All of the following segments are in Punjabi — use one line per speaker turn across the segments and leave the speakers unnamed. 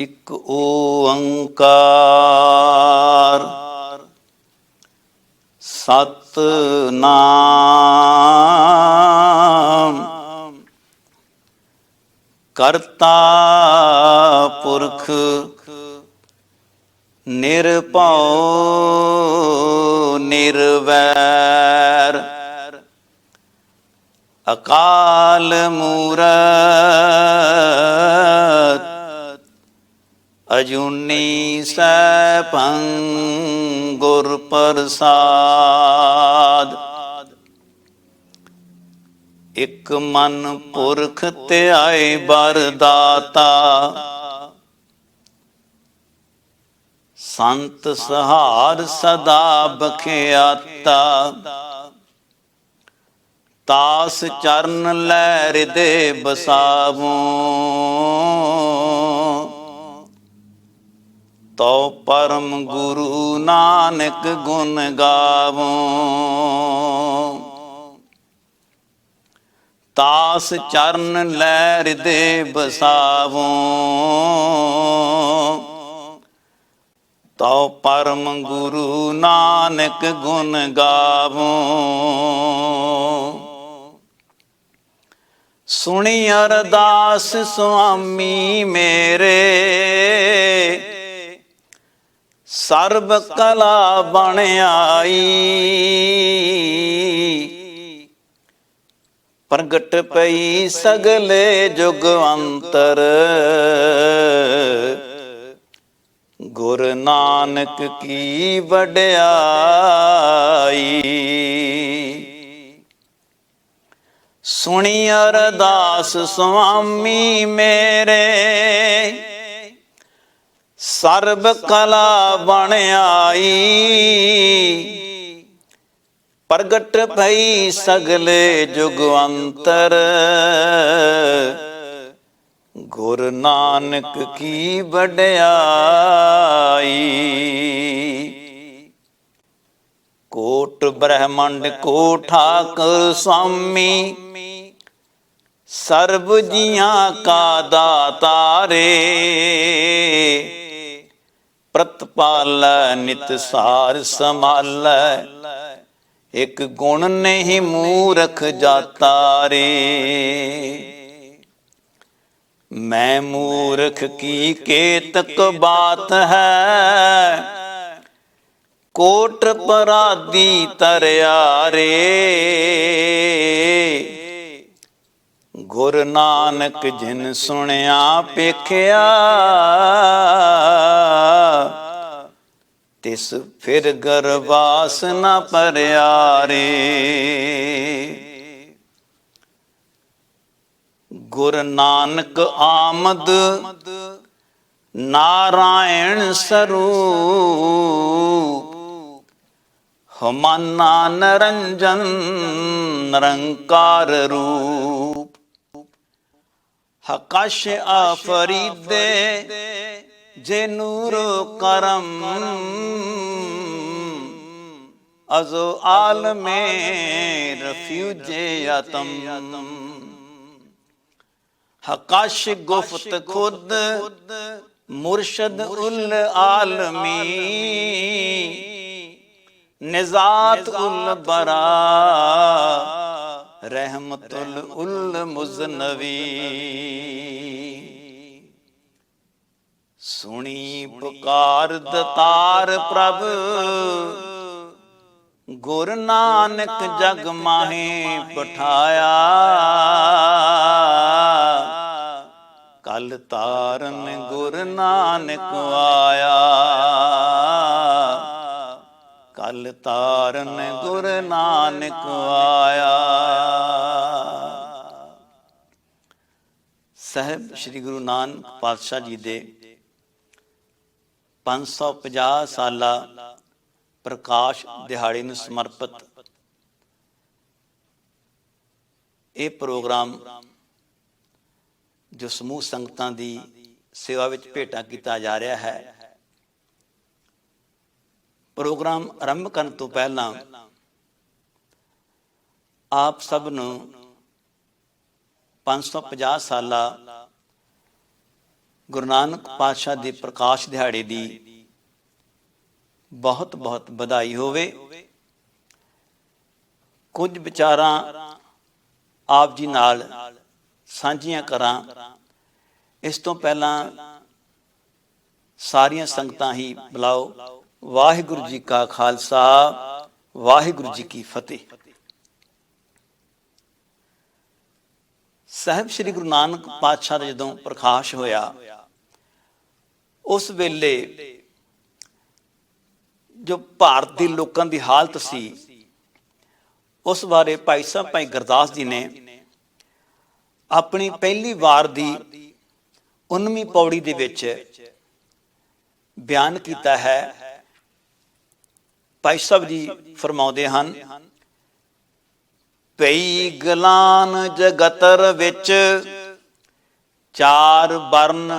ਇਕ ਓੰਕਾਰ ਸਤਿਨਾਮ ਕਰਤਾ ਪੁਰਖ ਨਿਰਭਉ ਨਿਰਵੈਰ ਅਕਾਲ ਮੂਰਤ ਅਜੂਨੀ ਸੈਭੰ ਗੁਰ ਪ੍ਰਸਾਦ। ਇਕ ਮਨ ਪੁਰਖ ਧਿਆਏ ਬਰਦਾਤਾ ਸੰਤ ਸਹਾਰ ਸਦਾ ਬਖਿਆਤਾ। ਤਾਸ ਚਰਨ ਲੈ ਹਿਰਦੇ ਬਸਾਵੋ ਤੋ ਪਰਮ ਗੁਰੂ ਨਾਨਕ ਗੁਣ ਗਾਵੋ। ਤਾਸ ਚਰਨ ਲੈ ਹਿਰਦੇ ਬਸਾਵੋ ਤੋ ਪਰਮ ਗੁਰੂ ਨਾਨਕ ਗੁਣ ਗਾਵੋ। ਸੁਣੀ ਅਰਦਾਸ ਸੁਆਮੀ ਮੇਰੇ ਸਰਬ ਕਲਾ ਬਣ ਆਈ। ਪ੍ਰਗਟ ਪਈ ਸਗਲੇ ਜੁਗ ਅੰਤਰ ਗੁਰ ਨਾਨਕ ਕੀ ਵਡਿਆਈ। ਸੁਣੀ ਅਰਦਾਸ ਸੁਆਮੀ ਮੇਰੇ ਸਰਬ ਕਲਾ ਬਣ ਆਈ। ਪ੍ਰਗਟ ਭਈ ਸਗਲੇ ਜੁਗ ਅੰਤਰ ਗੁਰ ਨਾਨਕ ਕੀ ਵਡਿਆਈ। ਕੋਟ ਬ੍ਰਹਮੰਡ ਕੋ ਠਾਕੁਰ ਸੁਆਮੀ ਸਰਬ ਜੀਆਂ ਕਾ ਦਾਤਾਰੇ। ਪ੍ਰਤਪਾਲੈ ਨਿਤ ਸਾਰ ਸੰਭਾਲੈ ਇਕ ਗੁਣ ਨਹੀਂ ਮੂਰਖ ਜਾਤਾ ਰੇ। ਮੈਂ ਮੂਰਖ ਕੀ ਕੇਤਕ ਬਾਤ ਹੈ ਕੋਟ ਪਰਾਧੀ ਤਰਿਆ ਰੇ। ਗੁਰ ਨਾਨਕ ਜਿਨ ਸੁਣਿਆ ਪੇਖਿਆ ਤਿਸ ਫਿਰ ਗਰਵਾਸ ਨਾ ਭਰਿਆ ਰੇ। ਗੁਰ ਨਾਨਕ ਆਮਦ ਨਾਰਾਇਣ ਸਰੂਪ ਹਮਾਨਾ ਨਰੰਜਨ ਨਿਰੰਕਾਰ ਰੂਪ। ਹਕਸ਼ ਆਫਰੀਦੇ ਜੇ ਨੂਰੋ ਕਰਮ ਅਜ਼ੋ ਆਲਮੇ ਰਫਿਊਜੇ ਆਤਮ। ਹਕਸ਼ ਗੁਫਤ ਖੁਦ ਮੁਰਸ਼ਦ ਉਲ ਆਲਮੀ ਨਿਜ਼ਾਤ ਉਲ ਬਰਾ ਰਹਿਮਤੁਲ ਉਲ ਮੁਜ਼ਨਵੀ। ਸੁਣੀ ਪੁਕਾਰ ਦਤਾਰ ਪ੍ਰਭ ਗੁਰ ਨਾਨਕ ਜਗ ਮਾਹੇ ਪਠਾਇਆ। ਕਲ ਤਾਰਨ ਗੁਰ ਨਾਨਕ ਆਇਆ। ਕਲ ਤਾਰਨ ਗੁਰ ਨਾਨਕ ਆਇਆ। ਸਾਹਿਬ ਸ੍ਰੀ ਗੁਰੂ ਨਾਨਕ ਪਾਤਸ਼ਾਹ ਜੀ ਦੇ 550 ਸਾਲਾ ਪ੍ਰਕਾਸ਼ ਦਿਹਾੜੇ ਨੂੰ ਸਮਰਪਿਤ ਇਹ ਪ੍ਰੋਗਰਾਮ ਜੋ ਸਮੂਹ ਸੰਗਤਾਂ ਦੀ ਸੇਵਾ ਵਿੱਚ ਭੇਟਾ ਕੀਤਾ ਜਾ ਰਿਹਾ ਹੈ। ਪ੍ਰੋਗਰਾਮ ਆਰੰਭ ਕਰਨ ਤੋਂ ਪਹਿਲਾਂ ਆਪ ਸਭ ਨੂੰ 550 ਸਾਲਾ ਗੁਰੂ ਨਾਨਕ ਪਾਤਸ਼ਾਹ ਦੇ ਪ੍ਰਕਾਸ਼ ਦਿਹਾੜੇ ਦੀ ਬਹੁਤ ਬਹੁਤ ਵਧਾਈ ਹੋਵੇ। ਕੁਝ ਵਿਚਾਰਾਂ ਆਪ ਜੀ ਨਾਲ ਸਾਂਝੀਆਂ ਕਰਾਂ। ਇਸ ਤੋਂ ਪਹਿਲਾਂ ਸਾਰੀਆਂ ਸੰਗਤਾਂ ਹੀ ਬੁਲਾਓ। ਵਾਹਿਗੁਰੂ ਜੀ ਕਾ ਖਾਲਸਾ, ਵਾਹਿਗੁਰੂ ਜੀ ਕੀ ਫਤਿਹ। ਸਾਹਿਬ ਸ੍ਰੀ ਗੁਰੂ ਨਾਨਕ ਪਾਤਸ਼ਾਹ ਦਾ ਜਦੋਂ ਪ੍ਰਕਾਸ਼ ਹੋਇਆ, ਉਸ ਵੇਲੇ ਜੋ ਭਾਰਤ ਦੇ ਲੋਕਾਂ ਦੀ ਹਾਲਤ ਸੀ, ਉਸ ਬਾਰੇ ਭਾਈ ਸਾਹਿਬ ਭਾਈ ਗੁਰਦਾਸ ਜੀ ਨੇ ਆਪਣੀ ਪਹਿਲੀ ਵਾਰ ਦੀ 19ਵੀਂ ਪੌੜੀ ਦੇ ਵਿੱਚ ਬਿਆਨ ਕੀਤਾ ਹੈ। ਭਾਈ ਸਾਹਿਬ ਜੀ ਫਰਮਾਉਂਦੇ ਹਨ, ਪਈ ਗਲਾਨ ਜਗਤਰ ਵਿੱਚ ਚਾਰ ਵਰਨ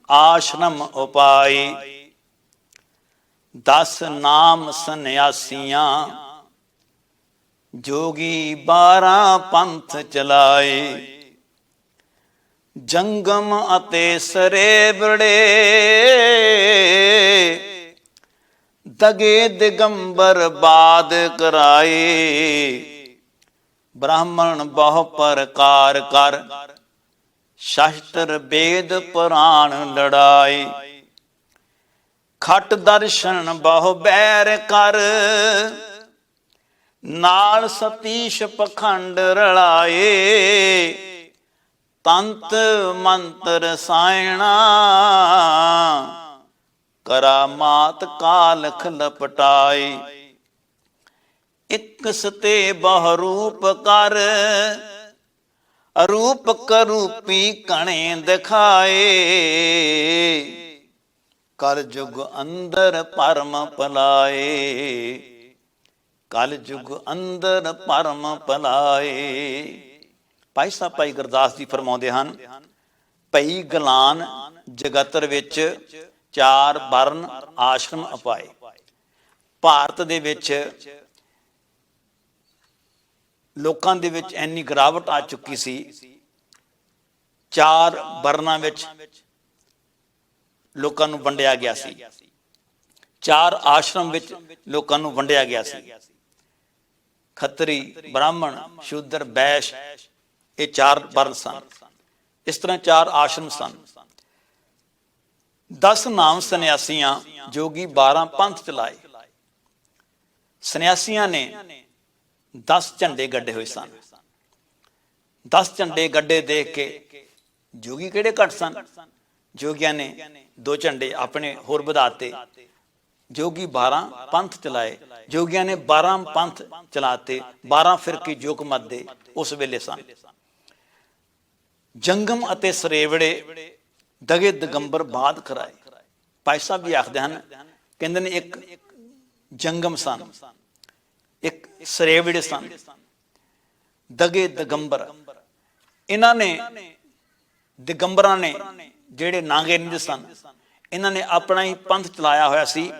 ਆਸ਼ਰਮ ਉਪਾਏ, 10 ਨਾਮ ਸੰਨਿਆਸੀਆਂ ਜੋਗੀ 12 ਪੰਥ ਚਲਾਏ। ਜੰਗਮ ਅਤੇ ਸਰੇਬੜੇ ਦਗੇ ਦਿਗੰਬਰ ਬਾਦ ਕਰਾਏ। ਬ੍ਰਾਹਮਣ ਬਹੁ ਪ੍ਰਕਾਰ ਕਰ ਸ਼ਾਸਤਰ ਵੇਦ ਪੁਰਾਣ ਲੜਾਏ। ਖਟ ਦਰਸ਼ਨ ਬਹੁ ਬੈਰ ਕਰ ਨਾਲ ਸਤੀਸ਼ ਪਖੰਡ ਰਲਾਏ। ਤੰਤ ਮੰਤਰ ਸਾਇਣਾ ਕਰਾਮਾਤ ਕਾਲਖ ਲਪਟਾਏ। ਇਕ ਸਤੇ ਬਹੁ ਰੂਪ ਕਰ ਅਰੂਪ ਕਰੂਪੀ ਕਣੇ ਦਿਖਾਏ। ਕਲ ਜੁਗ ਅੰਦਰ ਪਰਮ ਪਲਾਏ, ਕਲ ਜੁਗ ਅੰਦਰ ਪਰਮ ਪਲਾਏ। ਭਾਈ ਸਾਹਿਬ ਭਾਈ ਗੁਰਦਾਸ ਜੀ ਫਰਮਾਉਂਦੇ ਹਨ, ਪਈ ਗਲਾਨ ਜਗਤਰ ਵਿੱਚ ਚਾਰ ਵਰਨ ਆਸ਼ਰਮ ਉਪਾਏ। ਭਾਰਤ ਦੇ ਵਿੱਚ ਲੋਕਾਂ ਦੇ ਵਿੱਚ ਇੰਨੀ ਗਿਰਾਵਟ ਆ ਚੁੱਕੀ ਸੀ, ਚਾਰ ਵਰਨਾਂ ਵਿੱਚ ਲੋਕਾਂ ਨੂੰ ਵੰਡਿਆ ਗਿਆ ਸੀ, ਚਾਰ ਆਸ਼ਰਮ ਵਿੱਚ ਲੋਕਾਂ ਨੂੰ ਵੰਡਿਆ ਗਿਆ ਸੀ। ਖੱਤਰੀ, ਬ੍ਰਾਹਮਣ, ਸ਼ੂਦਰ, ਵੈਸ਼, ਇਹ ਚਾਰ ਵਰਨ ਸਨ। ਇਸ ਤਰ੍ਹਾਂ ਚਾਰ ਆਸ਼ਰਮ ਸਨ। 10 ਨਾਮ ਸੰਨਿਆਸੀਆਂ ਜੋਗੀ 12 ਪੰਥ ਚਲਾਏ। ਸੰਨਿਆਸੀਆਂ ਨੇ 10 ਝੰਡੇ ਗੱਡੇ ਹੋਏ ਸਨ। 10 ਝੰਡੇ ਗੱਡੇ ਦੇਖ ਕੇ ਜੋਗੀ ਕਿਹੜੇ ਘੱਟ ਸਨ। ਜੋਗੀਆਂ ਨੇ 2 ਝੰਡੇ ਆਪਣੇ ਹੋਰ ਵਧਾਤੇ। ਜੋਗੀ 12 ਪੰਥ ਚਲਾਏ। ਜੋਗੀਆਂ ਨੇ 12 ਪੰਥ ਚਲਾਤੇ। 12 ਫਿਰਕੇ ਜੋਗ ਮਤ ਦੇ ਉਸ ਵੇਲੇ ਸਨ। ਜੰਗਮ ਅਤੇ ਸਰੇਵੜੇ ਦਗੇ ਦਿਗੰਬਰ ਬਾਦ ਕਰਾਏ। ਭਾਈ ਸਾਹਿਬ ਵੀ ਆਖਦੇ ਹਨ, ਕਹਿੰਦੇ ਨੇ ਇੱਕ ਜੰਗਮ ਸਨ, ਇੱਕ ਸਰੇਵੜੇ ਸਨ, ਦਗੇ ਦਿਗੰਬਰ। ਇਹਨਾਂ ਨੇ ਦਿਗੰਬਰਾਂ ਨੇ ਜਿਹੜੇ ਨਾਂਗੇ ਨਿੰਦ ਸਨ, ਇਹਨਾਂ ਨੇ ਆਪਣਾ ਹੀ ਪੰਥ ਚਲਾਇਆ ਹੋਇਆ ਸੀ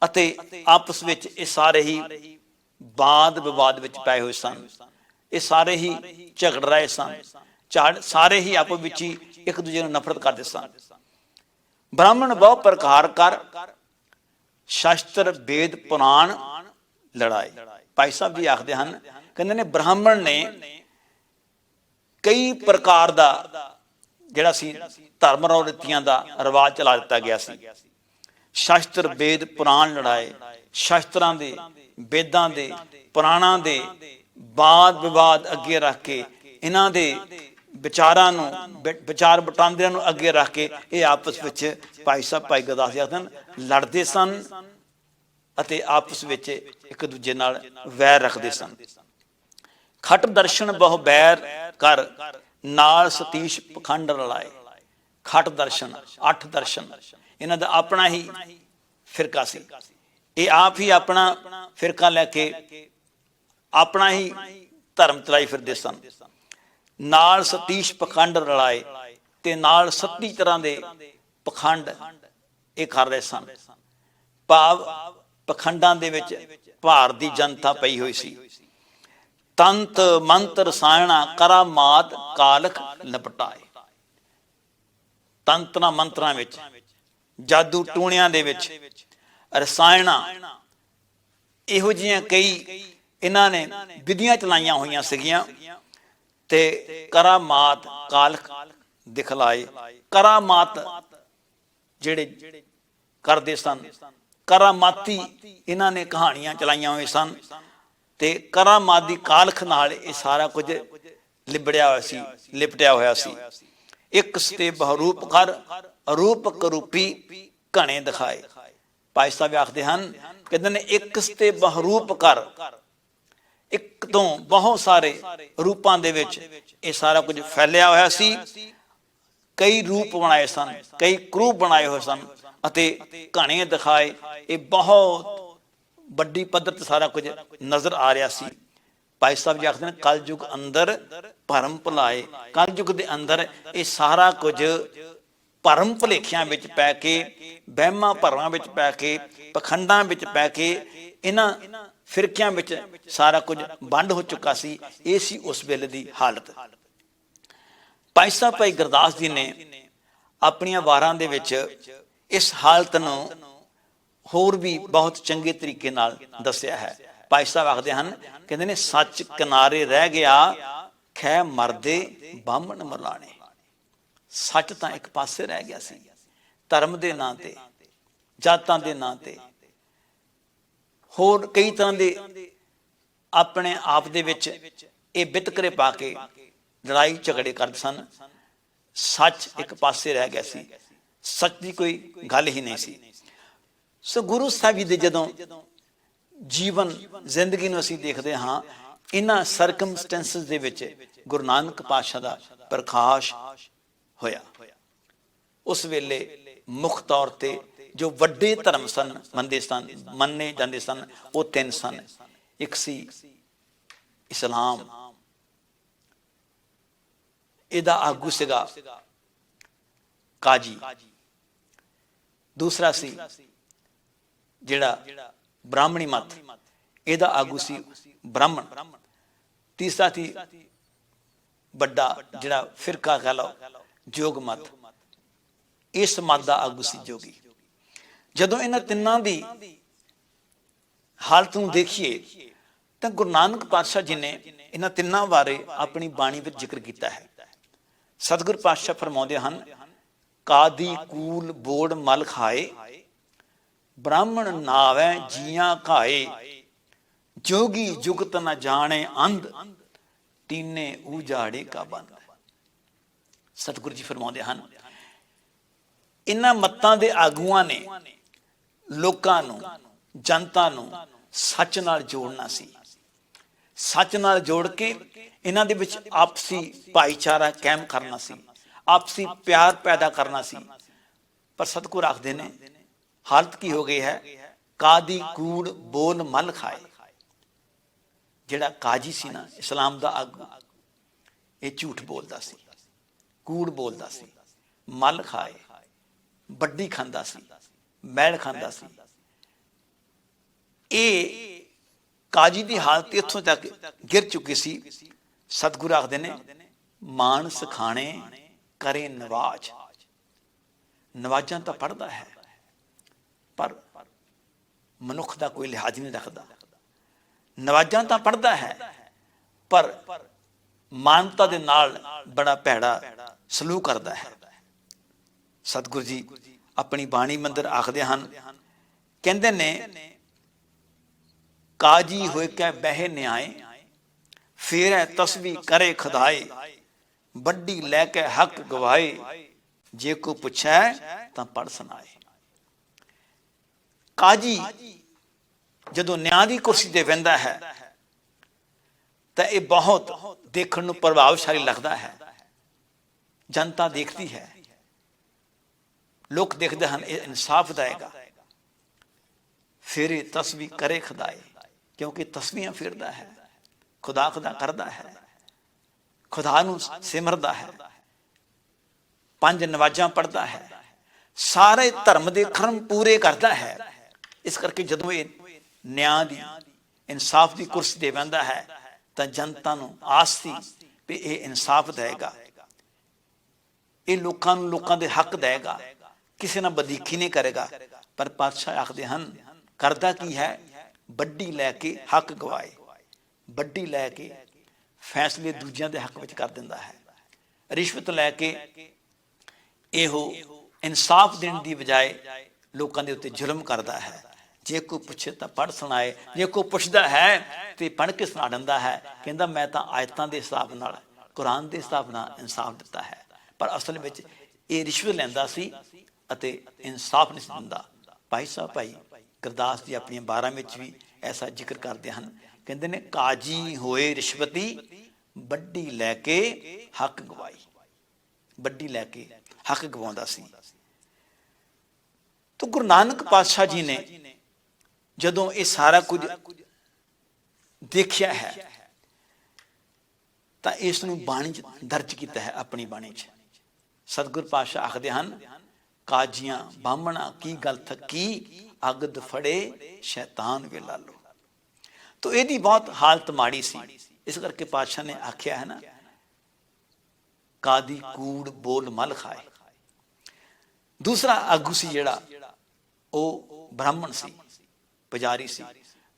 ਅਤੇ ਆਪਸ ਵਿੱਚ ਇਹ ਸਾਰੇ ਹੀ ਵਾਦ ਵਿਵਾਦ ਵਿੱਚ ਪਏ ਹੋਏ ਸਨ। ਇਹ ਸਾਰੇ ਹੀ ਝਗੜ ਰਹੇ ਸਨ। ਸਾਰੇ ਹੀ ਆਪਸ ਵਿੱਚ ਹੀ ਇੱਕ ਦੂਜੇ ਨੂੰ ਨਫ਼ਰਤ ਕਰਦੇ ਸਨ। ਬ੍ਰਾਹਮਣ ਬਹੁ ਪ੍ਰਕਾਰ ਕਰ ਸ਼ਾਸਤਰ ਵੇਦ ਪੁਰਾਣ ਲੜਾਏ। ਭਾਈ ਸਾਹਿਬ ਜੀ ਆਖਦੇ ਹਨ, ਕਹਿੰਦੇ ਨੇ ਬ੍ਰਾਹਮਣ ਨੇ ਕਈ ਪ੍ਰਕਾਰ ਦਾ ਜਿਹੜਾ ਸੀ ਧਰਮ ਰੀਤੀਆਂ ਦਾ ਰਿਵਾਜ ਚਲਾ ਦਿੱਤਾ ਗਿਆ ਸੀ। ਸ਼ਾਸਤਰ ਵੇਦ ਪੁਰਾਣ ਲੜਾਏ। ਸ਼ਾਸਤਰਾਂ ਦੇ, ਵੇਦਾਂ ਦੇ, ਪੁਰਾਣਾਂ ਦੇ ਵਾਦ ਵਿਵਾਦ ਅੱਗੇ ਰੱਖ ਕੇ, ਇਹਨਾਂ ਦੇ ਵਿਚਾਰਾਂ ਨੂੰ, ਵਿਚਾਰ ਵਟਾਂਦਰਿਆਂ ਨੂੰ ਅੱਗੇ ਰੱਖ ਕੇ ਇਹ ਆਪਸ ਵਿੱਚ ਭਾਈ ਸਾਹਿਬ ਭਾਈ ਗੁਰਦਾਸ ਜੀ ਆਖਦੇ ਹਨ, ਲੜਦੇ ਸਨ ਅਤੇ ਆਪਸ ਵਿੱਚ ਇੱਕ ਦੂਜੇ ਨਾਲ ਵੈਰ ਰੱਖਦੇ ਸਨ। ਖਟ ਦਰਸ਼ਨ ਬਹੁ ਬੈਰ ਕਰ ਨਾਲ ਸਤੀਸ਼ ਪਖੰਡ ਰਲਾਏ। ਖਟ ਦਰਸ਼ਨ, 8 ਦਰਸ਼ਨ, ਇਹਨਾਂ ਦਾ ਆਪਣਾ ਹੀ ਫਿਰਕਾ ਸੀ। ਇਹ ਆਪ ਹੀ ਆਪਣਾ ਫਿਰਕਾ ਲੈ ਕੇ ਆਪਣਾ ਹੀ ਧਰਮ ਚਲਾਈ ਫਿਰਦੇ ਸਨ। ਨਾਲ ਸਤੀਸ਼ ਪਖੰਡ ਰਲਾਏ ਤੇ ਨਾਲ 37 ਤਰ੍ਹਾਂ ਦੇ ਪਖੰਡ ਇਹ ਕਰ ਰਹੇ ਸਨ। ਭਾਵ ਪਖੰਡਾਂ ਦੇ ਵਿੱਚ ਭਾਰਤ ਦੀ ਜਨਤਾ ਪਈ ਹੋਈ ਸੀ। ਤੰਤ ਮੰਤਰ ਸਾਇਣਾ ਕਰਾਮਾਤ ਕਾਲਖ ਲਪਟਾਏ। ਤੰਤਰਾਂ ਮੰਤਰਾਂ ਵਿੱਚ, ਜਾਦੂ ਟੂਣਿਆਂ ਦੇ ਵਿੱਚ, ਰਸਾਇਣਾਂ, ਇਹੋ ਜਿਹੀਆਂ ਕਈ ਇਹਨਾਂ ਨੇ ਵਿਧੀਆਂ ਚਲਾਈਆਂ ਹੋਈਆਂ ਸੀਗੀਆਂ ਤੇ ਕਰਾਮਾਤ ਕਾਲਖ ਦਿਖਲਾਏ। ਕਰਾਮਾਤ ਜਿਹੜੇ ਕਰਦੇ ਸਨ, ਕਰਾਮਾਤੀ ਇਹਨਾਂ ਨੇ ਕਹਾਣੀਆਂ ਚਲਾਈਆਂ ਹੋਈਆਂ ਸਨ ਤੇ ਕਰਾਮਾਤ ਦੀ ਕਾਲਖ ਨਾਲ ਇਹ ਸਾਰਾ ਕੁਝ ਲਿਬੜਿਆ ਹੋਇਆ ਸੀ, ਲਿਪਟਿਆ ਹੋਇਆ ਸੀ। ਇੱਕ ਸਤੇ ਬਹਰੂਪ ਕਰ ਅਰੂਪਕ ਰੂਪੀ ਘਣੇ ਦਿਖਾਏ। ਭਾਈ ਸਾਹਿਬ ਆਖਦੇ ਹਨ, ਕਹਿੰਦੇ ਨੇ ਇੱਕ ਸਤੇ ਬਹਰੂਪ ਕਰ, ਇੱਕ ਤੋਂ ਬਹੁਤ ਸਾਰੇ ਰੂਪਾਂ ਦੇ ਵਿੱਚ ਇਹ ਸਾਰਾ ਕੁਝ ਫੈਲਿਆ ਹੋਇਆ ਸੀ। ਕਈ ਰੂਪ ਬਣਾਏ ਸਨ, ਕਈ ਕਰੂਪ ਬਣਾਏ ਹੋਏ ਸਨ ਅਤੇ ਘਣੇ ਦਿਖਾਏ। ਇਹ ਬਹੁਤ ਵੱਡੀ ਪੱਧਰ ਤੇ ਸਾਰਾ ਕੁਝ ਨਜ਼ਰ ਆ ਰਿਹਾ ਸੀ। ਭਾਈ ਸਾਹਿਬ ਜੀ ਆਖਦੇ ਨੇ ਕਲਯੁਗ ਅੰਦਰ ਭਰਮ ਭੁਲਾਏ। ਕਲਯੁਗ ਦੇ ਅੰਦਰ ਇਹ ਸਾਰਾ ਕੁਝ ਭਰਮ ਭੁਲੇਖਿਆਂ ਵਿੱਚ ਪੈ ਕੇ, ਵਹਿਮਾਂ ਭਰਮਾਂ ਵਿੱਚ ਪੈ ਕੇ, ਪਖੰਡਾਂ ਵਿੱਚ ਪੈ ਕੇ, ਇਹਨਾਂ ਫਿਰਕਿਆਂ ਵਿੱਚ ਸਾਰਾ ਕੁਝ ਵੰਡ ਹੋ ਚੁੱਕਾ ਸੀ। ਇਹ ਸੀ ਉਸ ਵੇਲੇ ਦੀ ਹਾਲਤ। ਭਾਈ ਸਾਹਿਬ ਭਾਈ ਗੁਰਦਾਸ ਜੀ ਨੇ ਆਪਣੀਆਂ ਵਾਰਾਂ ਦੇ ਵਿੱਚ ਇਸ ਹਾਲਤ ਨੂੰ ਹੋਰ ਵੀ ਬਹੁਤ ਚੰਗੇ ਤਰੀਕੇ ਨਾਲ ਦੱਸਿਆ ਹੈ। ਭਾਈ ਸਾਹਿਬ ਆਖਦੇ ਹਨ, ਕਹਿੰਦੇ ਨੇ ਸੱਚ ਕਿਨਾਰੇ ਰਹਿ ਗਿਆ, ਖੈ ਮਰਦੇ ਬਾਹਮਣ ਮਲਾਣੇ। ਸੱਚ ਤਾਂ ਇੱਕ ਪਾਸੇ ਰਹਿ ਗਿਆ ਸੀ, ਧਰਮ ਦੇ ਨਾਂ ਤੇ, ਜਾਤਾਂ ਦੇ ਨਾਂ ਤੇ, ਹੋਰ ਕਈ ਤਰ੍ਹਾਂ ਦੇ ਆਪਣੇ ਆਪ ਦੇ ਵਿੱਚ ਇਹ ਵਿਤਕਰੇ ਪਾ ਕੇ ਲੜਾਈ ਝਗੜੇ ਕਰਦੇ ਸਨ। ਸੱਚ ਇੱਕ ਪਾਸੇ ਰਹਿ ਗਿਆ ਸੀ, ਸੱਚ ਦੀ ਕੋਈ ਗੱਲ ਹੀ ਨਹੀਂ ਸੀ। ਸੋ ਗੁਰੂ ਸਾਹਿਬ ਜੀ ਦੇ ਜਦੋਂ ਜੀਵਨ ਜ਼ਿੰਦਗੀ ਨੂੰ ਅਸੀਂ ਦੇਖਦੇ ਹਾਂ, ਇਹਨਾਂ ਸਰਕਮਸਟੈਂਸਸ ਦੇ ਵਿੱਚ ਗੁਰੂ ਨਾਨਕ ਪਾਤਸ਼ਾਹ ਦਾ ਪ੍ਰਕਾਸ਼ ਹੋਇਆ। ਉਸ ਵੇਲੇ ਮੁੱਖ ਤੌਰ ਤੇ ਜੋ ਵੱਡੇ ਧਰਮ ਸਨ, ਮੰਨੇ ਜਾਂਦੇ ਸਨ, ਉਹ ਤਿੰਨ ਸਨ। ਇੱਕ ਸੀ ਇਸਲਾਮ, ਇਹਦਾ ਆਗੂ ਸੀਗਾ ਕਾਜੀ। ਦੂਸਰਾ ਸੀ ਜਿਹੜਾ ਬ੍ਰਾਹਮਣੀ ਮਤ, ਇਹਦਾ ਆਗੂ ਸੀ ਬ੍ਰਾਹਮਣ। ਤੀਸਰਾ ਸੀ ਵੱਡਾ ਜਿਹੜਾ ਫਿਰਕਾ ਕਹ ਲਓ ਜੋਗ ਮਤ, ਇਸ ਮਤ ਦਾ ਆਗੂ ਸੀ ਜੋਗੀ। ਜਦੋਂ ਇਹਨਾਂ ਤਿੰਨਾਂ ਦੀ ਹਾਲਤ ਨੂੰ ਦੇਖੀਏ ਤਾਂ ਗੁਰੂ ਨਾਨਕ ਪਾਤਸ਼ਾਹ ਜੀ ਨੇ ਇਹਨਾਂ ਤਿੰਨਾਂ ਬਾਰੇ ਆਪਣੀ ਬਾਣੀ ਵਿੱਚ ਜ਼ਿਕਰ ਕੀਤਾ ਹੈ। ਸਤਿਗੁਰ ਪਾਤਸ਼ਾਹ ਫਰਮਾਉਂਦੇ ਹਨ, ਕਾਦੀ ਕੂਲ ਬੋੜ ਮਲ ਖਾਏ, ਬ੍ਰਾਹਮਣ ਨਾਵੈ ਜੀਆਂ ਘਾਏ, ਜੋਗੀ ਜੁਗਤ ਨ ਜਾਣੇ ਅੰਧ, ਤੀਨੇ ਉਜਾੜੇ ਕਾ ਬੰਦ। ਸਤਿਗੁਰੂ ਜੀ ਫਰਮਾਉਂਦੇ ਹਨ, ਇਹਨਾਂ ਮੱਤਾਂ ਦੇ ਆਗੂਆਂ ਨੇ ਲੋਕਾਂ ਨੂੰ, ਜਨਤਾ ਨੂੰ ਸੱਚ ਨਾਲ ਜੋੜਨਾ ਸੀ। ਸੱਚ ਨਾਲ ਜੋੜ ਕੇ ਇਹਨਾਂ ਦੇ ਵਿੱਚ ਆਪਸੀ ਭਾਈਚਾਰਾ ਕਾਇਮ ਕਰਨਾ ਸੀ, ਆਪਸੀ ਪਿਆਰ ਪੈਦਾ ਕਰਨਾ ਸੀ। ਪਰ ਸਤਿਗੁਰ ਆਖਦੇ ਨੇ ਹਾਲਤ ਕੀ ਹੋ ਗਈ ਹੈ, ਕਾਦੀ ਕੂੜ ਬੋਲ ਮਲ ਖਾਏ। ਜਿਹੜਾ ਕਾਜੀ ਸੀ ਨਾ, ਇਸਲਾਮ ਦਾ ਆਗੂ, ਇਹ ਝੂਠ ਬੋਲਦਾ ਸੀ, ਕੂੜ ਬੋਲਦਾ ਸੀ, ਮਲ ਖਾਏ, ਵੱਡੀ ਖਾਂਦਾ ਸੀ, ਮੈਲ ਖਾਂਦਾ ਸੀ। ਇਹ ਕਾਜੀ ਦੀ ਹਾਲਤ ਇੱਥੋਂ ਤੱਕ ਗਿਰ ਚੁੱਕੀ ਸੀ। ਸਤਿਗੁਰੂ ਆਖਦੇ ਨੇ, ਮਾਨਸ ਖਾਣੇ ਕਰੇ ਨਵਾਜ। ਨਵਾਜ਼ਾਂ ਤਾਂ ਪੜ੍ਹਦਾ ਹੈ ਪਰ ਮਨੁੱਖ ਦਾ ਕੋਈ ਲਿਹਾਜ਼ ਨਹੀਂ ਰੱਖਦਾ। ਨਵਾਜ਼ਾਂ ਤਾਂ ਪੜ੍ਹਦਾ ਹੈ ਪਰ ਮਾਨਤਾ ਦੇ ਨਾਲ ਬੜਾ ਭੈੜਾ ਸਲੂਕ ਕਰਦਾ ਹੈ। ਸਤਿਗੁਰੂ ਜੀ ਆਪਣੀ ਬਾਣੀ ਮੰਦਰ ਆਖਦੇ ਹਨ, ਕਹਿੰਦੇ ਨੇ, ਕਾਜੀ ਹੋਇ ਕੈ ਬਹਿ ਨਿਆਏ, ਫੇਰੈ ਤਸਬੀ ਕਰੇ ਖੁਦਾਏ, ਵੱਡੀ ਲੈ ਕੇ ਹੱਕ ਗਵਾਏ, ਜੇ ਕੋ ਪੁੱਛੈ ਤਾਂ ਪੜ੍ਹ ਸੁਣਾਏ। ਕਾਜੀ ਜਦੋਂ ਨਿਆਂ ਦੀ ਕੁਰਸੀ ਤੇ ਬਹਿੰਦਾ ਹੈ ਤਾਂ ਇਹ ਬਹੁਤ ਦੇਖਣ ਨੂੰ ਪ੍ਰਭਾਵਸ਼ਾਲੀ ਲੱਗਦਾ ਹੈ। ਜਨਤਾ ਦੇਖਦੀ ਹੈ, ਲੋਕ ਦੇਖਦੇ ਹਨ, ਇਹ ਇਨਸਾਫ ਦੇਗਾ। ਫੇਰੇ ਤਸਬੀਹ ਕਰੇ ਖੁਦਾਏ, ਕਿਉਂਕਿ ਤਸਬੀਹਾਂ ਫੇਰਦਾ ਹੈ, ਖੁਦਾ ਖੁਦਾ ਕਰਦਾ ਹੈ, ਖੁਦਾ ਨੂੰ ਸਿਮਰਦਾ ਹੈ, ਪੰਜ ਨਵਾਜ਼ਾਂ ਪੜ੍ਹਦਾ ਹੈ, ਸਾਰੇ ਧਰਮ ਦੇ ਕਰਮ ਪੂਰੇ ਕਰਦਾ ਹੈ। ਇਸ ਕਰਕੇ ਜਦੋਂ ਇਹ ਨਿਆਂ ਦੀ, ਇਨਸਾਫ ਦੀ ਕੁਰਸੀ ਤੇ ਬਹਿੰਦਾ ਹੈ ਤਾਂ ਜਨਤਾ ਨੂੰ ਆਸ ਸੀ ਵੀ ਇਹ ਇਨਸਾਫ ਦੇਗਾ, ਇਹ ਲੋਕਾਂ ਦੇ ਹੱਕ ਦੇਗਾ, ਕਿਸੇ ਨਾਲ ਵਧੀਕੀ ਨਹੀਂ ਕਰੇਗਾ। ਪਰ ਪਾਤਸ਼ਾਹ ਆਖਦੇ ਹਨ ਕਰਦਾ ਕੀ ਹੈ, ਵੱਡੀ ਲੈ ਕੇ ਹੱਕ ਗਵਾਏ, ਵੱਡੀ ਲੈ ਕੇ ਫੈਸਲੇ ਦੂਜਿਆਂ ਦੇ ਹੱਕ ਵਿੱਚ ਕਰ ਦਿੰਦਾ ਹੈ। ਰਿਸ਼ਵਤ ਲੈ ਕੇ ਇਹੋ ਇਨਸਾਫ ਦੇਣ ਦੀ ਬਜਾਏ ਲੋਕਾਂ ਦੇ ਉੱਤੇ ਜ਼ੁਲਮ ਕਰਦਾ ਹੈ। ਜੇ ਕੋਈ ਪੁੱਛੇ ਤਾਂ ਪੜ੍ਹ ਸੁਣਾਏ, ਜੇ ਕੋਈ ਪੁੱਛਦਾ ਹੈ ਤੇ ਪੜ੍ਹ ਕੇ ਸੁਣਾ ਦਿੰਦਾ ਹੈ, ਕਹਿੰਦਾ ਮੈਂ ਤਾਂ ਆਇਤਾਂ ਦੇ ਹਿਸਾਬ ਨਾਲ, ਕੁਰਾਨ ਦੇ ਹਿਸਾਬ ਨਾਲ ਇਨਸਾਫ ਦਿੱਤਾ ਹੈ। ਪਰ ਅਸਲ ਵਿੱਚ ਇਹ ਰਿਸ਼ਵਤ ਲੈਂਦਾ ਸੀ ਅਤੇ ਇਨਸਾਫ ਨਹੀਂ ਸੀ ਦਿੰਦਾ। ਭਾਈ ਸਾਹਿਬ ਭਾਈ ਗੁਰਦਾਸ ਜੀ ਆਪਣੀਆਂ 12 ਵਿੱਚ ਵੀ ਐਸਾ ਜ਼ਿਕਰ ਕਰਦੇ ਹਨ, ਕਹਿੰਦੇ ਨੇ ਕਾਜੀ ਹੋਏ ਰਿਸ਼ਵਤੀ, ਵੱਡੀ ਲੈ ਕੇ ਹੱਕ ਗਵਾਈ, ਵੱਡੀ ਲੈ ਕੇ ਹੱਕ ਗਵਾਉਂਦਾ ਸੀ। ਤਾਂ ਗੁਰੂ ਨਾਨਕ ਪਾਤਸ਼ਾਹ ਜੀ ਨੇ ਜਦੋਂ ਇਹ ਸਾਰਾ ਕੁਝ ਦੇਖਿਆ ਹੈ ਤਾਂ ਇਸ ਨੂੰ ਬਾਣੀ 'ਚ ਦਰਜ ਕੀਤਾ ਹੈ, ਆਪਣੀ ਬਾਣੀ 'ਚ। ਸਤਿਗੁਰ ਪਾਤਸ਼ਾਹ ਆਖਦੇ ਹਨ ਕਾਜੀਆਂ ਬਾਹਮਣਾ ਕੀ ਗੱਲ ਥੱਕੀ, ਅਗਦ ਫੜੇ ਸ਼ੈਤਾਨ ਵੇਲਾ ਲੋ। ਤਾਂ ਇਹਦੀ ਬਹੁਤ ਹਾਲਤ ਮਾੜੀ ਸੀ। ਇਸ ਕਰਕੇ ਪਾਤਸ਼ਾਹ ਨੇ ਆਖਿਆ ਹੈ ਨਾ, ਕਾਦੀ ਕੂੜ ਬੋਲ ਮਲ ਖਾਏ। ਦੂਸਰਾ ਆਗੂ ਸੀ ਜਿਹੜਾ, ਉਹ ਬ੍ਰਾਹਮਣ ਸੀ, ਪੁਜਾਰੀ ਸੀ।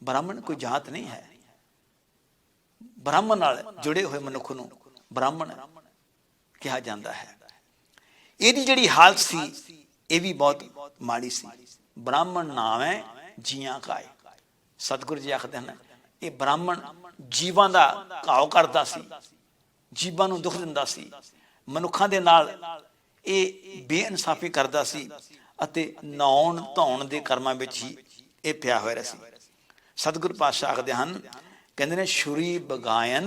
ਬ੍ਰਾਹਮਣ ਕੋਈ ਜਾਤ ਨਹੀਂ ਹੈ, ਬ੍ਰਾਹਮਣ ਨਾਲ ਜੁੜੇ ਹੋਏ ਮਨੁੱਖ ਨੂੰ ਬ੍ਰਾਹਮਣ ਕਿਹਾ ਜਾਂਦਾ ਹੈ। ਇਹਦੀ ਜਿਹੜੀ ਹਾਲਤ ਸੀ ਇਹ ਵੀ ਬਹੁਤ ਮਾੜੀ ਸੀ। ਬ੍ਰਾਹਮਣ ਨਾਮ ਹੈ ਜੀਆਂ ਕਾਏ। ਸਤਿਗੁਰੂ ਜੀ ਆਖਦੇ ਹਨ ਇਹ ਬ੍ਰਾਹਮਣ ਜੀਵਾਂ ਦਾ ਘਾਉ ਕਰਦਾ ਸੀ, ਜੀਵਾਂ ਨੂੰ ਦੁੱਖ ਦਿੰਦਾ ਸੀ, ਮਨੁੱਖਾਂ ਦੇ ਨਾਲ ਇਹ ਬੇਇਨਸਾਫੀ ਕਰਦਾ ਸੀ ਅਤੇ ਨਹਾਉਣ ਧੋਣ ਦੇ ਕਰਮਾਂ ਵਿੱਚ ਹੀ ਇਹ ਪਿਆ ਹੋਇਆ ਸੀ। ਸਤਿਗੁਰੂ ਪਾਤਸ਼ਾਹ ਆਖਦੇ ਹਨ, ਕਹਿੰਦੇ ਨੇ ਛੁਰੀ ਬਗਾਇਨ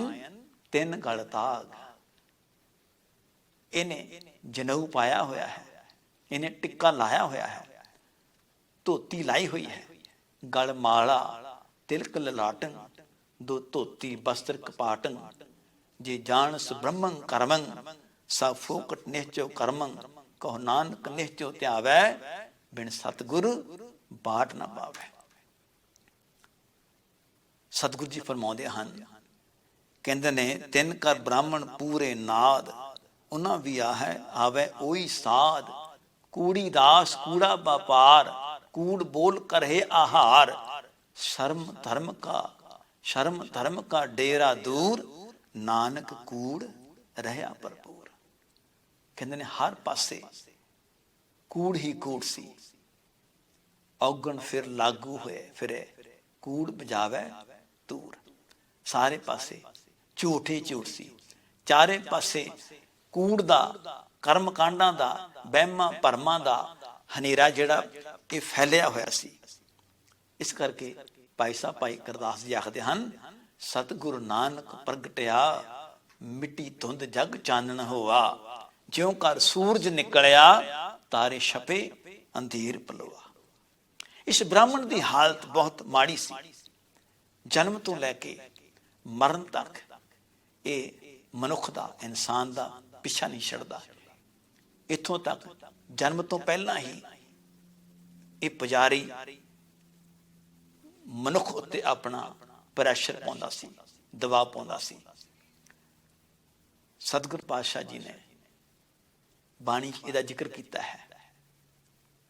ਤਿੰਨ ਗਲ ਤਾਗ। ਇਹਨੇ ਜਨੇਊ ਪਾਇਆ ਹੋਇਆ ਹੈ, ਇਹਨੇ ਟਿੱਕਾ ਲਾਇਆ ਹੋਇਆ ਹੈ, ਧੋਤੀ ਲਾਈ ਹੋਈ ਹੈ, ਗਲ ਮਾਲਾ ਤਿਲਕ ਲਲਾਟਨ, ਦੋ ਧੋਤੀ ਬਸਤਰ ਕਪਾਟਨ। ਜੇ ਜਾਣਸ ਬ੍ਰਹਮੰ ਕਰਮੰ ਸਾ ਫੋਕਟ ਨਿਹਚੋ ਕਰਮੰ, ਕਹੋ ਨਾਨਕ ਨਿਹਚੋ ਧਿਆਵੈ, ਬਿਨ ਸਤਿਗੁਰ ਬਾਟ ਨਾ ਪਾਵੈ। ਸਤਿਗੁਰੂ ਜੀ ਫਰਮਾਉਂਦੇ ਹਨ, ਕਹਿੰਦੇ ਨੇ ਤਿੰਨ ਕਰ ਬ੍ਰਾਹਮਣ ਪੂਰੇ ਨਾਦ, ਉਹਨਾਂ ਵੀ ਆਵੈ ਉਹੀ ਸਾਧ। ਕੂੜੀ ਦਾਸ ਕੂੜਾ ਵਪਾਰ, ਕੂੜ ਬੋਲ ਕਰਹਿ ਆਹਾਰ। ਸ਼ਰਮ ਧਰਮ ਕਾ ਡੇਰਾ ਦੂਰ, ਨਾਨਕ ਕੂੜ ਰਹਿਆ ਭਰਪੂਰ। ਕਹਿੰਦੇ ਨੇ ਹਰ ਪਾਸੇ ਕੂੜ ਹੀ ਕੂੜ ਸੀ। ਔਗਣ ਫਿਰ ਲਾਗੂ ਹੋਏ ਫਿਰੇ, ਕੂੜ ਬਜਾਵੇ ਤੂਰ। ਸਾਰੇ ਪਾਸੇ ਝੂਠ ਹੀ ਝੂਠ ਸੀ, ਚਾਰੇ ਪਾਸੇ ਕੂੜ ਦਾ, ਕਰਮ ਕਾਂਡਾਂ ਦਾ, ਵਹਿਮਾਂ ਭਰਮਾਂ ਦਾ ਹਨੇਰਾ ਜਿਹੜਾ ਇਹ ਫੈਲਿਆ ਹੋਇਆ ਸੀ। ਇਸ ਕਰਕੇ ਭਾਈ ਸਾਹਿਬ ਭਾਈ ਗੁਰਦਾਸ ਜੀ ਆਖਦੇ ਹਨ, ਸਤਿਗੁਰੂ ਨਾਨਕ ਪ੍ਰਗਟਿਆ, ਮਿੱਟੀ ਧੁੰਦ ਜਗ ਚਾਨਣ ਹੋਆ। ਜਿਉਂ ਕਰ ਸੂਰਜ ਨਿਕਲਿਆ, ਤਾਰੇ ਛਪੇ ਅੰਧੇਰ ਪਲੋਆ। ਇਸ ਬ੍ਰਾਹਮਣ ਦੀ ਹਾਲਤ ਬਹੁਤ ਮਾੜੀ ਸੀ। ਜਨਮ ਤੋਂ ਲੈ ਕੇ ਮਰਨ ਤੱਕ ਇਹ ਮਨੁੱਖ ਦਾ, ਇਨਸਾਨ ਦਾ ਪਿੱਛਾ ਨਹੀਂ ਛੱਡਦਾ। ਇੱਥੋਂ ਤੱਕ ਜਨਮ ਤੋਂ ਪਹਿਲਾਂ ਹੀ ਇਹ ਪੁਜਾਰੀ ਮਨੁੱਖ ਉੱਤੇ ਆਪਣਾ ਪ੍ਰੈਸ਼ਰ ਪਾਉਂਦਾ ਸੀ, ਦਬਾਅ ਪਾਉਂਦਾ ਸੀ। ਸਤਿਗੁਰੂ ਪਾਤਸ਼ਾਹ ਜੀ ਨੇ ਬਾਣੀ ਇਹਦਾ ਜ਼ਿਕਰ ਕੀਤਾ ਹੈ,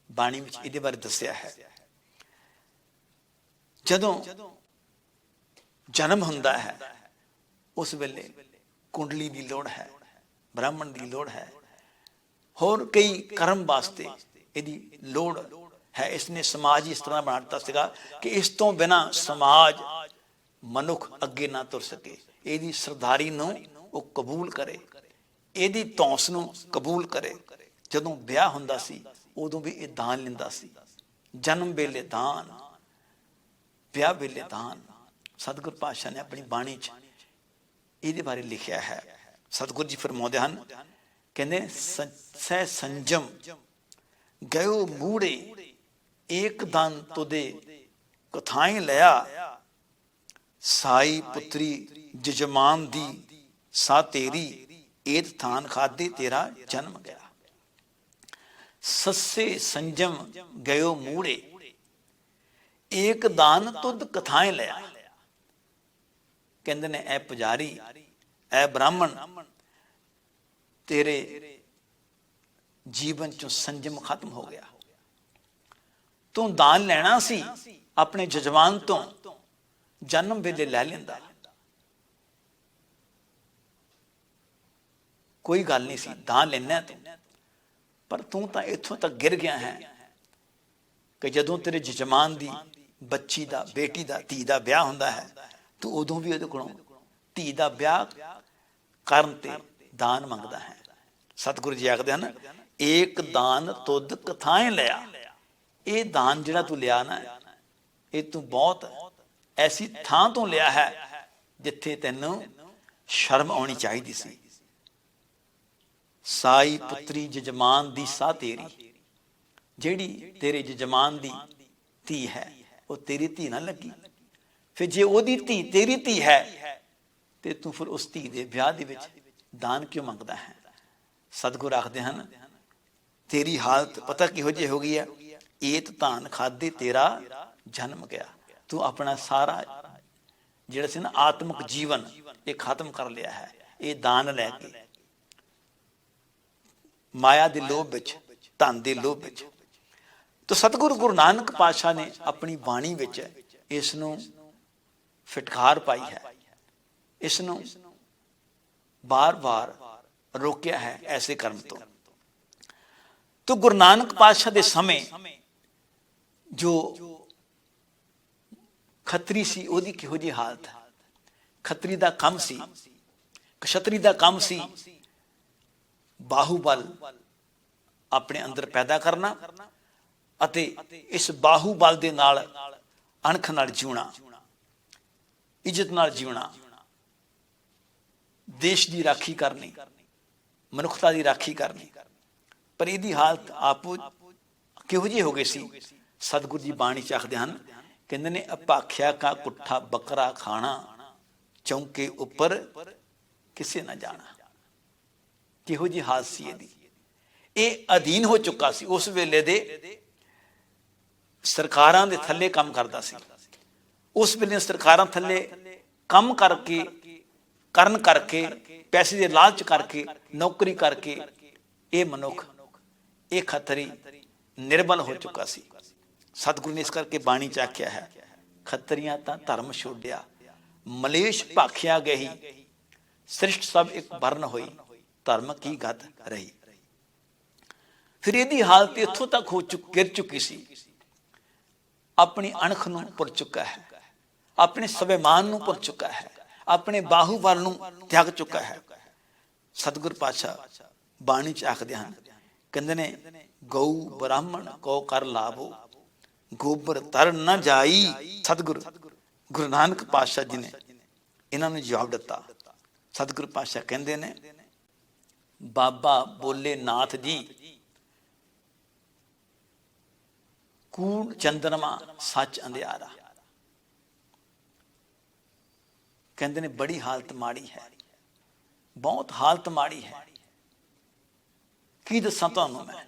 ਬਾਣੀ ਵਿੱਚ ਇਹਦੇ ਬਾਰੇ ਦੱਸਿਆ ਹੈ। ਜਦੋਂ ਜਨਮ ਹੁੰਦਾ ਹੈ ਉਸ ਵੇਲੇ ਕੁੰਡਲੀ ਦੀ ਲੋੜ ਹੈ, ਬ੍ਰਾਹਮਣ ਦੀ ਲੋੜ ਹੈ, ਹੋਰ ਕਈ ਕਰਮ ਵਾਸਤੇ ਇਹਦੀ ਲੋੜ ਹੈ। ਇਸਨੇ ਸਮਾਜ ਇਸ ਤਰ੍ਹਾਂ ਬਣਾ ਦਿੱਤਾ ਸੀਗਾ ਕਿ ਇਸ ਤੋਂ ਬਿਨਾਂ ਸਮਾਜ, ਮਨੁੱਖ ਅੱਗੇ ਨਾ ਤੁਰ ਸਕੇ। ਇਹਦੀ ਸਰਦਾਰੀ ਨੂੰ ਉਹ ਕਬੂਲ ਕਰੇ, ਇਹਦੀ ਧੌਂਸ ਨੂੰ ਕਬੂਲ ਕਰੇ। ਜਦੋਂ ਵਿਆਹ ਹੁੰਦਾ ਸੀ ਉਦੋਂ ਵੀ ਇਹ ਦਾਨ ਲੈਂਦਾ ਸੀ, ਜਨਮ ਵੇਲੇ ਦਾਨ, ਵਿਆਹ ਵੇਲੇ ਦਾਨ। ਸਤਿਗੁਰ ਪਾਤਸ਼ਾਹ ਨੇ ਆਪਣੀ ਬਾਣੀ 'ਚ ਇਹਦੇ ਬਾਰੇ ਲਿਖਿਆ ਹੈ। ਸਤਿਗੁਰ ਜੀ ਫਰਮਾਉਂਦੇ ਹਨ, ਕਹਿੰਦੇ ਸਹਿ ਸੰਜਮ ਗਇਓ ਮੂੜੇ, ਏਕ ਦਨ ਤੁਦੇ ਕਥਾਈ ਲਿਆ। ਸਾਈ ਪੁੱਤਰੀ ਜਜਮਾਨ ਦੀ ਸਾ ਤੇਰੀ, ਏਤ ਥਾਨ ਖਾਦੇ ਤੇਰਾ ਜਨਮ ਗਿਆ। ਸੱਸੇ ਸੰਜਮ ਗਇਓ ਮੂੜੇ, ਏਕ ਦਾਨ ਤੁਧ ਕਥਾਏ ਲਿਆ। ਕਹਿੰਦੇ ਨੇ ਐ ਪੁਜਾਰੀ, ਐ ਬ੍ਰਾਹਮਣ, ਤੇਰੇ ਜੀਵਨ ਚੋਂ ਸੰਜਮ ਖਤਮ ਹੋ ਗਿਆ। ਤੂੰ ਦਾਨ ਲੈਣਾ ਸੀ ਆਪਣੇ ਜਜਮਾਨ ਤੋਂ, ਜਨਮ ਵੇਲੇ ਲੈ ਲੈਂਦਾ, ਕੋਈ ਗੱਲ ਨਹੀਂ ਸੀ, ਦਾਨ ਲੈਣਾ ਤੂੰ। ਪਰ ਤੂੰ ਤਾਂ ਇੱਥੋਂ ਤੱਕ ਗਿਰ ਗਿਆ ਹੈ ਕਿ ਜਦੋਂ ਤੇਰੇ ਜਜਮਾਨ ਦੀ ਬੱਚੀ ਦਾ, ਬੇਟੀ ਦਾ, ਧੀ ਦਾ ਵਿਆਹ ਹੁੰਦਾ ਹੈ, ਤੂੰ ਉਦੋਂ ਵੀ ਉਹਦੇ ਕੋਲੋਂ ਧੀ ਦਾ ਵਿਆਹ ਕਰਨ ਤੇ ਦਾਨ ਮੰਗਦਾ ਹੈ। ਸਤਿਗੁਰੂ ਜੀ ਆਖਦੇ ਹਨ, ਏਕ ਦਾਨ ਤੁਧ ਕਥਾਏ ਲਿਆ। ਇਹ ਦਾਨ ਜਿਹੜਾ ਤੂੰ ਲਿਆ ਨਾ, ਇਹ ਤੂੰ ਬਹੁਤ ਐਸੀ ਥਾਂ ਤੋਂ ਲਿਆ ਹੈ ਜਿੱਥੇ ਤੈਨੂੰ ਸ਼ਰਮ ਆਉਣੀ ਚਾਹੀਦੀ ਸੀ। ਸਾਈ ਪੁੱਤਰੀ ਜਜਮਾਨ ਦੀ ਸਾਹ ਤੇਰੀ, ਜਿਹੜੀ ਤੇਰੇ ਜਜਮਾਨ ਦੀ ਧੀ ਹੈ ਉਹ ਤੇਰੀ ਧੀ ਨਾ ਲੱਗੀ। ਫਿਰ ਜੇ ਉਹਦੀ ਧੀ ਤੇਰੀ ਧੀ ਹੈ ਤੇ ਤੂੰ ਫਿਰ ਉਸ ਧੀ ਦੇ ਵਿਆਹ ਦੇ ਵਿੱਚ ਦਾਨ ਕਿਉਂ ਮੰਗਦਾ ਹੈ? ਸਤਿਗੁਰ ਆਖਦੇ ਹਨ, ਤੇਰੀ ਹਾਲਤ ਪਤਾ ਕਿਹੋ ਜਿਹੀ ਹੋ ਗਈ ਹੈ? ਏਤ ਧਾਨ ਖਾਦੇ ਤੇਰਾ ਜਨਮ ਗਿਆ। ਤੂੰ ਆਪਣਾ ਸਾਰਾ ਜਿਹੜਾ ਸੀ ਨਾ ਆਤਮਿਕ ਜੀਵਨ ਇਹ ਖਤਮ ਕਰ ਲਿਆ ਹੈ, ਇਹ ਦਾਨ ਲੈ ਕੇ, ਮਾਇਆ ਦੇ ਲੋਭ ਵਿੱਚ, ਧਨ ਦੇ ਲੋਭ ਵਿੱਚ। ਤਾਂ ਸਤਿਗੁਰੂ ਗੁਰੂ ਨਾਨਕ ਪਾਤਸ਼ਾਹ ਨੇ ਆਪਣੀ ਬਾਣੀ ਵਿੱਚ ਇਸ ਨੂੰ ਫਿਟਕਾਰ ਪਾਈ ਹੈ, ਇਸ ਨੂੰ ਬਾਰ-ਬਾਰ ਰੋਕਿਆ ਹੈ ਐਸੇ ਕਰਮ ਤੋਂ। ਤਾਂ ਗੁਰੂ ਨਾਨਕ ਪਾਤਸ਼ਾਹ ਦੇ ਸਮੇਂ ਜੋ ਖੱਤਰੀ ਸੀ ਉਹਦੀ ਕਿਹੋ ਜਿਹੀ ਹਾਲਤ ਹੈ? ਖੱਤਰੀ ਦਾ ਕੰਮ ਸੀ, ਕਸ਼ਤਰੀ ਦਾ ਕੰਮ ਸੀ ਬਾਹੂਬਲ ਆਪਣੇ ਅੰਦਰ ਪੈਦਾ ਕਰਨਾ ਅਤੇ ਇਸ ਬਾਹੂਬਲ ਦੇ ਨਾਲ ਅਣਖ ਨਾਲ ਜਿਉਣਾ, ਇੱਜ਼ਤ ਨਾਲ ਜਿਉਣਾ, ਦੇਸ਼ ਦੀ ਰਾਖੀ ਕਰਨੀ, ਮਨੁੱਖਤਾ ਦੀ ਰਾਖੀ ਕਰਨੀ। ਪਰ ਇਹਦੀ ਹਾਲਤ ਆਪੋ ਕਿਹੋ ਜਿਹੀ ਹੋ ਗਈ ਸੀ? ਸਤਿਗੁਰੂ ਜੀ ਬਾਣੀ ਚ ਆਖਦੇ ਹਨ, ਕਹਿੰਦੇ ਨੇ, ਅਪਾਖਿਆ ਕਾ ਕੁੱਠਾ ਬੱਕਰਾ ਖਾਣਾ, ਚੌਂਕੇ ਉੱਪਰ ਕਿਸੇ ਨਾ ਜਾਣਾ। ਕਿਹੋ ਜਿਹੀ ਹਾਲਤ ਸੀ ਇਹਦੀ? ਇਹ ਅਧੀਨ ਹੋ ਚੁੱਕਾ ਸੀ, ਉਸ ਵੇਲੇ ਦੇ ਸਰਕਾਰਾਂ ਦੇ ਥੱਲੇ ਕੰਮ ਕਰਦਾ ਸੀ। ਉਸ ਵੇਲੇ ਸਰਕਾਰਾਂ ਥੱਲੇ ਕੰਮ ਕਰਨ ਕਰਕੇ ਪੈਸੇ ਦੇ ਲਾਲਚ ਕਰਕੇ, ਨੌਕਰੀ ਕਰਕੇ ਇਹ ਮਨੁੱਖ, ਇਹ ਖੱਤਰੀ ਨਿਰਬਲ ਹੋ ਚੁੱਕਾ ਸੀ। ਸਤਿਗੁਰੂ ਨੇ ਇਸ ਕਰਕੇ ਬਾਣੀ ਚ ਆਖਿਆ ਹੈ, ਖੱਤਰੀਆਂ ਤਾਂ ਧਰਮ ਛੋੜਿਆ, ਮਲੇਸ਼ ਭਾਖਿਆ ਗਈ, ਸ੍ਰਿਸ਼ਟ ਸਭ ਇੱਕ ਬਰਨ ਹੋਈ, ਧਰਮ ਕੀ ਗਤ ਰਹੀ। ਫਿਰ ਇਹਦੀ ਹਾਲਤ ਇੱਥੋਂ ਤੱਕ ਗਿਰ ਚੁੱਕੀ ਸੀ, ਆਪਣੀ ਅਣਖ ਨੂੰ ਭੁੱਲ ਚੁੱਕਾ ਹੈ, ਆਪਣੇ ਸਵੈਮਾਨ ਨੂੰ ਭੁੱਲ ਚੁੱਕਾ ਹੈ, ਆਪਣੇ ਬਾਹੂਬਲ ਨੂੰ ਤਿਆਗ ਚੁੱਕਾ ਹੈ। ਸਤਿਗੁਰ ਪਾਤਸ਼ਾਹ ਬਾਣੀ ਚ ਆਖਦੇ ਹਨ, ਕਹਿੰਦੇ ਨੇ, ਗਊ ਬ੍ਰਾਹਮਣ ਕੋ ਕਰ ਲਾਭੋ, ਗੋਬਰ ਤਰ ਨਾ ਜਾਈ। ਸਤਿਗੁਰ ਗੁਰੂ ਨਾਨਕ ਪਾਤਸ਼ਾਹ ਜੀ ਨੇ ਇਹਨਾਂ ਨੂੰ ਜਵਾਬ ਦਿੱਤਾ। ਸਤਿਗੁਰ ਪਾਤਸ਼ਾਹ ਕਹਿੰਦੇ ਨੇ, ਬਾਬਾ ਬੋਲੇ ਨਾਥ ਜੀ, ਕੂੜ ਚੰਦਰਮਾ ਸੱਚ ਅੰਧਿਆਰਾ। ਕਹਿੰਦੇ ਨੇ ਬੜੀ ਹਾਲਤ ਮਾੜੀ ਹੈ, ਬਹੁਤ ਹਾਲਤ ਮਾੜੀ ਹੈ। ਕੀ ਦੱਸਾਂ ਤੁਹਾਨੂੰ ਮੈਂ,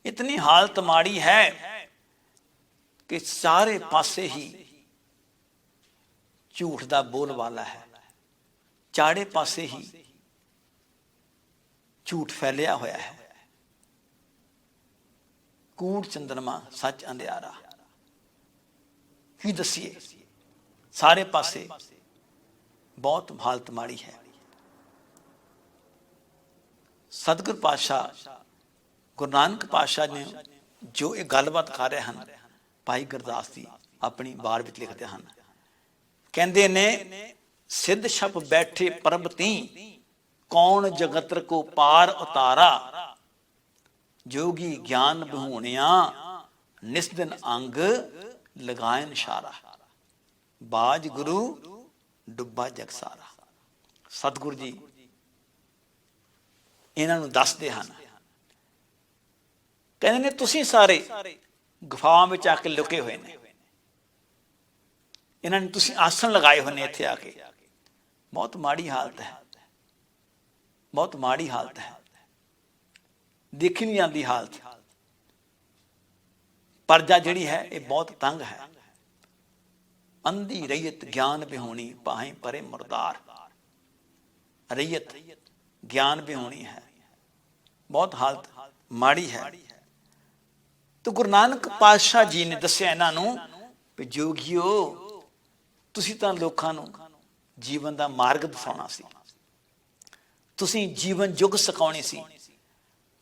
ਇਤਨੀ ਹਾਲਤ ਮਾੜੀ ਹੈ ਕਿ ਸਾਰੇ ਪਾਸੇ ਹੀ ਝੂਠ ਦਾ ਬੋਲਬਾਲਾ ਹੈ, ਚਾਰੇ ਪਾਸੇ ਹੀ ਝੂਠ ਫੈਲਿਆ ਹੋਇਆ ਹੈ। ਕੂੜ ਚੰਦਰਮਾ ਸੱਚ ਅੰਧਿਆਰਾ, ਕੀ ਦਸੀਏ, ਸਾਰੇ ਪਾਸੇ ਬਹੁਤ ਹਾਲਤ ਮਾੜੀ ਹੈ। ਸਤਿਗੁਰ ਪਾਤਸ਼ਾਹ ਗੁਰੂ ਨਾਨਕ ਪਾਤਸ਼ਾਹ ਨੇ ਜੋ ਇਹ ਗੱਲਬਾਤ ਕਰ ਰਹੇ ਹਨ, ਭਾਈ ਗੁਰਦਾਸ ਜੀ ਆਪਣੀ ਬਾਰ ਵਿੱਚ ਲਿਖਦੇ ਹਨ, ਕਹਿੰਦੇ ਨੇ, ਸਿੱਧ ਛਪ ਬੈਠੇ ਪ੍ਰਭ ਤੀ, ਕੌਣ ਜਗਤਰ ਕੋ ਪਾਰ ਉਤਾਰਾ, ਜੋਗੀ ਗਿਆਨ ਬਹੂਣਿਆ, ਨਿਸ ਦਿਨ ਅੰਗ ਲਗਾਇਨ ਇਸ਼ਾਰਾ, ਬਾਜ ਗੁਰੂ ਡੁੱਬਾ ਜਗ ਸਾਰਾ। ਸਤਿਗੁਰੂ ਜੀ ਇਹਨਾਂ ਨੂੰ ਦੱਸਦੇ ਹਨ, ਕਹਿੰਦੇ ਨੇ, ਤੁਸੀਂ ਸਾਰੇ ਗੁਫਾਵਾਂ ਵਿੱਚ ਆ ਕੇ ਲੁਕੇ ਹੋਏ ਨੇ, ਇਹਨਾਂ ਨੇ ਤੁਸੀਂ ਆਸਣ ਲਗਾਏ ਹੋਏ ਨੇ ਇੱਥੇ ਆ ਕੇ। ਬਹੁਤ ਮਾੜੀ ਹਾਲਤ ਹੈ, ਬਹੁਤ ਮਾੜੀ ਹਾਲਤ ਹੈ, ਦੇਖੀ ਨਹੀਂ ਜਾਂਦੀ ਹਾਲਤ। ਪਰਜਾ ਜਿਹੜੀ ਹੈ ਇਹ ਬਹੁਤ ਤੰਗ ਹੈ। ਅੰਧੀ ਰਈਅਤ ਗਿਆਨ ਬਿਹੋਣੀ, ਭਾਵੇਂ ਪਰੇ ਮੁਰਦਾਰ। ਰਈਅਤ ਗਿਆਨ ਬਿਹੋਣੀ ਹੈ, ਬਹੁਤ ਹਾਲਤ ਮਾੜੀ ਹੈ। ਤੇ ਗੁਰੂ ਨਾਨਕ ਪਾਤਸ਼ਾਹ ਜੀ ਨੇ ਦੱਸਿਆ ਇਹਨਾਂ ਨੂੰ ਵੀ ਜੋਗੀਓ, ਤੁਸੀਂ ਤਾਂ ਲੋਕਾਂ ਨੂੰ ਜੀਵਨ ਦਾ ਮਾਰਗ ਦਿਖਾਉਣਾ ਸੀ, ਤੁਸੀਂ ਜੀਵਨ ਯੁੱਗ ਸਿਖਾਉਣੀ ਸੀ,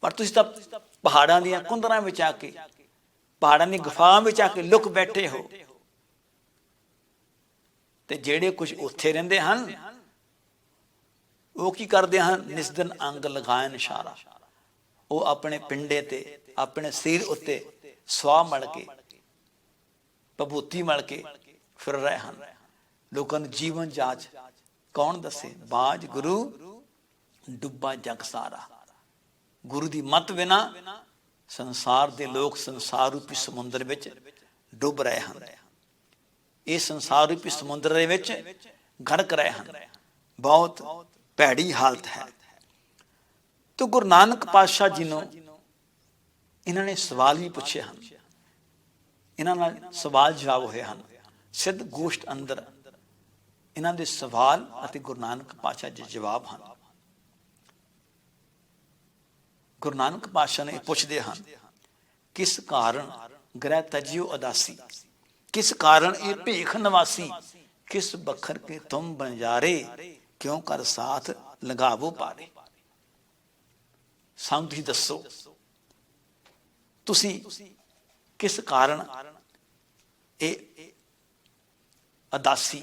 ਪਰ ਤੁਸੀਂ ਤਾਂ ਪਹਾੜਾਂ ਦੀਆਂ ਕੁੰਦਰਾਂ ਵਿੱਚ ਆ ਕੇ, ਪਹਾੜਾਂ ਦੀ ਗੁਫਾਵਾਂ ਵਿੱਚ ਆ ਕੇ ਲੁਕ ਬੈਠੇ ਹੋ। ਤੇ ਜਿਹੜੇ ਕੁਝ ਉੱਥੇ ਰਹਿੰਦੇ ਹਨ ਉਹ ਕੀ ਕਰਦੇ ਹਨ? ਨਿਸ ਦਿਨ ਅੰਗ ਲਗਾਇਨ ਇਸ਼ਾਰਾ, ਉਹ ਆਪਣੇ ਪਿੰਡੇ ਤੇ, ਆਪਣੇ ਸਰੀਰ ਉੱਤੇ ਸਵਾਹ ਮਲ ਕੇ, ਭਭੂਤੀ ਮਲ ਕੇ ਫਿਰ ਰਹੇ ਹਨ। ਲੋਕਾਂ ਨੂੰ ਜੀਵਨ ਜਾਚ ਕੌਣ ਦੱਸੇ? ਬਾਜ ਗੁਰੂ ਡੁੱਬਾ ਜਗ ਸਾਰਾ। ਗੁਰੂ ਦੀ ਮੱਤ ਬਿਨਾ ਸੰਸਾਰ ਦੇ ਲੋਕ ਸੰਸਾਰ ਰੂਪੀ ਸਮੁੰਦਰ ਵਿੱਚ ਡੁੱਬ ਰਹੇ ਹਨ। ਇਹ ਸੰਸਾਰ ਰੂਪੀ ਸਮੁੰਦਰ ਦੇ ਵਿੱਚ ਗੜਕ ਰਹੇ ਹਨ। ਬਹੁਤ ਭੈੜੀ ਹਾਲਤ ਹੈ। ਤੇ ਗੁਰੂ ਨਾਨਕ ਪਾਤਸ਼ਾਹ ਜੀ ਨੂੰ ਇਹਨਾਂ ਨੇ ਸਵਾਲ ਵੀ ਪੁੱਛੇ ਹਨ, ਇਹਨਾਂ ਨਾਲ ਸਵਾਲ ਜਵਾਬ ਹੋਏ ਹਨ। ਸਿੱਧ ਗੋਸ਼ਟ ਅੰਦਰ ਇਹਨਾਂ ਦੇ ਸਵਾਲ ਅਤੇ ਗੁਰੂ ਨਾਨਕ ਪਾਤਸ਼ਾਹ ਜੀ ਜਵਾਬ ਹਨ। ਗੁਰੂ ਨਾਨਕ ਪਾਤਸ਼ਾਹ ਨੇ ਪੁੱਛਦੇ ਹਨ, ਕਿਸ ਕਾਰਨ ਗ੍ਰਹਿ ਤਜਿਓ ਉਦਾਸੀ, ਕਿਸ ਕਾਰਨ ਇਹ ਭੇਖ ਨਿਵਾਸੀ, ਕਿਸ ਬਖਰ ਕੇ ਤੁਮ ਬੰਜਾਰੇ, ਕਿਉਂ ਕਰ ਸਾਥ ਲਗਾਵੋ ਪਾਰੇ। ਸਾਨੂੰ ਤੁਸੀਂ ਦੱਸੋ, ਤੁਸੀਂ ਕਿਸ ਕਾਰਨ ਇਹ ਉਦਾਸੀ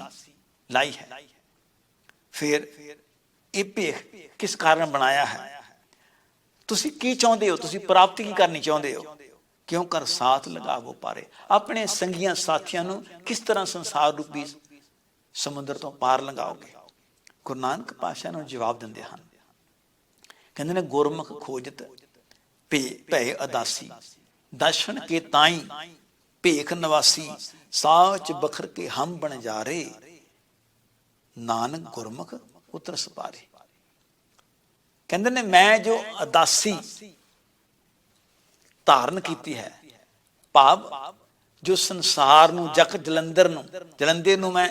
ਲਾਈ ਹੈ, ਫਿਰ ਇਹ ਭੇਖ ਕਿਸ ਕਾਰਨ ਬਣਾਇਆ ਹੈ, ਤੁਸੀਂ ਕੀ ਚਾਹੁੰਦੇ ਹੋ, ਤੁਸੀਂ ਪ੍ਰਾਪਤੀ ਕੀ ਕਰਨੀ ਚਾਹੁੰਦੇ ਹੋ, ਕਿਉਂ ਕਰ ਸਾਥ ਲਗਾਵੋ ਪਾਰੇ। ਆਪਣੇ ਸੰਗੀਆਂ ਸਾਥੀਆਂ ਨੂੰ ਕਿਸ ਤਰ੍ਹਾਂ ਸੰਸਾਰ ਰੂਪੀ ਸਮੁੰਦਰ ਤੋਂ ਪਾਰ ਲੰਘਾਓਗੇ। ਗੁਰੂ ਨਾਨਕ ਪਾਤਸ਼ਾਹ ਨੂੰ ਜਵਾਬ ਦਿੰਦੇ ਹਨ, ਕਹਿੰਦੇ ਨੇ ਗੁਰਮੁਖ ਖੋਜਤ ਭੈ ਉਦਾਸੀ, ਦਰਸ਼ਨ ਕੇ ਤਾਈ ਭੇਖ ਨਿਵਾਸੀ, ਸਾਚ ਬਖਰ ਕੇ ਹਮ ਬਣ ਜਾਰੇ, ਨਾਨਕ ਗੁਰਮੁਖ ਉਤਰ ਸਪਾਰੇ। ਕਹਿੰਦੇ ਨੇ ਮੈਂ ਜੋ ਉਦਾਸੀ ਧਾਰਨ ਕੀਤੀ ਹੈ, ਭਾਵ ਜੋ ਸੰਸਾਰ ਨੂੰ ਜਲੰਧਰ ਨੂੰ ਮੈਂ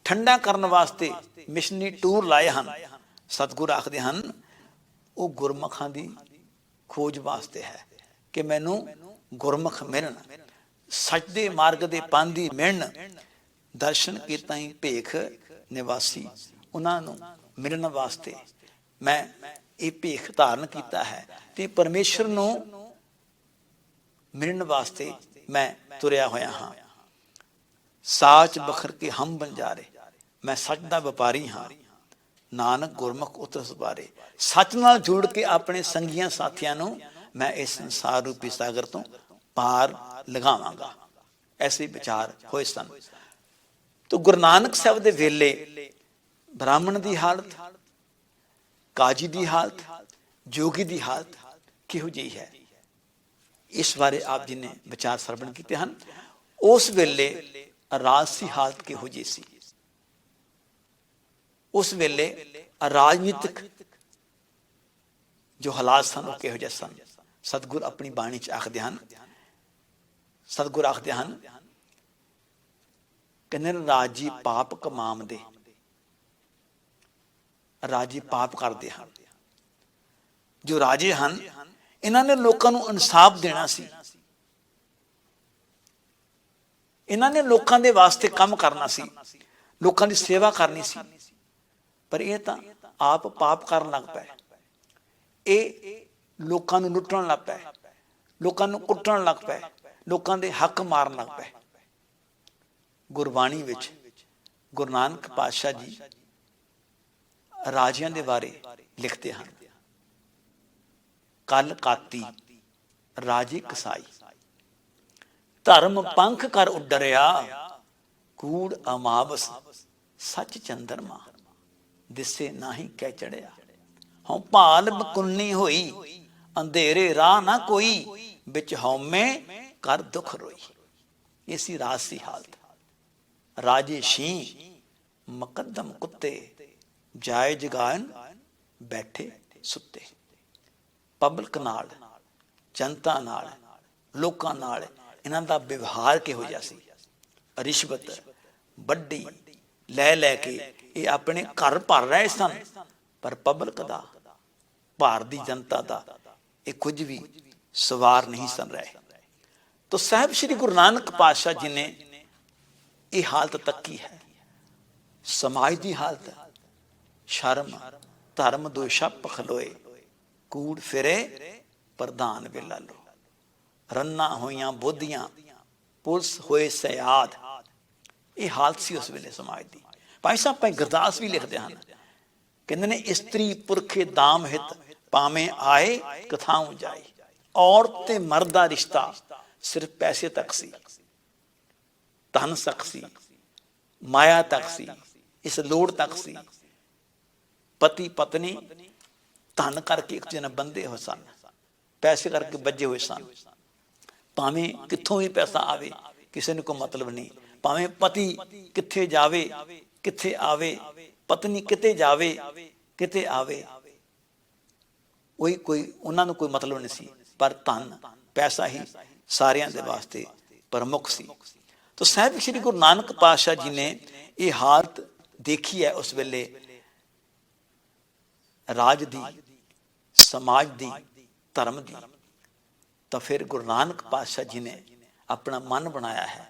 ਠੰਡਾ ਕਰਨ ਵਾਸਤੇ ਮਿਸ਼ਨਰੀ ਟੂਰ ਲਾਏ ਹਨ, ਸਤਿਗੁਰ ਆਖਦੇ ਹਨ ਉਹ ਗੁਰਮੁਖਾਂ ਦੀ ਖੋਜ ਵਾਸਤੇ ਹੈ, ਕਿ ਮੈਨੂੰ ਗੁਰਮੁਖ ਮਿਲਣ, ਸੱਚ ਦੇ ਮਾਰਗ ਦੇ ਪਾਂਧੀ ਮਿਲਣ, ਦਰਸ਼ਨ ਕੀਤਾ ਹੀ ਭੇਖ ਨਿਵਾਸੀ, ਉਹਨਾਂ ਨੂੰ ਮਿਲਣ ਵਾਸਤੇ ਮੈਂ ਇਹ ਭੇਖ ਧਾਰਨ ਕੀਤਾ ਹੈ। ਤੇ ਪਰਮੇਸ਼ਰ ਨੂੰ ਮਿਲਣ ਵਾਸਤੇ ਮੈਂ ਤੁਰਿਆ ਹੋਇਆ ਹਾਂ। ਸਾਚ ਬਖਰ ਕੇ ਹਮ ਬੰਜਾਰੇ, ਮੈਂ ਸੱਚ ਦਾ ਵਪਾਰੀ ਹਾਂ। ਨਾਨਕ ਗੁਰਮੁਖ ਉਤਰ ਸਪਾਰੇ, ਸੱਚ ਨਾਲ ਜੁੜ ਕੇ ਆਪਣੇ ਸੰਗੀਆਂ ਸਾਥੀਆਂ ਨੂੰ ਮੈਂ ਇਸ ਸੰਸਾਰ ਰੂਪੀ ਸਾਗਰ ਤੋਂ ਪਾਰ ਲਗਾਵਾਂਗਾ। ਐਸੇ ਵਿਚਾਰ ਹੋਏ ਸਨ। ਤੋ ਗੁਰੂ ਨਾਨਕ ਸਾਹਿਬ ਦੇ ਵੇਲੇ ਬ੍ਰਾਹਮਣ ਦੀ ਹਾਲਤ, ਕਾਜੀ ਦੀ ਹਾਲਤ, ਜੋਗੀ ਦੀ ਹਾਲਤ ਕਿਹੋ ਜਿਹੀ ਹੈ, ਇਸ ਬਾਰੇ ਆਪ ਜੀ ਨੇ ਵਿਚਾਰ ਸਰਵਣ ਕੀਤੇ ਹਨ। ਉਸ ਵੇਲੇ ਰਾਜਸੀ ਹਾਲਤ ਕਿਹੋ ਜਿਹੀ ਸੀ, ਉਸ ਵੇਲੇ ਰਾਜਨੀਤਿਕ ਜੋ ਹਾਲਾਤ ਸਨ ਉਹ ਕਿਹੋ ਜਿਹੇ ਸਨ। ਸਤਿਗੁਰ ਆਪਣੀ ਬਾਣੀ ਚ ਆਖਦੇ ਹਨ, ਸਤਿਗੁਰ ਆਖਦੇ ਹਨ, ਕਹਿੰਦੇ ਰਾਜੀ ਪਾਪ ਕਮਾਮ ਦੇ, ਰਾਜੀ ਪਾਪ ਕਰਦੇ ਹਨ। ਜੋ ਰਾਜੇ ਹਨ ਇਹਨਾਂ ਨੇ ਲੋਕਾਂ ਨੂੰ ਇਨਸਾਫ ਦੇਣਾ ਸੀ, ਇਹਨਾਂ ਨੇ ਲੋਕਾਂ ਦੇ ਵਾਸਤੇ ਕੰਮ ਕਰਨਾ ਸੀ, ਲੋਕਾਂ ਦੀ ਸੇਵਾ ਕਰਨੀ ਸੀ, ਪਰ ਇਹ ਤਾਂ ਆਪ ਪਾਪ ਕਰਨ ਲੱਗ ਪਏ। ਇਹ ਲੋਕਾਂ ਨੂੰ ਲੁੱਟਣ ਲੱਗ ਪਏ, ਲੋਕਾਂ ਨੂੰ ਕੁੱਟਣ ਲੱਗ ਪਏ, ਲੋਕਾਂ ਦੇ ਹੱਕ ਮਾਰਨ ਲੱਗ ਪਏ। ਗੁਰਬਾਣੀ ਵਿੱਚ ਗੁਰੂ ਨਾਨਕ ਪਾਤਸ਼ਾਹ ਜੀ ਰਾਜਿਆਂ ਦੇ ਬਾਰੇ ਲਿਖਦੇ ਹਨ, ਕਲ ਕਾਤੀ ਰਾਜੇ ਕਸਾਈ, ਧਰਮ ਪੰਖ ਕਰ ਉਡਰਿਆ, ਕੂੜ ਅਮਾਵਸ ਸੱਚ ਚੰਦਰਮਾ, ਦਿਸੇ ਨਾਹੀ ਕਹਿ ਚੜਿਆ। ਹਉ ਭਾਲ ਬਕੁੰਨੀ ਹੋਈ, ਅੰਧੇਰੇ ਰਾਹ ਨਾ ਕੋਈ, ਵਿੱਚ ਹਉਮੈ ਕਰ ਦੁਖ ਰੋਈ। ਇਹ ਸੀ ਰਾਜਸੀ ਹਾਲਤ। ਰਾਜੇ ਸ਼ੀਂ ਮੁਕੱਦਮ ਕੁੱਤੇ, ਜਾਏ ਜਗਾਨ ਬੈਠੇ ਸੁੱਤੇ। ਪਬਲਿਕ ਨਾਲ, ਜਨਤਾ ਨਾਲ, ਲੋਕਾਂ ਨਾਲ ਇਹਨਾਂ ਦਾ ਵਿਵਹਾਰ ਕਿਹੋ ਜਿਹਾ ਸੀ। ਰਿਸ਼ਵਤ ਵੱਡੀ ਲੈ ਲੈ ਕੇ ਇਹ ਆਪਣੇ ਘਰ ਭਰ ਰਹੇ ਸਨ, ਪਰ ਪਬਲਿਕ ਦਾ, ਭਾਰਤ ਦੀ ਜਨਤਾ ਦਾ ਇਹ ਕੁਝ ਵੀ ਸਵਾਰ ਨਹੀਂ ਸਨ ਰਹੇ। तो साहब श्री गुरु नानक पातशाह जी ने ये हालत तकी है, समाज की हालत, शर्म धर्म दो छप खलोए, कूड़ फिरे प्रधान वेला लो, रन्ना होइयां बोधियां पुलिस होए सयाद। ये हालत सी उस वेले समाज की। भाई साहब भाई गुरदास भी लिखते हैं, कहते ने इस्त्री पुरखे दाम हित भावें आए कथाऊं जाए। औरत ते मर्द दा रिश्ता सिर्फ पैसे तक सी, धन तक सी, माया तक सी, इस लोड़ तक सी। पति पत्नी धन करके एक दूजे बंधे हुए सन, पैसे करके बजे हुए सन। भावें कित्थों भी पैसा आवे किसी ने कोई मतलब नहीं, भावें पति कित्थे जावे कित्थे आवे, पत्नी किते जावे किते आवे, वही कोई उन्होंने कोई मतलब नहीं सी। पर धन पैसा ही सारियां दे वास्ते प्रमुख सी। तो साहब श्री गुरु नानक पातशाह जी ने ये हालत देखी है उस वेले राज दी, समाज दी, धर्म दी। तो फिर गुरु नानक पातशाह जी ने अपना मन बनाया है,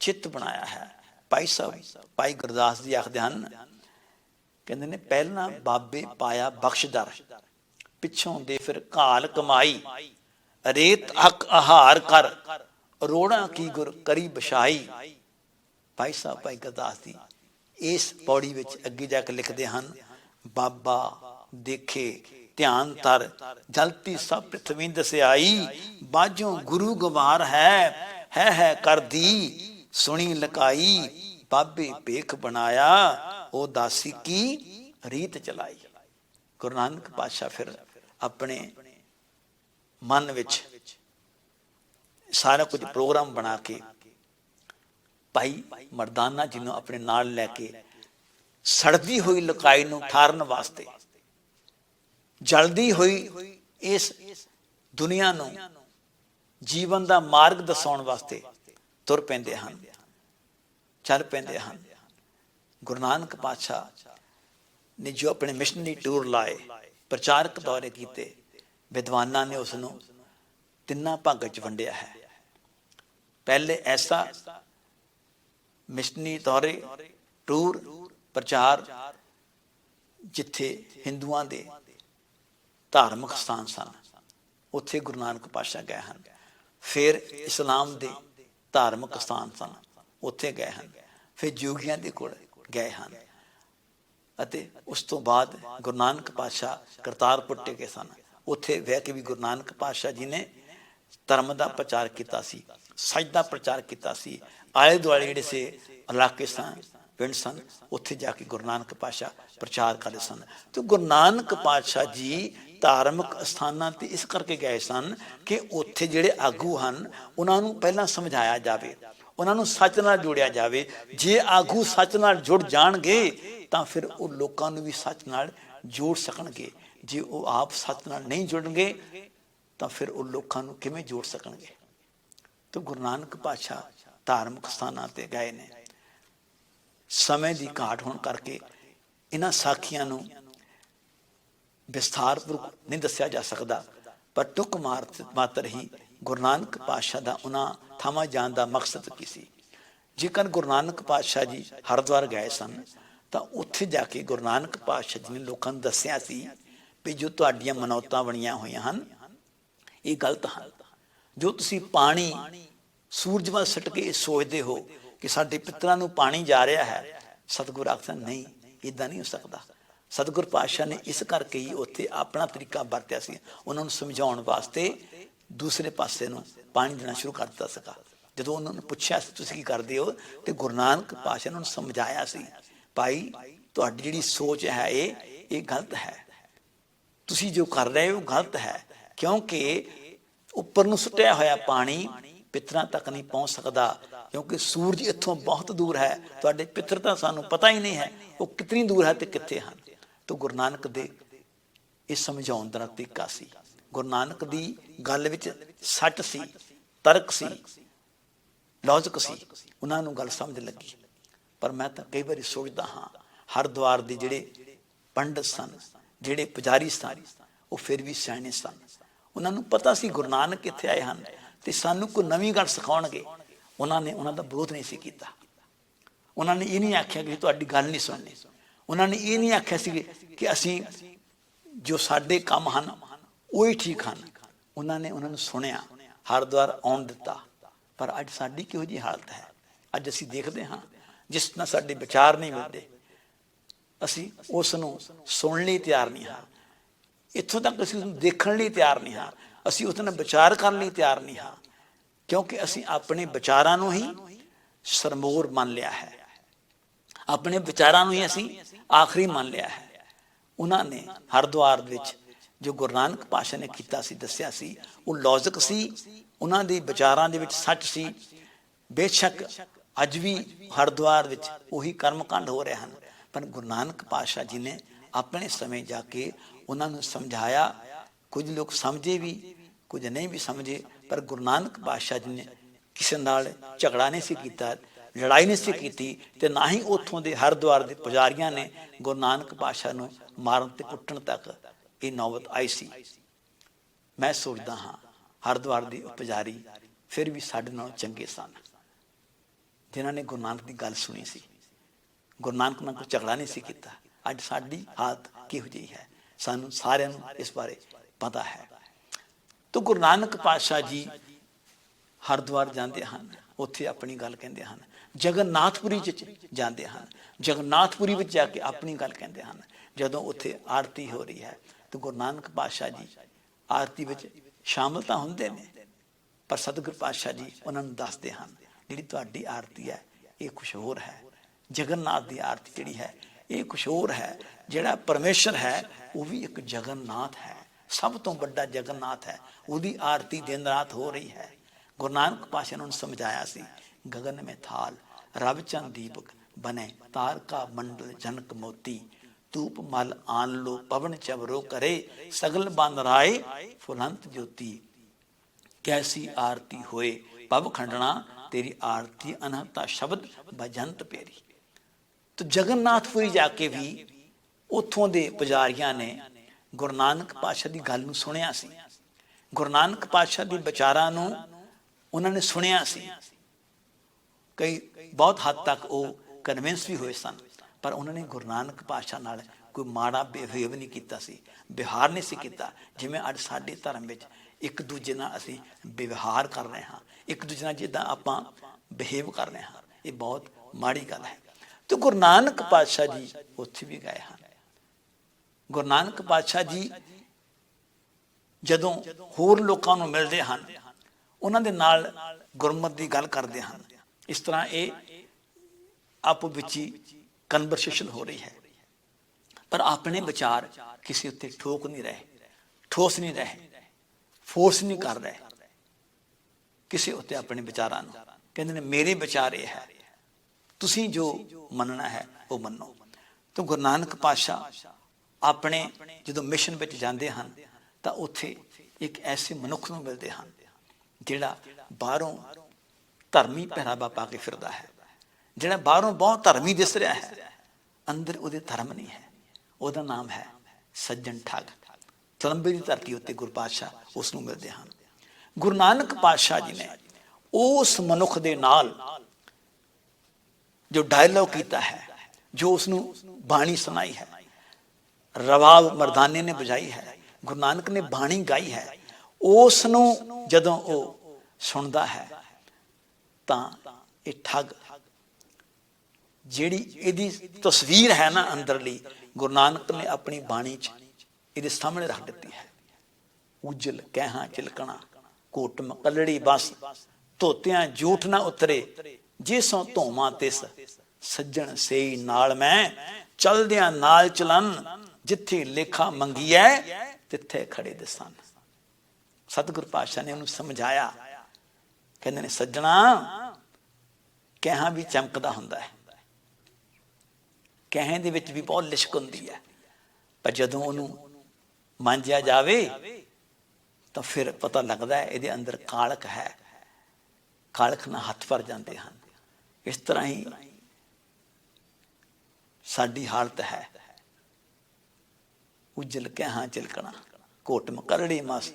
चित्त बनाया है। भाई साहब भाई गुरदास जी आखदे हन, कहंदे ने पहला बाबे पाया बख्शदर, पिछों दे फिर घाल कमाई, रेत हक आहार कर, रोड़ा की गुर करी बछाई। भाई साहब भाई गुरदास जी इस पौड़ी विच अगे जाके लिखते हैं, बाबा देखे ध्यान तर जलती सब पृथ्वी दसियाई, बाजों गुरु गवार है कर दी सुनी लकाई। बाबे भेख बनाया ओ दासी की रीत चलाई। गुरु नानक पातशाह फिर अपने मन विच सारा कुछ प्रोग्राम बना के भाई मर्दाना जी नूं अपने नाल लैके सड़दी हुई लुकाई नूं ठारन वास्ते, जलदी हुई इस दुनिया नूं जीवन दा मार्ग दसाउण वास्ते तुर पैंदे हन, चल पैंदे हन। गुरु नानक पातशाह ने जो अपने मिशनरी टूर लाए, प्रचारक दौरे कीते, विद्वानां ने उसनूं तिन्ना भागां च वंडिया है। पहले ऐसा मिशनरी दौरे टूर प्रचार जिथे हिंदुआं दे धार्मिक स्थान सन, उत्थे गुरु नानक पातशाह गए हैं। फिर इस्लाम दे धार्मिक स्थान सन, उत्थे गए हैं। फिर जोगियां दे कोल गए हैं। ਅਤੇ ਉਸ ਤੋਂ ਬਾਅਦ ਗੁਰੂ ਨਾਨਕ ਪਾਤਸ਼ਾਹ ਕਰਤਾਰਪੁਰ ਟਿਕੇ ਸਨ। ਉੱਥੇ ਬਹਿ ਕੇ ਵੀ ਗੁਰੂ ਨਾਨਕ ਪਾਤਸ਼ਾਹ ਜੀ ਨੇ ਧਰਮ ਦਾ ਪ੍ਰਚਾਰ ਕੀਤਾ ਸੀ, ਸੱਚ ਦਾ ਪ੍ਰਚਾਰ ਕੀਤਾ ਸੀ। ਆਲੇ ਦੁਆਲੇ ਜਿਹੜੇ ਸੇ ਇਲਾਕੇ ਸਨ, ਪਿੰਡ ਸਨ, ਉੱਥੇ ਜਾ ਕੇ ਗੁਰੂ ਨਾਨਕ ਪਾਤਸ਼ਾਹ ਪ੍ਰਚਾਰ ਕਰਦੇ ਸਨ। ਤੇ ਗੁਰੂ ਨਾਨਕ ਪਾਤਸ਼ਾਹ ਜੀ ਧਾਰਮਿਕ ਸਥਾਨਾਂ ਤੇ ਇਸ ਕਰਕੇ ਗਏ ਸਨ ਕਿ ਉੱਥੇ ਜਿਹੜੇ ਆਗੂ ਹਨ ਉਹਨਾਂ ਨੂੰ ਪਹਿਲਾਂ ਸਮਝਾਇਆ ਜਾਵੇ, ਉਹਨਾਂ ਨੂੰ ਸੱਚ ਨਾਲ ਜੋੜਿਆ ਜਾਵੇ। ਜੇ ਆਗੂ ਸੱਚ ਨਾਲ ਜੁੜ ਜਾਣਗੇ ਤਾਂ ਫਿਰ ਉਹ ਲੋਕਾਂ ਨੂੰ ਵੀ ਸੱਚ ਨਾਲ ਜੋੜ ਸਕਣਗੇ। ਜੇ ਉਹ ਆਪ ਸੱਚ ਨਾਲ ਨਹੀਂ ਜੁੜਨਗੇ ਤਾਂ ਫਿਰ ਉਹ ਲੋਕਾਂ ਨੂੰ ਕਿਵੇਂ ਜੋੜ ਸਕਣਗੇ। ਤਾਂ ਗੁਰੂ ਨਾਨਕ ਪਾਤਸ਼ਾਹ ਧਾਰਮਿਕ ਸਥਾਨਾਂ ਤੇ ਗਏ ਨੇ। ਸਮੇਂ ਦੀ ਘਾਟ ਹੋਣ ਕਰਕੇ ਇਹਨਾਂ ਸਾਖੀਆਂ ਨੂੰ ਵਿਸਥਾਰਪੂਰਵਕ ਨਹੀਂ ਦੱਸਿਆ ਜਾ ਸਕਦਾ, ਪਰ ਟੁੱਕ ਮਾਤਰ ਹੀ ਗੁਰੂ ਨਾਨਕ ਪਾਤਸ਼ਾਹ ਦਾ ਉਹਨਾਂ ਥਾਵਾਂ ਜਾਣ ਦਾ ਮਕਸਦ ਕੀ ਸੀ। ਜੇਕਰ ਗੁਰੂ ਨਾਨਕ ਪਾਤਸ਼ਾਹ ਜੀ ਹਰਿਦੁਆਰ ਗਏ ਸਨ ਤਾਂ ਉੱਥੇ ਜਾ ਕੇ ਗੁਰੂ ਨਾਨਕ ਪਾਤਸ਼ਾਹ ਜੀ ਨੇ ਲੋਕਾਂ ਨੂੰ ਦੱਸਿਆ ਸੀ ਵੀ ਜੋ ਤੁਹਾਡੀਆਂ ਮਨੌਤਾਂ ਬਣੀਆਂ ਹੋਈਆਂ ਹਨ ਇਹ ਗਲਤ ਹਨ। ਜੋ ਤੁਸੀਂ ਪਾਣੀ ਸੂਰਜ ਵੱਲ ਸੁੱਟ ਕੇ ਸੋਚਦੇ ਹੋ ਕਿ ਸਾਡੇ ਪਿੱਤਰਾਂ ਨੂੰ ਪਾਣੀ ਜਾ ਰਿਹਾ ਹੈ, ਸਤਿਗੁਰ ਆਖਦਾ ਨਹੀਂ, ਇੱਦਾਂ ਨਹੀਂ ਹੋ ਸਕਦਾ। ਸਤਿਗੁਰ ਪਾਤਸ਼ਾਹ ਨੇ ਇਸ ਕਰਕੇ ਹੀ ਉੱਥੇ ਆਪਣਾ ਤਰੀਕਾ ਵਰਤਿਆ ਸੀ, ਉਹਨਾਂ ਨੂੰ ਸਮਝਾਉਣ ਵਾਸਤੇ ਦੂਸਰੇ ਪਾਸੇ ਨੂੰ ਪਾਣੀ ਦੇਣਾ ਸ਼ੁਰੂ ਕਰ ਦਿੱਤਾ ਸੀਗਾ। ਜਦੋਂ ਉਹਨਾਂ ਨੂੰ ਪੁੱਛਿਆ ਸੀ ਤੁਸੀਂ ਕੀ ਕਰਦੇ ਹੋ, ਤੇ ਗੁਰੂ ਨਾਨਕ ਪਾਤਸ਼ਾਹ ਨੇ ਉਹਨੂੰ ਸਮਝਾਇਆ ਸੀ, ਭਾਈ ਤੁਹਾਡੀ ਜਿਹੜੀ ਸੋਚ ਹੈ ਇਹ ਗਲਤ ਹੈ, ਤੁਸੀਂ ਜੋ ਕਰ ਰਹੇ ਹੋ ਗਲਤ ਹੈ। ਕਿਉਂਕਿ ਉੱਪਰ ਨੂੰ ਸੁੱਟਿਆ ਹੋਇਆ ਪਾਣੀ ਪਿੱਤਰਾਂ ਤੱਕ ਨਹੀਂ ਪਹੁੰਚ ਸਕਦਾ, ਕਿਉਂਕਿ ਸੂਰਜ ਇੱਥੋਂ ਬਹੁਤ ਦੂਰ ਹੈ। ਤੁਹਾਡੇ ਪਿੱਤਰ ਤਾਂ ਸਾਨੂੰ ਪਤਾ ਹੀ ਨਹੀਂ ਹੈ ਉਹ ਕਿਤਨੀ ਦੂਰ ਹੈ ਤੇ ਕਿੱਥੇ ਹਨ। ਤਾਂ ਗੁਰੂ ਨਾਨਕ ਦੇ ਇਹ ਸਮਝਾਉਣ ਦਾ ਤਰੀਕਾ ਸੀ। ਗੁਰੂ ਨਾਨਕ ਦੀ ਗੱਲ ਵਿੱਚ ਸੱਚ ਸੀ, ਤਰਕ ਸੀ, ਲੌਜਿਕ ਸੀ, ਉਹਨਾਂ ਨੂੰ ਗੱਲ ਸਮਝ ਲੱਗੀ। ਪਰ ਮੈਂ ਤਾਂ ਕਈ ਵਾਰੀ ਸੋਚਦਾ ਹਾਂ ਹਰਿਦੁਆਰ ਦੇ ਜਿਹੜੇ ਪੰਡਤ ਸਨ, ਜਿਹੜੇ ਪੁਜਾਰੀ ਸਨ, ਉਹ ਫਿਰ ਵੀ ਸਿਆਣੇ ਸਨ। ਉਹਨਾਂ ਨੂੰ ਪਤਾ ਸੀ ਗੁਰੂ ਨਾਨਕ ਕਿੱਥੇ ਆਏ ਹਨ ਤੇ ਸਾਨੂੰ ਕੋਈ ਨਵੀਂ ਗੱਲ ਸਿਖਾਉਣਗੇ। ਉਹਨਾਂ ਨੇ ਉਹਨਾਂ ਦਾ ਵਿਰੋਧ ਨਹੀਂ ਸੀ ਕੀਤਾ। ਉਹਨਾਂ ਨੇ ਇਹ ਨਹੀਂ ਆਖਿਆ ਕਿ ਤੁਹਾਡੀ ਗੱਲ ਨਹੀਂ ਸੁਣਨੀ। ਉਹਨਾਂ ਨੇ ਇਹ ਨਹੀਂ ਆਖਿਆ ਸੀ ਕਿ ਅਸੀਂ ਜੋ ਸਾਡੇ ਕੰਮ ਹਨ ਉਹੀ ਠੀਕ ਹਨ। ਉਹਨਾਂ ਨੇ ਉਹਨਾਂ ਨੂੰ ਸੁਣਿਆ, ਹਰਿਦੁਆਰ ਆਉਣ ਦਿੱਤਾ। ਪਰ ਅੱਜ ਸਾਡੀ ਕਿਹੋ ਜਿਹੀ ਹਾਲਤ ਹੈ? ਅੱਜ ਅਸੀਂ ਦੇਖਦੇ ਹਾਂ ਜਿਸ ਨਾਲ ਸਾਡੇ ਵਿਚਾਰ ਨਹੀਂ ਮਿਲਦੇ, ਅਸੀਂ ਉਸ ਨੂੰ ਸੁਣਨ ਲਈ ਤਿਆਰ ਨਹੀਂ ਹਾਂ। ਇੱਥੋਂ ਤੱਕ ਅਸੀਂ ਉਸਨੂੰ ਦੇਖਣ ਲਈ ਤਿਆਰ ਨਹੀਂ ਹਾਂ, ਅਸੀਂ ਉਸ ਨਾਲ ਵਿਚਾਰ ਕਰਨ ਲਈ ਤਿਆਰ ਨਹੀਂ ਹਾਂ, ਕਿਉਂਕਿ ਅਸੀਂ ਆਪਣੇ ਵਿਚਾਰਾਂ ਨੂੰ ਹੀ ਸਰਮੋਰ ਮੰਨ ਲਿਆ ਹੈ। ਆਪਣੇ ਵਿਚਾਰਾਂ ਨੂੰ ਹੀ ਅਸੀਂ ਆਖਰੀ ਮੰਨ ਲਿਆ ਹੈ। ਉਹਨਾਂ ਨੇ ਹਰਿਦੁਆਰ ਵਿੱਚ ਜੋ ਗੁਰੂ ਨਾਨਕ ਪਾਤਸ਼ਾਹ ਨੇ ਕੀਤਾ ਸੀ, ਦੱਸਿਆ ਸੀ, ਉਹ ਲੌਜਿਕ ਸੀ। ਉਹਨਾਂ ਦੇ ਵਿਚਾਰਾਂ ਦੇ ਵਿੱਚ ਸੱਚ ਸੀ। ਬੇਸ਼ੱਕ ਅੱਜ ਵੀ ਹਰਿਦੁਆਰ ਵਿੱਚ ਉਹੀ ਕਰਮਕਾਂਡ ਹੋ ਰਹੇ ਹਨ, ਪਰ ਗੁਰੂ ਨਾਨਕ ਪਾਤਸ਼ਾਹ ਜੀ ਨੇ ਆਪਣੇ ਸਮੇਂ ਜਾ ਕੇ ਉਹਨਾਂ ਨੂੰ ਸਮਝਾਇਆ। ਕੁਝ ਲੋਕ ਸਮਝੇ ਵੀ, ਕੁਝ ਨਹੀਂ ਵੀ ਸਮਝੇ, ਪਰ ਗੁਰੂ ਨਾਨਕ ਪਾਤਸ਼ਾਹ ਜੀ ਨੇ ਕਿਸੇ ਨਾਲ ਝਗੜਾ ਨਹੀਂ ਸੀ ਕੀਤਾ, ਲੜਾਈ ਨਹੀਂ ਸੀ ਕੀਤੀ, ਤੇ ਨਾ ਹੀ ਉੱਥੋਂ ਦੇ ਹਰਿਦੁਆਰ ਦੇ ਪੁਜਾਰੀਆਂ ਨੇ ਗੁਰੂ ਨਾਨਕ ਪਾਤਸ਼ਾਹ ਨੂੰ ਮਾਰਨ ਤੇ ਕੁੱਟਣ ਤੱਕ ਇਹ ਨੌਬਤ ਆਈ ਸੀ। ਮੈਂ ਸੋਚਦਾ ਹਾਂ ਹਰਿਦੁਆਰ ਦੇ ਪੁਜਾਰੀ ਫਿਰ ਵੀ ਸਾਡੇ ਨਾਲੋਂ ਚੰਗੇ ਸਨ, ਜਿਨ੍ਹਾਂ ਨੇ ਗੁਰੂ ਨਾਨਕ ਦੀ ਗੱਲ ਸੁਣੀ ਸੀ, ਗੁਰੂ ਨਾਨਕ ਨਾਲ ਕੋਈ ਝਗੜਾ ਨਹੀਂ ਸੀ ਕੀਤਾ। ਅੱਜ ਸਾਡੀ ਹਾਲਤ ਕਿਹੋ ਜਿਹੀ ਹੈ ਸਾਨੂੰ ਸਾਰਿਆਂ ਨੂੰ ਇਸ ਬਾਰੇ ਪਤਾ ਹੈ। ਤਾਂ ਗੁਰੂ ਨਾਨਕ ਪਾਤਸ਼ਾਹ ਜੀ ਹਰਿਦੁਆਰ ਜਾਂਦੇ ਹਨ, ਉੱਥੇ ਆਪਣੀ ਗੱਲ ਕਹਿੰਦੇ ਹਨ। ਜਗਨਨਾਥਪੁਰੀ ਵਿੱਚ ਜਾਂਦੇ ਹਨ, ਜਗਨਨਾਥਪੁਰੀ ਵਿੱਚ ਜਾ ਕੇ ਆਪਣੀ ਗੱਲ ਕਹਿੰਦੇ ਹਨ। ਜਦੋਂ ਉੱਥੇ ਆਰਤੀ ਹੋ ਰਹੀ ਹੈ ਤਾਂ ਗੁਰੂ ਨਾਨਕ ਪਾਤਸ਼ਾਹ ਜੀ ਆਰਤੀ ਵਿੱਚ ਸ਼ਾਮਲ ਤਾਂ ਹੁੰਦੇ ਨੇ, ਪਰ ਸਤਿਗੁਰੂ ਪਾਤਸ਼ਾਹ ਜੀ ਉਹਨਾਂ ਨੂੰ ਦੱਸਦੇ ਹਨ ਜਿਹੜੀ ਤੁਹਾਡੀ ਆਰਤੀ ਹੈ ਇਹ ਕੁਛ ਹੋਰ ਹੈ, ਜਗਨਨਾਥ ਦੀ ਆਰਤੀ ਜਿਹੜੀ ਹੈ ਇਹ ਕੁਛ ਹੋਰ ਹੈ। ਜਿਹੜਾ ਪਰਮੇਸ਼ਰ ਹੈ ਉਹ ਵੀ ਇੱਕ ਜਗਨਨਾਥ ਹੈ, ਸਭ ਤੋਂ ਵੱਡਾ ਜਗਨਨਾਥ ਹੈ, ਉਹਦੀ ਆਰਤੀ ਦਿਨ ਰਾਤ ਹੋ ਰਹੀ ਹੈ। ਗੁਰੂ ਨਾਨਕ ਪਾਤਸ਼ਾਹ ਨੇ ਉਹਨੂੰ ਸਮਝਾਇਆ ਸੀ, ਗगन में थाल रव चंद दीपक बने तारका मंडल जनक मोती धूप मल आन लो पवन चवरो करे सगल बन राय फुलंत ज्योति कैसी आरती होए पव खंडना तेरी आरती अनहता शब्द भजंत पेरी। तो जगन्नाथपुरी जाके भी उत्थों दे पुजारियां ने गुरु नानक पातशाह दी गल नूं सुनिया सी, गुरु नानक पातशाह दी विचारां नूं उन्होंने सुनिया सी। कई बहुत हद तक वो कन्विंस भी हुए सन, पर उन्होंने गुरु नानक पातशाह नाल कोई माड़ा बिहेव नहीं किया सी, व्यवहार नहीं सी किया जिवें अज साडे धर्म विच एक दूजे नाल असीं व्यवहार कर रहे हाँ, एक दूजे नाल जिद्दां आपां बिहेव कर रहे हाँ, ये बहुत माड़ी गल है। तो गुरु नानक पातशाह जी उत्थे भी गए हैं। गुरु नानक पातशाह जी जदों होर लोकां नूं मिलदे हन उन्हां दे नाल गुरमत दी गल करदे हन। इस तरह ये आपो विच ही कन्वर्सेशन हो रही है, पर अपने विचार किसी उत्ते ठोक नहीं रहे, ठोस नहीं रहे, फोर्स नहीं कर रहे किसी उत्ते अपने विचारां नूं। कहंदे ने मेरे विचार ये है, तुसीं जो मनना है वो मनो। तो गुरु नानक पातशाह अपने जदों मिशन विच जांदे हन तां उत्थे एक ऐसे मनुख नूं मिलदे हन जिहड़ा बाहरों धर्मी पहरावा पा के फिरदा है, जिहड़ा बाहरों बहुत धर्मी दिस रहा है, अंदर उहदे धर्म नहीं है। उहदा नाम है सज्जन ठग। तलंबे की धरती उत्ते गुरु पातशाह उस नूं मिलदे हन। गुरु नानक पातशाह जी ने उस मनुख दे नाल जो डायलॉग कीता है, जो उसनूं बाणी सुनाई है, रवाब मरदाने ने बजाई है, गुरु नानक ने बाणी गाई है, उसनूं जदों वो सुनदा है तां ये ठग जिहड़ी इहदी तस्वीर है ना अंदरली, गुरु नानक ने अपनी बाणी च इहदे सामने रख दित्ती है। उजल कहहां चिलकना कोट मकलड़ी बस धोतियां जूठ ना उतरे जिसों धोवां तिस सज्जन सेई नाल मैं चलदियां नाल चलन जिथे लेखा मंगीए तिथे खड़े दिसन। सतगुरु पातशाह ने उन्हें समझाया, कहंदे ने सज्जणा कहहां भी चमकदा हुंदा है, कहें दे विच भी बहुत लिशक हुंदी है, पर जदों उहनूं मांजिया जावे तो फिर पता लगता है इहदे अंदर कालख है, कालख नाल हथ भर जाते हैं। इस तरह ही साडी हालत है। उजल कहहां चिलकना कोट मकरड़ी मस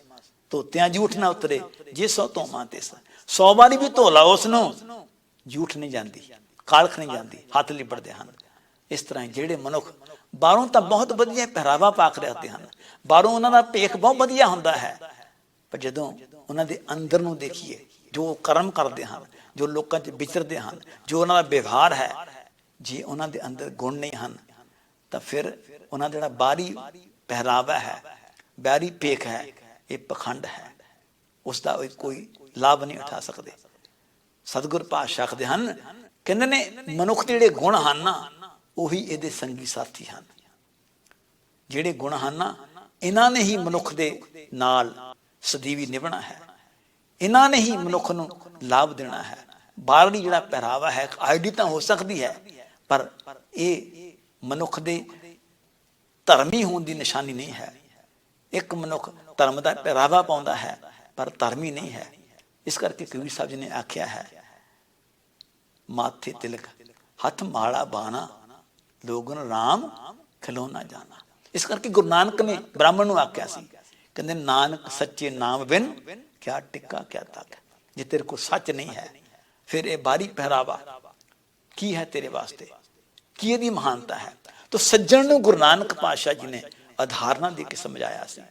ਧੋਤਿਆਂ ਝੂਠ ਨਾ ਉਤਰੇ, ਜੇ 100 ਧੋਵਾਂ ਤਿਸ। 100 ਵਾਰੀ ਵੀ ਧੋ ਲਾ ਉਸ ਨੂੰ, ਝੂਠ ਨਹੀਂ ਜਾਂਦੀ, ਕਾਲਖ ਨਹੀਂ ਜਾਂਦੀ, ਹੱਥ ਲਿਬੜਦੇ ਹਨ। ਇਸ ਤਰ੍ਹਾਂ ਜਿਹੜੇ ਮਨੁੱਖ ਬਾਹਰੋਂ ਤਾਂ ਬਹੁਤ ਵਧੀਆ ਪਹਿਰਾਵਾ ਪਾ ਕੇ ਰੱਖਦੇ ਹਨ, ਬਾਹਰੋਂ ਉਹਨਾਂ ਦਾ ਭੇਖ ਬਹੁਤ ਵਧੀਆ ਹੁੰਦਾ ਹੈ, ਪਰ ਜਦੋਂ ਉਹਨਾਂ ਦੇ ਅੰਦਰ ਨੂੰ ਦੇਖੀਏ, ਜੋ ਕਰਮ ਕਰਦੇ ਹਨ, ਜੋ ਲੋਕਾਂ 'ਚ ਵਿਚਰਦੇ ਹਨ, ਜੋ ਉਹਨਾਂ ਦਾ ਵਿਵਹਾਰ ਹੈ, ਜੇ ਉਹਨਾਂ ਦੇ ਅੰਦਰ ਗੁਣ ਨਹੀਂ ਹਨ ਤਾਂ ਫਿਰ ਉਹਨਾਂ ਦਾ ਜਿਹੜਾ ਬਾਹਰੀ ਪਹਿਰਾਵਾ ਹੈ, ਬਾਹਰੀ ਭੇਖ ਹੈ, ਇਹ ਪਖੰਡ ਹੈ, ਉਸ ਦਾ ਕੋਈ ਲਾਭ ਨਹੀਂ ਉਠਾ ਸਕਦੇ। ਸਤਿਗੁਰ ਪਾਤਸ਼ਾਹ ਆਖਦੇ ਹਨ, ਕਹਿੰਦੇ ਨੇ ਮਨੁੱਖ ਦੇ ਜਿਹੜੇ ਗੁਣ ਹਨ ਨਾ, ਉਹੀ ਇਹਦੇ ਸੰਗੀ ਸਾਥੀ ਹਨ। ਜਿਹੜੇ ਗੁਣ ਹਨ ਨਾ, ਇਹਨਾਂ ਨੇ ਹੀ ਮਨੁੱਖ ਦੇ ਨਾਲ ਸਦੀਵੀ ਨਿਭਣਾ ਹੈ, ਇਹਨਾਂ ਨੇ ਹੀ ਮਨੁੱਖ ਨੂੰ ਲਾਭ ਦੇਣਾ ਹੈ। ਬਾਹਰਲੀ ਜਿਹੜਾ ਪਹਿਰਾਵਾ ਹੈ ਆਈਡੀ ਤਾਂ ਹੋ ਸਕਦੀ ਹੈ, ਪਰ ਇਹ ਮਨੁੱਖ ਦੇ ਧਰਮੀ ਹੋਣ ਦੀ ਨਿਸ਼ਾਨੀ ਨਹੀਂ ਹੈ। ਇੱਕ ਮਨੁੱਖ ਧਰਮ ਦਾ ਪਹਿਰਾਵਾ ਪਾਉਂਦਾ ਹੈ ਪਰ ਧਰਮੀ ਨਹੀਂ ਹੈ। ਇਸ ਕਰਕੇ ਕਬੀਰ ਸਾਹਿਬ ਜੀ ਨੇ ਆਖਿਆ ਹੈ, ਮਾਥੇ ਤਿਲਕ ਹੱਥ ਮਾਲਾ ਬਾਣਾ, ਲੋਗਨ ਰਾਮ ਖਿਲੋਣਾ ਜਾਣਾ। ਇਸ ਕਰਕੇ ਗੁਰੂ ਨਾਨਕ ਨੇ ਬ੍ਰਾਹਮਣ ਨੂੰ ਆਖਿਆ ਸੀ, ਕਹਿੰਦੇ ਨਾਨਕ ਸੱਚੇ ਨਾਮ ਬਿਨ ਕਿਆ ਟਿੱਕਾ ਕਿਆ ਤੱਕ। ਜੇ ਤੇਰੇ ਕੋਲ ਸੱਚ ਨਹੀਂ ਹੈ, ਫਿਰ ਇਹ ਬਾਹਰੀ ਪਹਿਰਾਵਾ ਕੀ ਹੈ ਤੇਰੇ ਵਾਸਤੇ, ਕੀ ਇਹਦੀ ਮਹਾਨਤਾ ਹੈ। ਤਾਂ ਸੱਜਣ ਨੂੰ ਗੁਰੂ ਨਾਨਕ ਪਾਤਸ਼ਾਹ ਜੀ ਨੇ ਉਦਾਹਰਨਾਂ ਦੇ ਕੇ ਸਮਝਾਇਆ ਸੀ।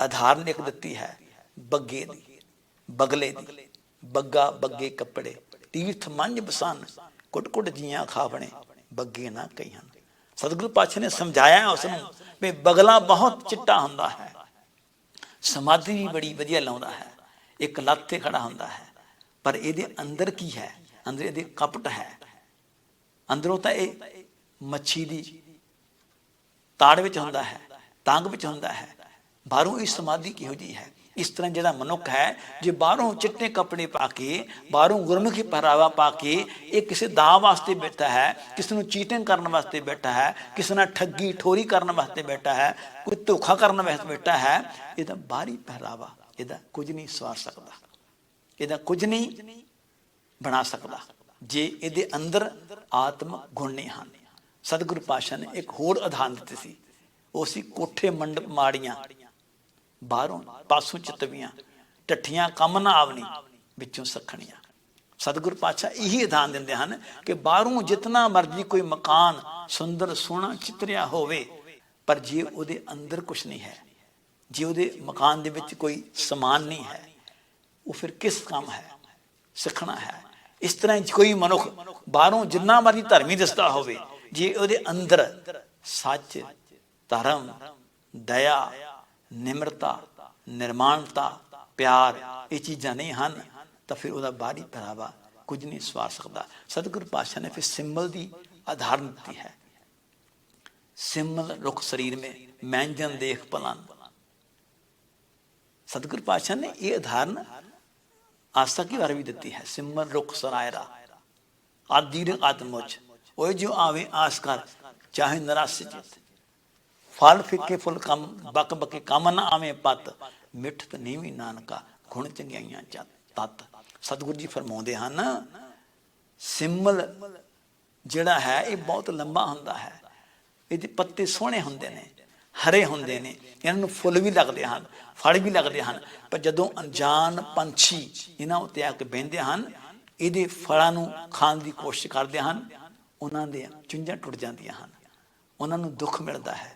ਉਦਾਹਰਨ ਇੱਕ ਦਿੱਤੀ ਹੈ ਬੱਗੇ ਦੀ, ਬਗਲੇ ਦੀ। ਬੱਗਾ ਬੱਗੇ ਕੱਪੜੇ, ਤੀਰਥ ਮੰਝ ਬਸਨ, ਕੁੱਟ ਕੁੱਟ ਜੀਆਂ ਖਾਵਣੇ, ਬੱਗੇ ਨਾ ਕਹੀਆਂ। ਸਤਿਗੁਰੂ ਪਾਤਸ਼ਾਹ ਨੇ ਸਮਝਾਇਆ ਉਸ ਨੂੰ ਵੀ ਬਗਲਾ ਬਹੁਤ ਚਿੱਟਾ ਹੁੰਦਾ ਹੈ, ਸਮਾਧੀ ਵੀ ਬੜੀ ਵਧੀਆ ਲਾਉਂਦਾ ਹੈ, ਇੱਕ ਲੱਤ ਤੇ ਖੜਾ ਹੁੰਦਾ ਹੈ, ਪਰ ਇਹਦੇ ਅੰਦਰ ਕੀ ਹੈ? ਅੰਦਰ ਇਹਦੇ ਕਪਟ ਹੈ। ਅੰਦਰੋਂ ਤਾਂ ਇਹ ਮੱਛੀ ਦੀ ਤਾੜ ਵਿੱਚ ਹੁੰਦਾ ਹੈ, ਤਾਂਗ ਵਿੱਚ ਹੁੰਦਾ ਹੈ, ਬਾਹਰੋਂ ਇਹ ਸਮਾਧੀ ਕਿਹੋ ਜਿਹੀ ਹੈ। ਇਸ ਤਰ੍ਹਾਂ ਜਿਹੜਾ ਮਨੁੱਖ ਹੈ, ਜੇ ਬਾਹਰੋਂ ਚਿੱਟੇ ਕੱਪੜੇ ਪਾ ਕੇ, ਬਾਹਰੋਂ ਗੁਰਮੁਖੀ ਪਹਿਰਾਵਾ ਪਾ ਕੇ ਇਹ ਕਿਸੇ ਦਾਅ ਵਾਸਤੇ ਬੈਠਾ ਹੈ, ਕਿਸੇ ਨੂੰ ਚੀਟਿੰਗ ਕਰਨ ਵਾਸਤੇ ਬੈਠਾ ਹੈ, ਕਿਸੇ ਨਾਲ ਠੱਗੀ ਠੋਰੀ ਕਰਨ ਵਾਸਤੇ ਬੈਠਾ ਹੈ, ਕੋਈ ਧੋਖਾ ਕਰਨ ਵਾਸਤੇ ਬੈਠਾ ਹੈ, ਇਹਦਾ ਬਾਹਰੀ ਪਹਿਰਾਵਾ ਇਹਦਾ ਕੁਝ ਨਹੀਂ ਸਵਾਰ ਸਕਦਾ, ਇਹਦਾ ਕੁਝ ਨਹੀਂ ਬਣਾ ਸਕਦਾ, ਜੇ ਇਹਦੇ ਅੰਦਰ ਆਤਮਿਕ ਗੁਣ ਨਹੀਂ ਹਨ। ਸਤਿਗੁਰੂ ਪਾਤਸ਼ਾਹ ਨੇ ਇੱਕ ਹੋਰ ਉਦਾਹਰਨ ਦਿੱਤੀ ਸੀ, ਉਹ ਸੀ ਕੋਠੇ ਮੰਡਪ ਮਾੜੀਆਂ, ਬਾਹਰੋਂ ਪਾਸੋਂ ਚਿਤਵੀਆਂ, ਢੱਠੀਆਂ ਕੰਮ ਨਾ ਆਵਣੀ, ਵਿੱਚੋਂ ਸੱਖਣੀਆਂ। ਸਤਿਗੁਰੂ ਪਾਤਸ਼ਾਹ ਇਹੀ ਉਦਾਹਰਨ ਦਿੰਦੇ ਹਨ ਕਿ ਬਾਹਰੋਂ ਜਿਤਨਾ ਮਰਜ਼ੀ ਕੋਈ ਮਕਾਨ ਸੁੰਦਰ ਸੋਹਣਾ ਚਿਤਰਿਆ ਹੋਵੇ, ਪਰ ਜੇ ਉਹਦੇ ਅੰਦਰ ਕੁਛ ਨਹੀਂ ਹੈ, ਜੇ ਉਹਦੇ ਮਕਾਨ ਦੇ ਵਿੱਚ ਕੋਈ ਸਮਾਨ ਨਹੀਂ ਹੈ, ਉਹ ਫਿਰ ਕਿਸ ਕੰਮ ਹੈ? ਸਿੱਖਣਾ ਹੈ। ਇਸ ਤਰ੍ਹਾਂ ਕੋਈ ਮਨੁੱਖ ਬਾਹਰੋਂ ਜਿੰਨਾ ਮਰਜ਼ੀ ਧਰਮੀ ਦਿਸਦਾ ਹੋਵੇ, ਜੇ ਉਹਦੇ ਅੰਦਰ ਸੱਚ, ਧਰਮ, ਦਇਆ, ਨਿਮਰਤਾ, ਨਿਰਮਾਣਤਾ, ਪਿਆਰ ਇਹ ਚੀਜ਼ਾਂ ਨਹੀਂ ਹਨ, ਤਾਂ ਫਿਰ ਉਹਦਾ ਬਾਹਰੀ ਪਹਿਰਾਵਾ ਕੁਝ ਨਹੀਂ ਸਵਾਰ ਸਕਦਾ। ਸਤਿਗੁਰੂ ਪਾਤਸ਼ਾਹ ਨੇ ਫਿਰ ਸਿੰਬਲ ਦੀ ਉਦਾਹਰਨ ਦਿੱਤੀ ਹੈ, सिमल रुख शरीर में मैंजन देख पलन। सतगुरु पातशाह ने ये उदाहरण आस्था की बारे भी देती है। सिमल रुख सरायरा आदि आत्मोच वो जो आवे आस कर चाहे निराश चित फल फिके फुल कम बक बके कम न आवे पत मिठ त नीवी नानका गुण चंगियाइयां तत। सतगुरु जी फरमाउंदे हन सिमल जिहड़ा है ये बहुत लंबा हुंदा है, ਇਹਦੇ पत्ते सोहणे हुंदे ने, हरे हुंदे ने, इन्हां नूं फुੱਲ भी लगदे हन, फल भी लगदे हन, पर जदों अनजान पंछी इन्हां उत्ते आके बहिंदे हन, ਇਹਦੇ फलां नूं खाण दी कोशिश करदे हन, उन्हां दे चुंझां टुट जांदियां हन, उन्हां नूं दुख मिलदा है।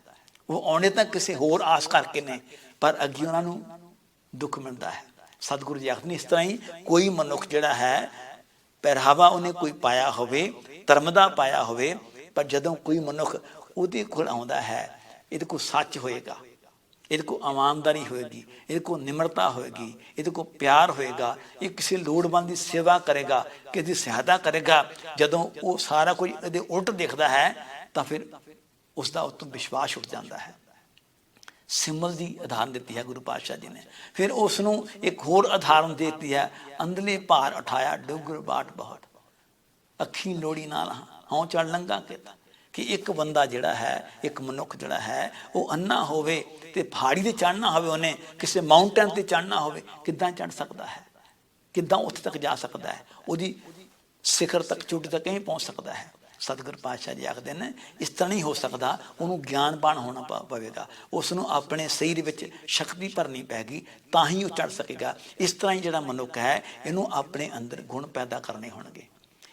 वो आउणे तां किसी होर आस करके ने, पर अगे उन्हां नूं दुख मिलदा है। सतगुरु जी आखदे इस तरह ही कोई मनुख जिहड़ा है ਪਹਿਰਾਵਾ ਉਹਨੇ ਕੋਈ ਪਾਇਆ ਹੋਵੇ, ਧਰਮ ਦਾ ਪਾਇਆ ਹੋਵੇ, ਪਰ ਜਦੋਂ ਕੋਈ ਮਨੁੱਖ ਉਹਦੇ ਕੋਲ ਆਉਂਦਾ ਹੈ, ਇਹਦੇ ਕੋਲ ਸੱਚ ਹੋਏਗਾ, ਇਹਦੇ ਕੋਲ ਇਮਾਨਦਾਰੀ ਹੋਏਗੀ, ਇਹਦੇ ਕੋਲ ਨਿਮਰਤਾ ਹੋਏਗੀ, ਇਹਦੇ ਕੋਲ ਪਿਆਰ ਹੋਏਗਾ, ਇਹ ਕਿਸੇ ਲੋੜਵੰਦ ਦੀ ਸੇਵਾ ਕਰੇਗਾ, ਕਿਸੇ ਦੀ ਸਹਾਇਤਾ ਕਰੇਗਾ, ਜਦੋਂ ਉਹ ਸਾਰਾ ਕੁਝ ਇਹਦੇ ਉਲਟ ਦੇਖਦਾ ਹੈ ਤਾਂ ਫਿਰ ਉਸ ਦਾ ਉੱਤੋਂ ਵਿਸ਼ਵਾਸ ਉੱਠ ਜਾਂਦਾ ਹੈ। सिमल की उदाहरण दी है गुरु पातशाह जी ने। फिर उसनों एक होर उदाहरण देती है, अंदले भार उठाया डुगर बाट बहुत अखी लोड़ी नाल हाँ चढ़ लंघा कहता कि एक बंदा जिहड़ा है, एक मनुख जिहड़ा है वो अन्ना होवे ते पहाड़ी ते चढ़ना होवे, उन्हें किसी माउंटेन ते चढ़ना होवे, किद्दां चढ़ सकता है, किद्दां उत्थे तक जा सकता है, उहदी शिखर तक चोटी तक नहीं पहुँच सकता है। ਸਤਿਗੁਰ ਪਾਤਸ਼ਾਹ ਜੀ ਆਖਦੇ ਨੇ ਇਸ ਤਰ੍ਹਾਂ ਨਹੀਂ ਹੋ ਸਕਦਾ, ਉਹਨੂੰ ਗਿਆਨਵਾਨ ਹੋਣਾ ਪਵੇਗਾ, ਉਸ ਨੂੰ ਆਪਣੇ ਸਰੀਰ ਵਿੱਚ ਸ਼ਕਤੀ ਭਰਨੀ ਪੈਗੀ, ਤਾਂ ਹੀ ਉਹ ਚੜ੍ਹ ਸਕੇਗਾ। ਇਸ ਤਰ੍ਹਾਂ ਹੀ ਜਿਹੜਾ ਮਨੁੱਖ ਹੈ ਇਹਨੂੰ ਆਪਣੇ ਅੰਦਰ ਗੁਣ ਪੈਦਾ ਕਰਨੇ ਹੋਣਗੇ,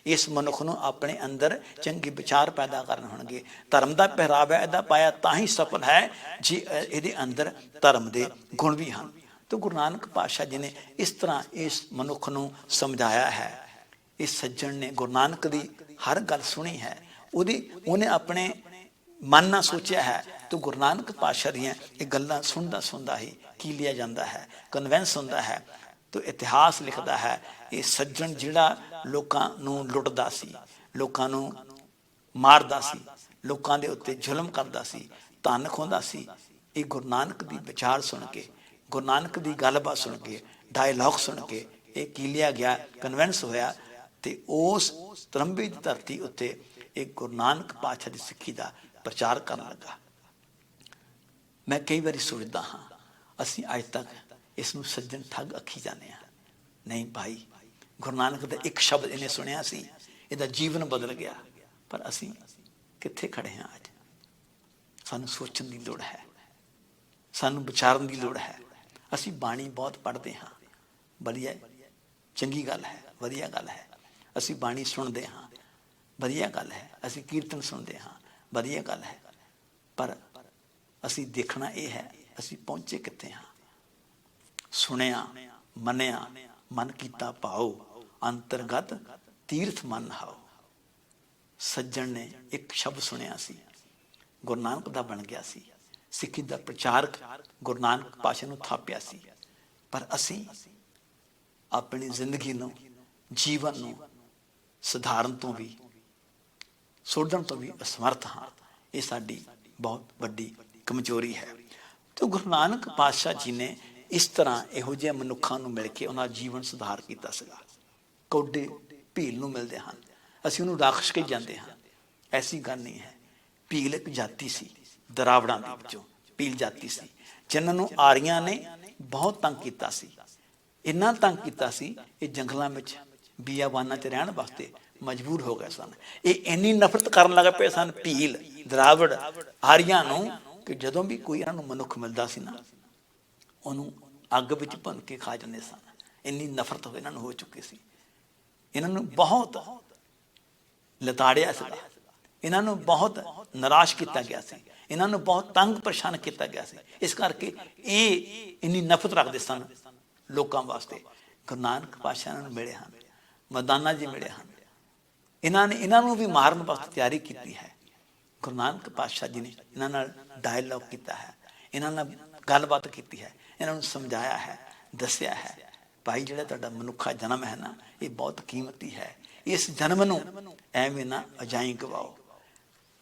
ਇਸ ਮਨੁੱਖ ਨੂੰ ਆਪਣੇ ਅੰਦਰ ਚੰਗੇ ਵਿਚਾਰ ਪੈਦਾ ਕਰਨੇ ਹੋਣਗੇ। ਧਰਮ ਦਾ ਪਹਿਰਾਵਾ ਇਹਦਾ ਪਾਇਆ ਤਾਂ ਹੀ ਸਫਲ ਹੈ ਜੇ ਇਹਦੇ ਅੰਦਰ ਧਰਮ ਦੇ ਗੁਣ ਵੀ ਹਨ। ਤਾਂ ਗੁਰੂ ਨਾਨਕ ਪਾਤਸ਼ਾਹ ਜੀ ਨੇ ਇਸ ਤਰ੍ਹਾਂ ਇਸ ਮਨੁੱਖ ਨੂੰ ਸਮਝਾਇਆ ਹੈ। ਇਸ ਸੱਜਣ ਨੇ ਗੁਰੂ ਨਾਨਕ ਦੀ ਹਰ ਗੱਲ ਸੁਣੀ ਹੈ, ਉਹਨੇ ਆਪਣੇ ਮਨ ਨਾਲ ਸੋਚਿਆ ਹੈ। ਤਾਂ ਗੁਰੂ ਨਾਨਕ ਪਾਤਸ਼ਾਹ ਦੀਆਂ ਇਹ ਗੱਲਾਂ ਸੁਣਦਾ ਹੀ ਕੀ ਲਿਆ ਜਾਂਦਾ ਹੈ, ਕਨਵਿੰਸ ਹੁੰਦਾ ਹੈ। ਤਾਂ ਇਤਿਹਾਸ ਲਿਖਦਾ ਹੈ ਇਹ ਸੱਜਣ ਜਿਹੜਾ ਲੋਕਾਂ ਨੂੰ ਲੁੱਟਦਾ ਸੀ, ਲੋਕਾਂ ਨੂੰ ਮਾਰਦਾ ਸੀ, ਲੋਕਾਂ ਦੇ ਉੱਤੇ ਜ਼ੁਲਮ ਕਰਦਾ ਸੀ, ਧਨ ਖੋਹਦਾ ਸੀ, ਇਹ ਗੁਰੂ ਨਾਨਕ ਦੀ ਵਿਚਾਰ ਸੁਣ ਕੇ, ਗੁਰੂ ਨਾਨਕ ਦੀ ਗੱਲਬਾਤ ਸੁਣ ਕੇ, ਡਾਇਲੌਗ ਸੁਣ ਕੇ ਇਹ ਕੀ ਲਿਆ ਗਿਆ, ਕਨਵਿੰਸ ਹੋਇਆ। ਤੇ ਉਸ ਤਰੰਬੇ ਦੀ ਧਰਤੀ ਉੱਤੇ ਇਹ ਗੁਰੂ ਨਾਨਕ ਪਾਤਸ਼ਾਹ ਦੀ ਸਿੱਖੀ ਦਾ ਪ੍ਰਚਾਰ ਕਰਨ ਲੱਗਾ। ਮੈਂ ਕਈ ਵਾਰੀ ਸੋਚਦਾ ਹਾਂ ਅਸੀਂ ਅੱਜ ਤੱਕ ਇਸ ਨੂੰ ਸੱਜਣ ਠੱਗ ਆਖੀ ਜਾਂਦੇ ਹਾਂ। ਨਹੀਂ ਭਾਈ, ਗੁਰੂ ਨਾਨਕ ਦਾ ਇੱਕ ਸ਼ਬਦ ਇਹਨੇ ਸੁਣਿਆ ਸੀ, ਇਹਦਾ ਜੀਵਨ ਬਦਲ ਗਿਆ। ਪਰ ਅਸੀਂ ਕਿੱਥੇ ਖੜੇ ਹਾਂ ਅੱਜ? ਸਾਨੂੰ ਸੋਚਣ ਦੀ ਲੋੜ ਹੈ, ਸਾਨੂੰ ਵਿਚਾਰਨ ਦੀ ਲੋੜ ਹੈ। ਅਸੀਂ ਬਾਣੀ ਬਹੁਤ ਪੜ੍ਹਦੇ ਹਾਂ, ਵਧੀਆ ਚੰਗੀ ਗੱਲ ਹੈ, ਵਧੀਆ ਗੱਲ ਹੈ। ਅਸੀਂ ਬਾਣੀ ਸੁਣਦੇ ਹਾਂ, ਵਧੀਆ ਗੱਲ ਹੈ। ਅਸੀਂ ਕੀਰਤਨ ਸੁਣਦੇ ਹਾਂ, ਵਧੀਆ ਗੱਲ ਹੈ। ਪਰ ਅਸੀਂ ਦੇਖਣਾ ਇਹ ਹੈ ਅਸੀਂ ਪਹੁੰਚੇ ਕਿੱਥੇ ਹਾਂ। ਸੁਣਿਆ ਮੰਨਿਆ ਮਨ ਕੀਤਾ ਭਾਉ, ਅੰਤਰਗਤ ਤੀਰਥ ਮਨ ਹਾਉ। ਸੱਜਣ ਨੇ ਇੱਕ ਸ਼ਬਦ ਸੁਣਿਆ ਸੀ, ਗੁਰੂ ਨਾਨਕ ਦਾ ਬਣ ਗਿਆ ਸੀ, ਸਿੱਖੀ ਦਾ ਪ੍ਰਚਾਰਕ ਗੁਰੂ ਨਾਨਕ ਪਾਤਸ਼ਾਹ ਨੂੰ ਥਾਪਿਆ ਸੀ। ਪਰ ਅਸੀਂ ਆਪਣੀ ਜ਼ਿੰਦਗੀ ਨੂੰ, ਜੀਵਨ ਨੂੰ ਸੁਧਾਰਨ ਤੋਂ ਵੀ, ਸੋਧਣ ਤੋਂ ਵੀ ਅਸਮਰਥ ਹਾਂ। ਇਹ ਸਾਡੀ ਬਹੁਤ ਵੱਡੀ ਕਮਜ਼ੋਰੀ ਹੈ। ਤੇ ਗੁਰੂ ਨਾਨਕ ਪਾਤਸ਼ਾਹ ਜੀ ਨੇ ਇਸ ਤਰ੍ਹਾਂ ਇਹੋ ਜਿਹੇ ਮਨੁੱਖਾਂ ਨੂੰ ਮਿਲ ਕੇ ਉਹਨਾਂ ਦਾ ਜੀਵਨ ਸੁਧਾਰ ਕੀਤਾ ਸੀਗਾ। ਕੌਡੇ ਭੀਲ ਨੂੰ ਮਿਲਦੇ ਹਨ, ਅਸੀਂ ਉਹਨੂੰ ਰਾਖਸ਼ ਕਹੀ ਜਾਂਦੇ ਹਾਂ। ਐਸੀ ਗੱਲ ਨਹੀਂ ਹੈ। ਭੀਲ ਇੱਕ ਜਾਤੀ ਸੀ, ਦਰਾਵੜਾਂ ਦੇ ਵਿੱਚੋਂ ਭੀਲ ਜਾਤੀ ਸੀ, ਜਿਨ੍ਹਾਂ ਨੂੰ ਆਰੀਆਂ ਨੇ ਬਹੁਤ ਤੰਗ ਕੀਤਾ ਸੀ। ਇੰਨਾ ਤੰਗ ਕੀਤਾ ਸੀ ਇਹ ਜੰਗਲਾਂ ਵਿੱਚ ਬੀਆਬਾਨਾਂ 'ਚ ਰਹਿਣ ਵਾਸਤੇ ਮਜਬੂਰ ਹੋ ਗਏ ਸਨ। ਇਹ ਇੰਨੀ ਨਫ਼ਰਤ ਕਰਨ ਲੱਗ ਪਏ ਸਨ ਭੀਲ, ਦਰਾਵੜ, ਆਰੀਆਂ ਨੂੰ, ਕਿ ਜਦੋਂ ਵੀ ਕੋਈ ਇਹਨਾਂ ਨੂੰ ਮਨੁੱਖ ਮਿਲਦਾ ਸੀ ਨਾ, ਉਹਨੂੰ ਅੱਗ ਵਿੱਚ ਭੁੰਨ ਕੇ ਖਾ ਜਾਂਦੇ ਸਨ। ਇੰਨੀ ਨਫ਼ਰਤ ਇਹਨਾਂ ਨੂੰ ਹੋ ਚੁੱਕੀ ਸੀ। ਇਹਨਾਂ ਨੂੰ ਬਹੁਤ ਲਤਾੜਿਆ ਸੀਗਾ, ਇਹਨਾਂ ਨੂੰ ਬਹੁਤ ਨਿਰਾਸ਼ ਕੀਤਾ ਗਿਆ ਸੀ, ਇਹਨਾਂ ਨੂੰ ਬਹੁਤ ਤੰਗ ਪਰੇਸ਼ਾਨ ਕੀਤਾ ਗਿਆ ਸੀ। ਇਸ ਕਰਕੇ ਇਹ ਇੰਨੀ ਨਫ਼ਰਤ ਰੱਖਦੇ ਸਨ ਲੋਕਾਂ ਵਾਸਤੇ। ਗੁਰੂ ਨਾਨਕ ਪਾਤਸ਼ਾਹ ਨੂੰ ਮਿਲੇ ਹਨ, ਮਰਦਾਨਾ ਜੀ ਮਿਲੇ ਹਨ। ਇਹਨਾਂ ਨੂੰ ਵੀ ਮਾਰਨ ਵਾਸਤੇ ਤਿਆਰੀ ਕੀਤੀ ਹੈ। ਗੁਰੂ ਨਾਨਕ ਪਾਤਸ਼ਾਹ ਜੀ ਨੇ ਇਹਨਾਂ ਨਾਲ ਡਾਇਲੌਗ ਕੀਤਾ ਹੈ, ਇਹਨਾਂ ਨਾਲ ਗੱਲਬਾਤ ਕੀਤੀ ਹੈ, ਇਹਨਾਂ ਨੂੰ ਸਮਝਾਇਆ ਹੈ, ਦੱਸਿਆ ਹੈ ਭਾਈ ਜਿਹੜਾ ਤੁਹਾਡਾ ਮਨੁੱਖਾ ਜਨਮ ਹੈ ਨਾ, ਇਹ ਬਹੁਤ ਕੀਮਤੀ ਹੈ। ਇਸ ਜਨਮ ਨੂੰ ਐਵੇਂ ਨਾ ਅਜਾਈਂ ਗਵਾਓ।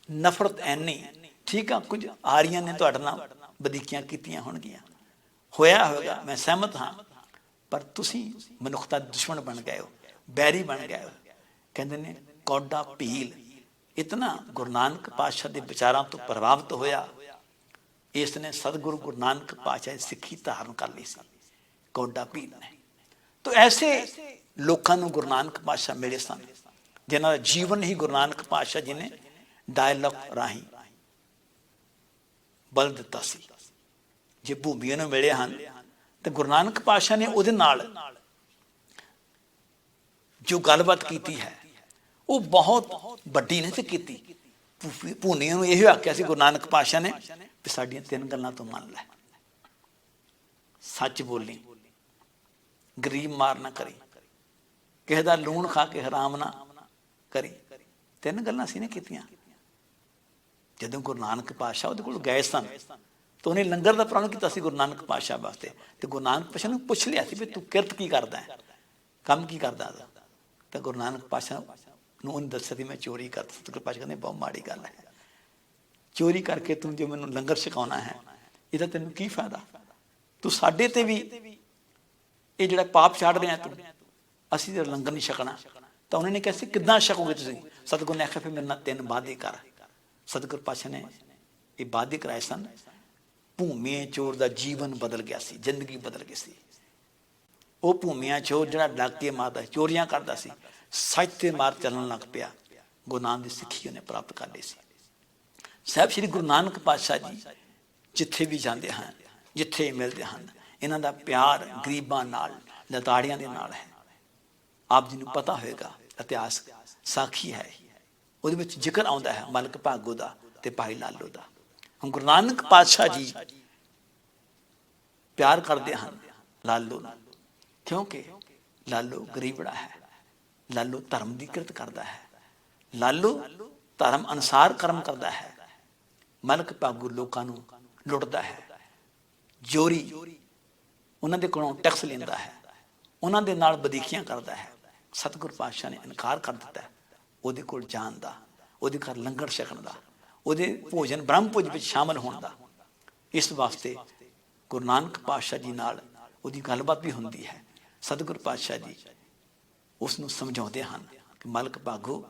ਨਫ਼ਰਤ ਐਨੀ, ਠੀਕ ਆ, ਕੁਝ ਆਰੀਆਂ ਨੇ ਤੁਹਾਡੇ ਨਾਲ ਵਧੀਕੀਆਂ ਕੀਤੀਆਂ ਹੋਣਗੀਆਂ, ਹੋਇਆ ਹੋਵੇਗਾ, ਮੈਂ ਸਹਿਮਤ ਹਾਂ। ਪਰ ਤੁਸੀਂ ਮਨੁੱਖਤਾ ਦੁਸ਼ਮਣ ਬਣ ਗਏ ਹੋ, ਬੈਰੀ ਬਣ ਗਏ ਹੋ। ਕਹਿੰਦੇ ਨੇ ਕੌਡਾ ਭੀਲ ਇਤਨਾ ਗੁਰੂ ਨਾਨਕ ਪਾਤਸ਼ਾਹ ਦੇ ਵਿਚਾਰਾਂ ਤੋਂ ਪ੍ਰਭਾਵਿਤ ਹੋਇਆ, ਇਸ ਨੇ ਸਤਿਗੁਰੂ ਗੁਰੂ ਨਾਨਕ ਪਾਤਸ਼ਾਹ ਦੀ ਸਿੱਖੀ ਧਾਰਨ ਕਰ ਲਈ ਸੀ, ਕੌਡਾ ਭੀਲ ਨੇ। ਤਾਂ ਐਸੇ ਲੋਕਾਂ ਨੂੰ ਗੁਰੂ ਨਾਨਕ ਪਾਤਸ਼ਾਹ ਮਿਲੇ ਸਨ, ਜਿਨ੍ਹਾਂ ਦਾ ਜੀਵਨ ਹੀ ਗੁਰੂ ਨਾਨਕ ਪਾਤਸ਼ਾਹ ਜੀ ਨੇ ਡਾਇਲੌਗ ਰਾਹੀਂ ਬਲ ਦਿੱਤਾ ਸੀ। ਜੇ ਭੂਮੀਆਂ ਨੂੰ ਮਿਲੇ ਹਨ ਤੇ ਗੁਰੂ ਨਾਨਕ ਪਾਤਸ਼ਾਹ ਨੇ ਉਹਦੇ ਨਾਲ ਜੋ ਗੱਲਬਾਤ ਕੀਤੀ ਹੈ ਉਹ ਬਹੁਤ ਵੱਡੀ ਨਹੀਂ ਸੀ ਕੀਤੀ। ਭੂਨੀਆਂ ਨੂੰ ਇਹੋ ਆਖਿਆ ਸੀ ਗੁਰੂ ਨਾਨਕ ਪਾਤਸ਼ਾਹ ਨੇ ਵੀ ਸਾਡੀਆਂ 3 ਗੱਲਾਂ ਤੋਂ ਮੰਨ ਲੈ। ਸੱਚ ਬੋਲੀ, ਗਰੀਬ ਮਾਰ ਨਾ ਕਰੀ, ਕਿਸੇ ਦਾ ਲੂਣ ਖਾ ਕੇ ਹਰਾਮ ਨਾ ਕਰੀ। 3 ਗੱਲਾਂ ਸੀ ਨੇ ਕੀਤੀਆਂ। ਜਦੋਂ ਗੁਰੂ ਨਾਨਕ ਪਾਤਸ਼ਾਹ ਉਹਦੇ ਕੋਲ ਗਏ ਸਨ ਤਾਂ ਉਹਨੇ ਲੰਗਰ ਦਾ ਪ੍ਰਬੰਧ ਕੀਤਾ ਸੀ ਗੁਰੂ ਨਾਨਕ ਪਾਤਸ਼ਾਹ ਵਾਸਤੇ। ਤੇ ਗੁਰੂ ਨਾਨਕ ਪਾਤਸ਼ਾਹ ਨੂੰ ਪੁੱਛ ਲਿਆ ਸੀ ਵੀ ਤੂੰ ਕਿਰਤ ਕੀ ਕਰਦਾ ਹੈ, ਕੰਮ ਕੀ ਕਰਦਾ? ਤਾਂ ਗੁਰੂ ਨਾਨਕ ਪਾਤਸ਼ਾਹ ਨੂੰ ਉਹਨੇ ਦੱਸਿਆ ਸੀ ਮੈਂ ਚੋਰੀ ਕਰਦਾ। ਗੁਰੂ ਪਾਤਸ਼ਾਹ ਕਹਿੰਦੇ ਬਹੁਤ ਮਾੜੀ ਗੱਲ ਹੈ, ਚੋਰੀ ਕਰਕੇ ਤੂੰ ਜੋ ਮੈਨੂੰ ਲੰਗਰ ਛਕਾਉਣਾ ਹੈ ਇਹਦਾ ਤੈਨੂੰ ਕੀ ਫਾਇਦਾ? ਤੂੰ ਸਾਡੇ ਤੇ ਵੀ ਇਹ ਜਿਹੜਾ ਪਾਪ ਚਾੜ ਰਿਹਾ ਤੂੰ, ਅਸੀਂ ਤਾਂ ਲੰਗਰ ਨਹੀਂ ਛਕਣਾ। ਤਾਂ ਉਹਨਾਂ ਨੇ ਕਿਹਾ ਸੀ ਕਿੱਦਾਂ ਛਕੋਗੇ ਤੁਸੀਂ? ਸਤਿਗੁਰੂ ਨੇ ਆਖਿਆ ਫਿਰ ਮੇਰੇ ਨਾਲ 3 ਵਾਅਦੇ ਕਰ। ਸਤਿਗੁਰੂ ਪਾਤਸ਼ਾਹ ਨੇ ਇਹ ਵਾਅਦੇ ਕਰਾਏ ਸਨ। ਭੂਮੀਏ ਚੋਰ ਦਾ ਜੀਵਨ ਬਦਲ ਗਿਆ ਸੀ, ਜ਼ਿੰਦਗੀ ਬਦਲ ਗਈ ਸੀ। ਉਹ ਭੂਮੀਆ ਚੋਰ ਜਿਹੜਾ ਡਾਕੇ ਮਾਰਦਾ, ਚੋਰੀਆਂ ਕਰਦਾ ਸੀ, ਸੱਚ ਤੇ ਮਾਰ ਚੱਲਣ ਲੱਗ ਪਿਆ। ਗੁਰੂ ਨਾਨਕ ਦੀ ਸਿੱਖੀ ਉਹਨੇ ਪ੍ਰਾਪਤ ਕਰ ਲਈ ਸੀ। ਸਾਹਿਬ ਸ੍ਰੀ ਗੁਰੂ ਨਾਨਕ ਪਾਤਸ਼ਾਹ ਜੀ ਜਿੱਥੇ ਵੀ ਜਾਂਦੇ ਹਨ, ਜਿੱਥੇ ਮਿਲਦੇ ਹਨ, ਇਹਨਾਂ ਦਾ ਪਿਆਰ ਗਰੀਬਾਂ ਨਾਲ, ਲਤਾੜੀਆਂ ਦੇ ਨਾਲ ਹੈ। ਆਪ ਜੀ ਨੂੰ ਪਤਾ ਹੋਏਗਾ, ਇਤਿਹਾਸ ਸਾਖੀ ਹੈ, ਉਹਦੇ ਵਿੱਚ ਜ਼ਿਕਰ ਆਉਂਦਾ ਹੈ ਮਲਕ ਭਾਗੋ ਦਾ ਤੇ ਭਾਈ ਲਾਲੋ ਦਾ। ਹੁਣ ਗੁਰੂ ਨਾਨਕ ਪਾਤਸ਼ਾਹ ਜੀ ਪਿਆਰ ਕਰਦੇ ਹਨ ਲਾਲੋ ਨੂੰ, ਕਿਉਂਕਿ ਲਾਲੋ ਗਰੀਬੜਾ ਹੈ, ਲਾਲੋ ਧਰਮ ਦੀ ਕਿਰਤ ਕਰਦਾ ਹੈ, ਲਾਲੋ ਧਰਮ ਅਨੁਸਾਰ ਕਰਮ ਕਰਦਾ ਹੈ। ਮਲਕ ਭਾਗੋ ਲੋਕਾਂ ਨੂੰ ਲੁੱਟਦਾ ਹੈ, ਚੋਰੀ ਉਹਨਾਂ ਦੇ ਕੋਲੋਂ ਟੈਕਸ ਲੈਂਦਾ ਹੈ, ਉਹਨਾਂ ਦੇ ਨਾਲ ਵਧੀਕੀਆਂ ਕਰਦਾ ਹੈ। ਸਤਿਗੁਰੂ ਪਾਤਸ਼ਾਹ ਨੇ ਇਨਕਾਰ ਕਰ ਦਿੱਤਾ ਉਹਦੇ ਕੋਲ ਜਾਣ ਦਾ, ਉਹਦੇ ਘਰ ਲੰਗਰ ਛਕਣ ਦਾ, ਉਹਦੇ ਭੋਜਨ ਬ੍ਰਹਮ ਭੋਜ ਵਿੱਚ ਸ਼ਾਮਲ ਹੋਣ ਦਾ। ਇਸ ਵਾਸਤੇ ਗੁਰੂ ਨਾਨਕ ਪਾਤਸ਼ਾਹ ਜੀ ਨਾਲ ਉਹਦੀ ਗੱਲਬਾਤ ਵੀ ਹੁੰਦੀ ਹੈ। ਸਤਿਗੁਰੂ ਪਾਤਸ਼ਾਹ ਜੀ ਉਸ ਨੂੰ ਸਮਝਾਉਂਦੇ ਹਨ ਕਿ ਮਲਕ ਭਾਗੋ,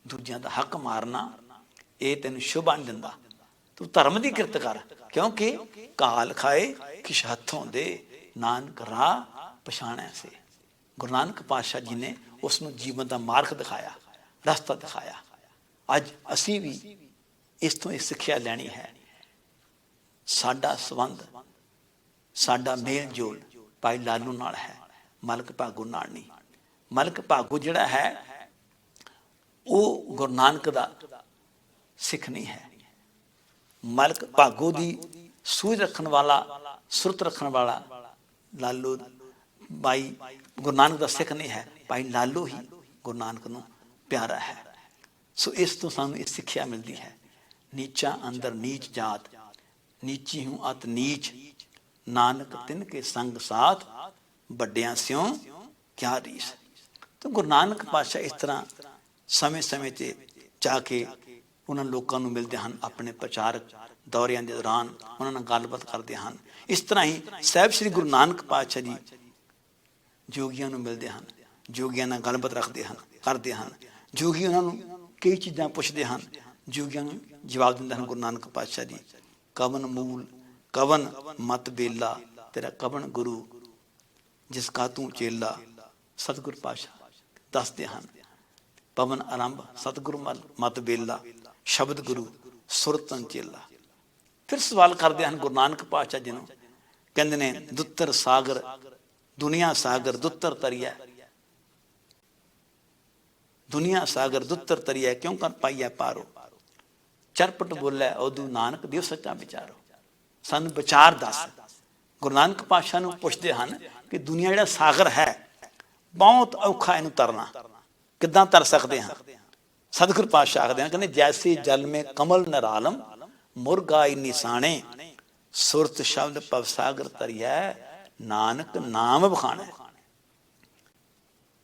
ਦੂਜਿਆਂ ਦਾ ਹੱਕ ਮਾਰਨਾ ਇਹ ਤੈਨੂੰ ਸ਼ੋਭਾ ਨਹੀਂ ਦਿੰਦਾ, ਤੂੰ ਧਰਮ ਦੀ ਕਿਰਤ ਕਰ, ਕਿਉਂਕਿ ਕਾਲ ਖਾਏ ਕਿਸ ਹੱਥੋਂ ਦੇ, ਨਾਨਕ ਰਾਹ ਪਛਾਣੈ ਸੇ। ਗੁਰੂ ਨਾਨਕ ਪਾਤਸ਼ਾਹ ਜੀ ਨੇ ਉਸ ਨੂੰ ਜੀਵਨ ਦਾ ਮਾਰਗ ਦਿਖਾਇਆ, ਰਸਤਾ ਦਿਖਾਇਆ। ਅੱਜ ਅਸੀਂ ਵੀ ਇਸ ਤੋਂ ਇਹ ਸਿੱਖਿਆ ਲੈਣੀ ਹੈ। ਸਾਡਾ ਸੰਬੰਧ, ਸਾਡਾ ਮੇਲ ਜੋਲ ਭਾਈ ਲਾਲੂ ਨਾਲ ਹੈ, ਮਲਕ ਭਾਗੋ ਨਾਲ ਨਹੀਂ। ਮਲਕ ਭਾਗੋ ਜਿਹੜਾ ਹੈ ਉਹ ਗੁਰੂ ਨਾਨਕ ਦਾ ਸਿੱਖ ਨਹੀਂ ਹੈ। ਮਲਕ ਭਾਗੋ ਦੀ ਸੂਝ ਰੱਖਣ ਵਾਲਾ, ਸੁਰਤ ਰੱਖਣ ਵਾਲਾ ਲਾਲੋ ਭਾਈ ਗੁਰੂ ਨਾਨਕ ਦਾ ਸਿੱਖ ਨਹੀਂ ਹੈ। ਭਾਈ ਲਾਲੋ ਹੀ ਗੁਰੂ ਨਾਨਕ ਨੂੰ ਪਿਆਰਾ ਹੈ। ਸੋ ਇਸ ਤੋਂ ਸਾਨੂੰ ਇਹ ਸਿੱਖਿਆ ਮਿਲਦੀ ਹੈ, ਨੀਚਾ ਅੰਦਰ ਨੀਚ ਜਾਤ, ਨੀਚੀ ਹੂੰ ਅਤ ਨੀਚ, ਨਾਨਕ ਤਿਨ ਕੇ ਸੰਗ ਸਾਥ, ਵੱਡਿਆਂ ਸਿਉ ਕਿਆ ਰੀਸ। ਤਾਂ ਗੁਰੂ ਨਾਨਕ ਪਾਤਸ਼ਾਹ ਇਸ ਤਰ੍ਹਾਂ ਸਮੇਂ ਸਮੇਂ ਤੇ ਜਾ ਕੇ ਉਹਨਾਂ ਲੋਕਾਂ ਨੂੰ ਮਿਲਦੇ ਹਨ, ਆਪਣੇ ਪ੍ਰਚਾਰਕ ਦੌਰਿਆਂ ਦੇ ਦੌਰਾਨ ਉਹਨਾਂ ਨਾਲ ਗੱਲਬਾਤ ਕਰਦੇ ਹਨ। ਇਸ ਤਰ੍ਹਾਂ ਹੀ ਸਾਹਿਬ ਸ੍ਰੀ ਗੁਰੂ ਨਾਨਕ ਪਾਤਸ਼ਾਹ ਜੀ ਜੋਗੀਆਂ ਨੂੰ ਮਿਲਦੇ ਹਨ, ਜੋਗੀਆਂ ਨਾਲ ਗੱਲਬਾਤ ਕਰਦੇ ਹਨ। ਜੋਗੀ ਉਹਨਾਂ ਨੂੰ ਕਈ ਚੀਜ਼ਾਂ ਪੁੱਛਦੇ ਹਨ, ਜੋਗੀਆਂ ਨੂੰ ਜਵਾਬ ਦਿੰਦੇ ਹਨ ਗੁਰੂ ਨਾਨਕ ਪਾਤਸ਼ਾਹ ਜੀ। ਕਵਨ ਮੂਲ ਕਵਨ ਮਤ ਬੇਲਾ, ਤੇਰਾ ਕਵਨ ਗੁਰੂ ਜਿਸ ਕਾ ਤੂੰ ਚੇਲਾ। ਸਤਿਗੁਰੂ ਪਾਤਸ਼ਾਹ ਦੱਸਦੇ ਹਨ, ਪਵਨ ਆਰੰਭ ਸਤਿਗੁਰੂ ਮਤ ਬੇਲਾ, ਸ਼ਬਦ ਗੁਰੂ ਸੁਰਤਨ ਚੇਲਾ। ਫਿਰ ਸਵਾਲ ਕਰਦੇ ਹਨ ਗੁਰੂ ਨਾਨਕ ਪਾਤਸ਼ਾਹ ਜੀ ਨੂੰ, ਕਹਿੰਦੇ ਨੇ ਦੁੱਤਰ ਸਾਗਰ ਦੁਨੀਆ ਸਾਗਰ ਦੁੱਤਰ ਤਰੀਆ, ਦੁਨੀਆ ਸਾਗਰ ਦੁੱਤਰ ਤਰੀਆ, ਕਿਉਂ ਕਰ ਪਾਈਆ ਪਾਰੋ। ਚਰਪਟ ਬੋਲੇ ਉਦੋਂ ਨਾਨਕ ਦਿਓ ਸੱਚਾ ਵਿਚਾਰੋ। ਸਾਨੂੰ ਵਿਚਾਰ ਦੱਸ। ਗੁਰੂ ਨਾਨਕ ਪਾਤਸ਼ਾਹ ਨੂੰ ਪੁੱਛਦੇ ਹਨ ਕਿ ਦੁਨੀਆ ਜਿਹੜਾ ਸਾਗਰ ਹੈ ਬਹੁਤ ਔਖਾ, ਇਹਨੂੰ ਤਰਨਾ ਕਿੱਦਾਂ ਤਰ ਸਕਦੇ ਹਾਂ। ਸਤਿਗੁਰੂ ਪਾਤਸ਼ਾਹ ਆਖਦੇ ਹਨ, ਕਹਿੰਦੇ ਜੈਸੇ ਜਲ ਮੇ ਕਮਲ ਨਰਾਲਮ, ਮੁਰਗਾਈ ਨਿਸ਼ਾਨੇ, ਸੁਰਤ ਸ਼ਬਦ ਭਵ ਸਾਗਰ ਤਰੀਐ, ਨਾਨਕ ਨਾਮ ਬਖਾਣਾ।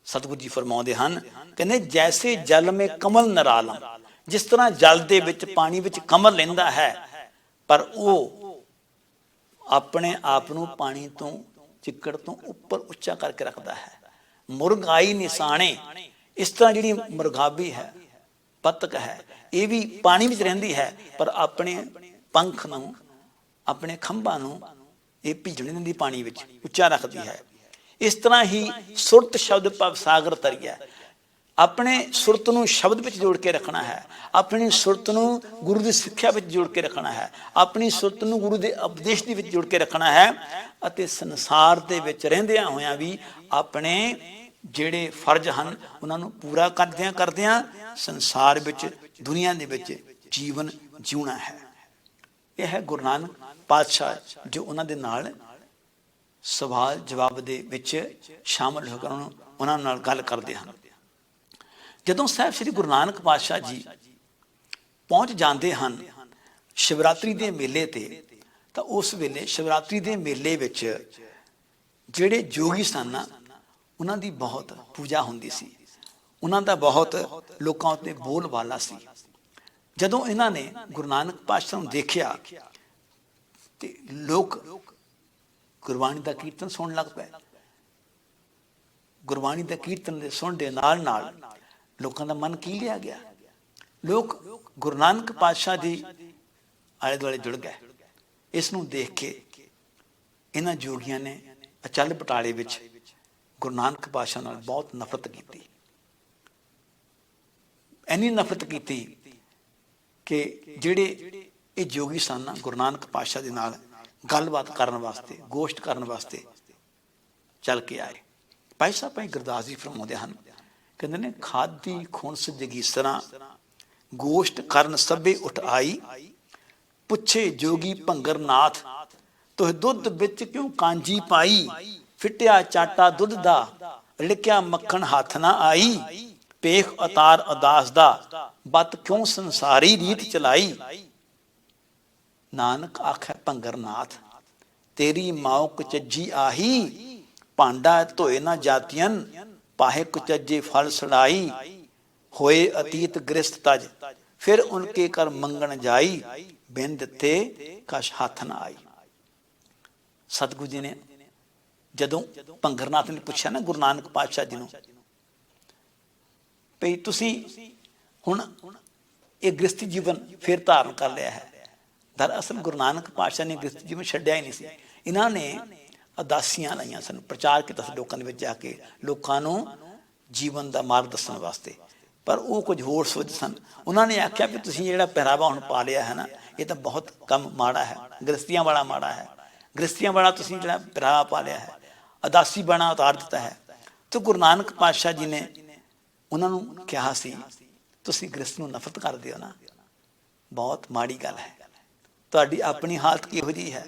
ਸਤਿਗੁਰੂ ਜੀ ਫਰਮਾਉਂਦੇ ਹਨ, ਕਹਿੰਦੇ ਜੈਸੇ ਜਲ ਮੇ ਕਮਲ ਨਰਾਲਮ, ਜਿਸ ਤਰ੍ਹਾਂ ਜਲ ਦੇ ਵਿੱਚ, ਪਾਣੀ ਵਿੱਚ ਕਮਲ ਲੈਂਦਾ ਹੈ, ਪਰ ਉਹ ਆਪਣੇ ਆਪ ਨੂੰ ਪਾਣੀ ਤੋਂ, ਚਿੱਕੜ ਤੋਂ ਉੱਪਰ ਉੱਚਾ ਕਰਕੇ ਰੱਖਦਾ ਹੈ। ਮੁਰਗਾਈ ਨਿਸ਼ਾਨੇ, ਇਸ ਤਰ੍ਹਾਂ ਜਿਹੜੀ ਮੁਰਗਾਬੀ ਹੈ, ਬਤਕ ਹੈ, ਇਹ ਵੀ ਪਾਣੀ ਵਿੱਚ ਰਹਿੰਦੀ ਹੈ, ਪਰ ਆਪਣੇ ਪੰਖ ਨੂੰ, ਆਪਣੇ ਖੰਭਾਂ ਨੂੰ ਇਹ ਭਿੱਜਣ ਨਹੀਂ ਦਿੰਦੀ, ਪਾਣੀ ਵਿੱਚ ਉੱਚਾ ਰੱਖਦੀ ਹੈ। ਇਸ ਤਰ੍ਹਾਂ ਹੀ ਸੁਰਤ ਸ਼ਬਦ ਭਵ ਸਾਗਰ ਤਰੀਆ, ਆਪਣੇ ਸੁਰਤ ਨੂੰ ਸ਼ਬਦ ਵਿੱਚ ਜੋੜ ਕੇ ਰੱਖਣਾ ਹੈ, ਆਪਣੀ ਸੁਰਤ ਨੂੰ ਗੁਰੂ ਦੀ ਸਿੱਖਿਆ ਵਿੱਚ ਜੋੜ ਕੇ ਰੱਖਣਾ ਹੈ, ਆਪਣੀ ਸੁਰਤ ਨੂੰ ਗੁਰੂ ਦੇ ਉਪਦੇਸ਼ ਦੇ ਵਿੱਚ ਜੋੜ ਕੇ ਰੱਖਣਾ ਹੈ, ਅਤੇ ਸੰਸਾਰ ਦੇ ਵਿੱਚ ਰਹਿੰਦਿਆਂ ਹੋਇਆਂ ਵੀ ਆਪਣੇ ਜਿਹੜੇ ਫਰਜ਼ ਹਨ ਉਹਨਾਂ ਨੂੰ ਪੂਰਾ ਕਰਦਿਆਂ ਸੰਸਾਰ ਵਿੱਚ, ਦੁਨੀਆ ਦੇ ਵਿੱਚ ਜੀਵਨ ਜਿਉਣਾ ਹੈ। ਇਹ ਹੈ ਗੁਰੂ ਨਾਨਕ ਪਾਤਸ਼ਾਹ ਜੋ ਉਹਨਾਂ ਦੇ ਨਾਲ ਸਵਾਲ ਜਵਾਬ ਦੇ ਵਿੱਚ ਸ਼ਾਮਲ ਹੋ ਕੇ ਉਹਨਾਂ ਨਾਲ ਗੱਲ ਕਰਦੇ ਹਨ। ਜਦੋਂ ਸਾਹਿਬ ਸ੍ਰੀ ਗੁਰੂ ਨਾਨਕ ਪਾਤਸ਼ਾਹ ਜੀ ਪਹੁੰਚ ਜਾਂਦੇ ਹਨ ਸ਼ਿਵਰਾਤਰੀ ਦੇ ਮੇਲੇ ਤੇ, ਤਾਂ ਉਸ ਵੇਲੇ ਸ਼ਿਵਰਾਤਰੀ ਦੇ ਮੇਲੇ ਵਿੱਚ ਜਿਹੜੇ ਜੋਗੀ ਸਨ ਉਹਨਾਂ ਦੀ ਬਹੁਤ ਪੂਜਾ ਹੁੰਦੀ ਸੀ, ਉਹਨਾਂ ਦਾ ਬਹੁਤ ਲੋਕਾਂ ਉੱਤੇ ਬੋਲ ਬਾਲਾ ਸੀ। ਜਦੋਂ ਇਹਨਾਂ ਨੇ ਗੁਰੂ ਨਾਨਕ ਪਾਤਸ਼ਾਹ ਨੂੰ ਦੇਖਿਆ ਤੇ ਲੋਕ ਗੁਰਬਾਣੀ ਦਾ ਕੀਰਤਨ ਸੁਣਨ ਲੱਗ ਪਏ। ਗੁਰਬਾਣੀ ਦਾ ਕੀਰਤਨ ਦੇ ਸੁਣਨ ਦੇ ਨਾਲ ਲੋਕਾਂ ਦਾ ਮਨ ਕੀ ਲਿਆ ਗਿਆ। ਲੋਕ ਗੁਰੂ ਨਾਨਕ ਪਾਤਸ਼ਾਹ ਦੀ ਆਲੇ ਦੁਆਲੇ ਜੁੜ ਗਏ। ਇਸ ਨੂੰ ਦੇਖ ਕੇ ਇਹਨਾਂ ਜੋਗੀਆਂ ਨੇ ਅਚਲ ਬਟਾਲੇ ਵਿੱਚ ਗੁਰੂ ਨਾਨਕ ਪਾਤਸ਼ਾਹ ਨਾਲ ਬਹੁਤ ਨਫ਼ਰਤ ਕੀਤੀ। ਇੰਨੀ ਨਫ਼ਰਤ ਕੀਤੀ ਕਿ ਜਿਹੜੇ ਇਹ ਜੋਗੀ ਸਨ ਗੁਰੂ ਨਾਨਕ ਪਾਤਸ਼ਾਹ ਦੇ ਨਾਲ ਗੱਲਬਾਤ ਕਰਨ ਵਾਸਤੇ, ਗੋਸ਼ਟ ਕਰਨ ਵਾਸਤੇ ਚੱਲ ਕੇ ਆਏ। ਭਾਈ ਸਾਹਿਬ ਭਾਈ ਗੁਰਦਾਸ ਜੀ ਫਰਮਾਉਂਦੇ ਹਨ, ਕਹਿੰਦੇ ਨੇ ਖਾਦੀ ਖੁਣਸ ਜਗੀਸਰਾਂ ਗੋਸ਼ਟ ਕਰਨ ਸਭੇ ਉਠ ਆਈ, ਪੁੱਛੇ ਜੋਗੀ ਭੰਗਰ ਨਾਥ ਤੋਹ ਦੁੱਧ ਵਿੱਚ ਕਿਉਂ ਕਾਂਜੀ ਪਾਈ, ਫਿੱਟਿਆ ਚਾਟਾ ਦੁੱਧ ਦਾ ਲਿਖਿਆ ਮੱਖਣ ਹੱਥ ਨਾ ਆਈ, ਪੇਖ ਅਤਾਰ ਉਦਾਸ ਦਾ ਬਤ ਕਿਉਂ ਸੰਸਾਰੀ ਰੀਤ ਚਲਾਈ। ਨਾਨਕ ਆਖੈ ਭੰਗਰ ਨਾਥ ਤੇਰੀ ਮਾਉ ਕੁਚੱਜੀ ਆਹੀ, ਭਾਂਡਾ ਧੋਏ ਨਾ ਜਾਤੀਆਂ ਪਾਹੇ ਕੁਚੱਜੇ ਫਲ ਸੜਾਈ, ਹੋਏ ਅਤੀਤ ਗ੍ਰਸਤ ਤਜ ਫਿਰ ਉਨਕੇ ਕਰ ਮੰਗਣ ਜਾਈ, ਬਿਨ ਦਿੱਤੇ ਕਛ ਹੱਥ ਨਾ ਆਈ। ਸਤਿਗੁਰੂ ਜੀ ਨੇ ਜਦੋਂ ਭੰਗਰ ਨਾਥ ਨੇ ਪੁੱਛਿਆ ਨਾ ਗੁਰੂ ਨਾਨਕ ਪਾਤਸ਼ਾਹ ਜੀ ਨੂੰ, ਭਈ ਤੁਸੀਂ ਹੁਣ ਇਹ ਗ੍ਰਸਤੀ ਜੀਵਨ ਫਿਰ ਧਾਰਨ ਕਰ ਲਿਆ ਹੈ। ਦਰਅਸਲ ਗੁਰੂ ਨਾਨਕ ਪਾਤਸ਼ਾਹ ਨੇ ਗ੍ਰਸਤੀ ਜੀਵਨ ਛੱਡਿਆ ਹੀ ਨਹੀਂ ਸੀ। ਇਹਨਾਂ ਨੇ ਅਦਾਸੀਆਂ ਲਾਈਆਂ ਸਨ, ਪ੍ਰਚਾਰ ਕੀਤਾ ਸੀ ਲੋਕਾਂ ਦੇ ਵਿੱਚ ਜਾ ਕੇ, ਲੋਕਾਂ ਨੂੰ ਜੀਵਨ ਦਾ ਮਾਰਗ ਦੱਸਣ ਵਾਸਤੇ, ਪਰ ਉਹ ਕੁਝ ਹੋਰ ਸੋਚਦੇ ਸਨ। ਉਹਨਾਂ ਨੇ ਆਖਿਆ ਵੀ ਤੁਸੀਂ ਜਿਹੜਾ ਪਹਿਰਾਵਾ ਹੁਣ ਪਾ ਲਿਆ ਹੈ ਨਾ, ਇਹ ਤਾਂ ਬਹੁਤ ਕੰਮ ਮਾੜਾ ਹੈ, ਗ੍ਰਸਤੀਆਂ ਵਾਲਾ ਮਾੜਾ ਹੈ। ਗ੍ਰਸਤੀਆਂ ਵਾਲਾ ਤੁਸੀਂ ਜਿਹੜਾ ਪਹਿਰਾਵਾ ਪਾ ਲਿਆ ਹੈ, ਅਦਾਸੀ ਬਣਾ ਉਤਾਰ ਦਿੱਤਾ ਹੈ। ਤੇ ਗੁਰੂ ਨਾਨਕ ਪਾਤਸ਼ਾਹ ਜੀ ਨੇ ਉਹਨਾਂ ਨੂੰ ਕਿਹਾ ਸੀ, ਤੁਸੀਂ ਗ੍ਰਸਤ ਨੂੰ ਨਫ਼ਰਤ ਕਰਦੇ ਹੋ ਨਾ, ਬਹੁਤ ਮਾੜੀ ਗੱਲ ਹੈ। ਤੁਹਾਡੀ ਆਪਣੀ ਹਾਲਤ ਕਿਹੋ ਜਿਹੀ ਹੈ।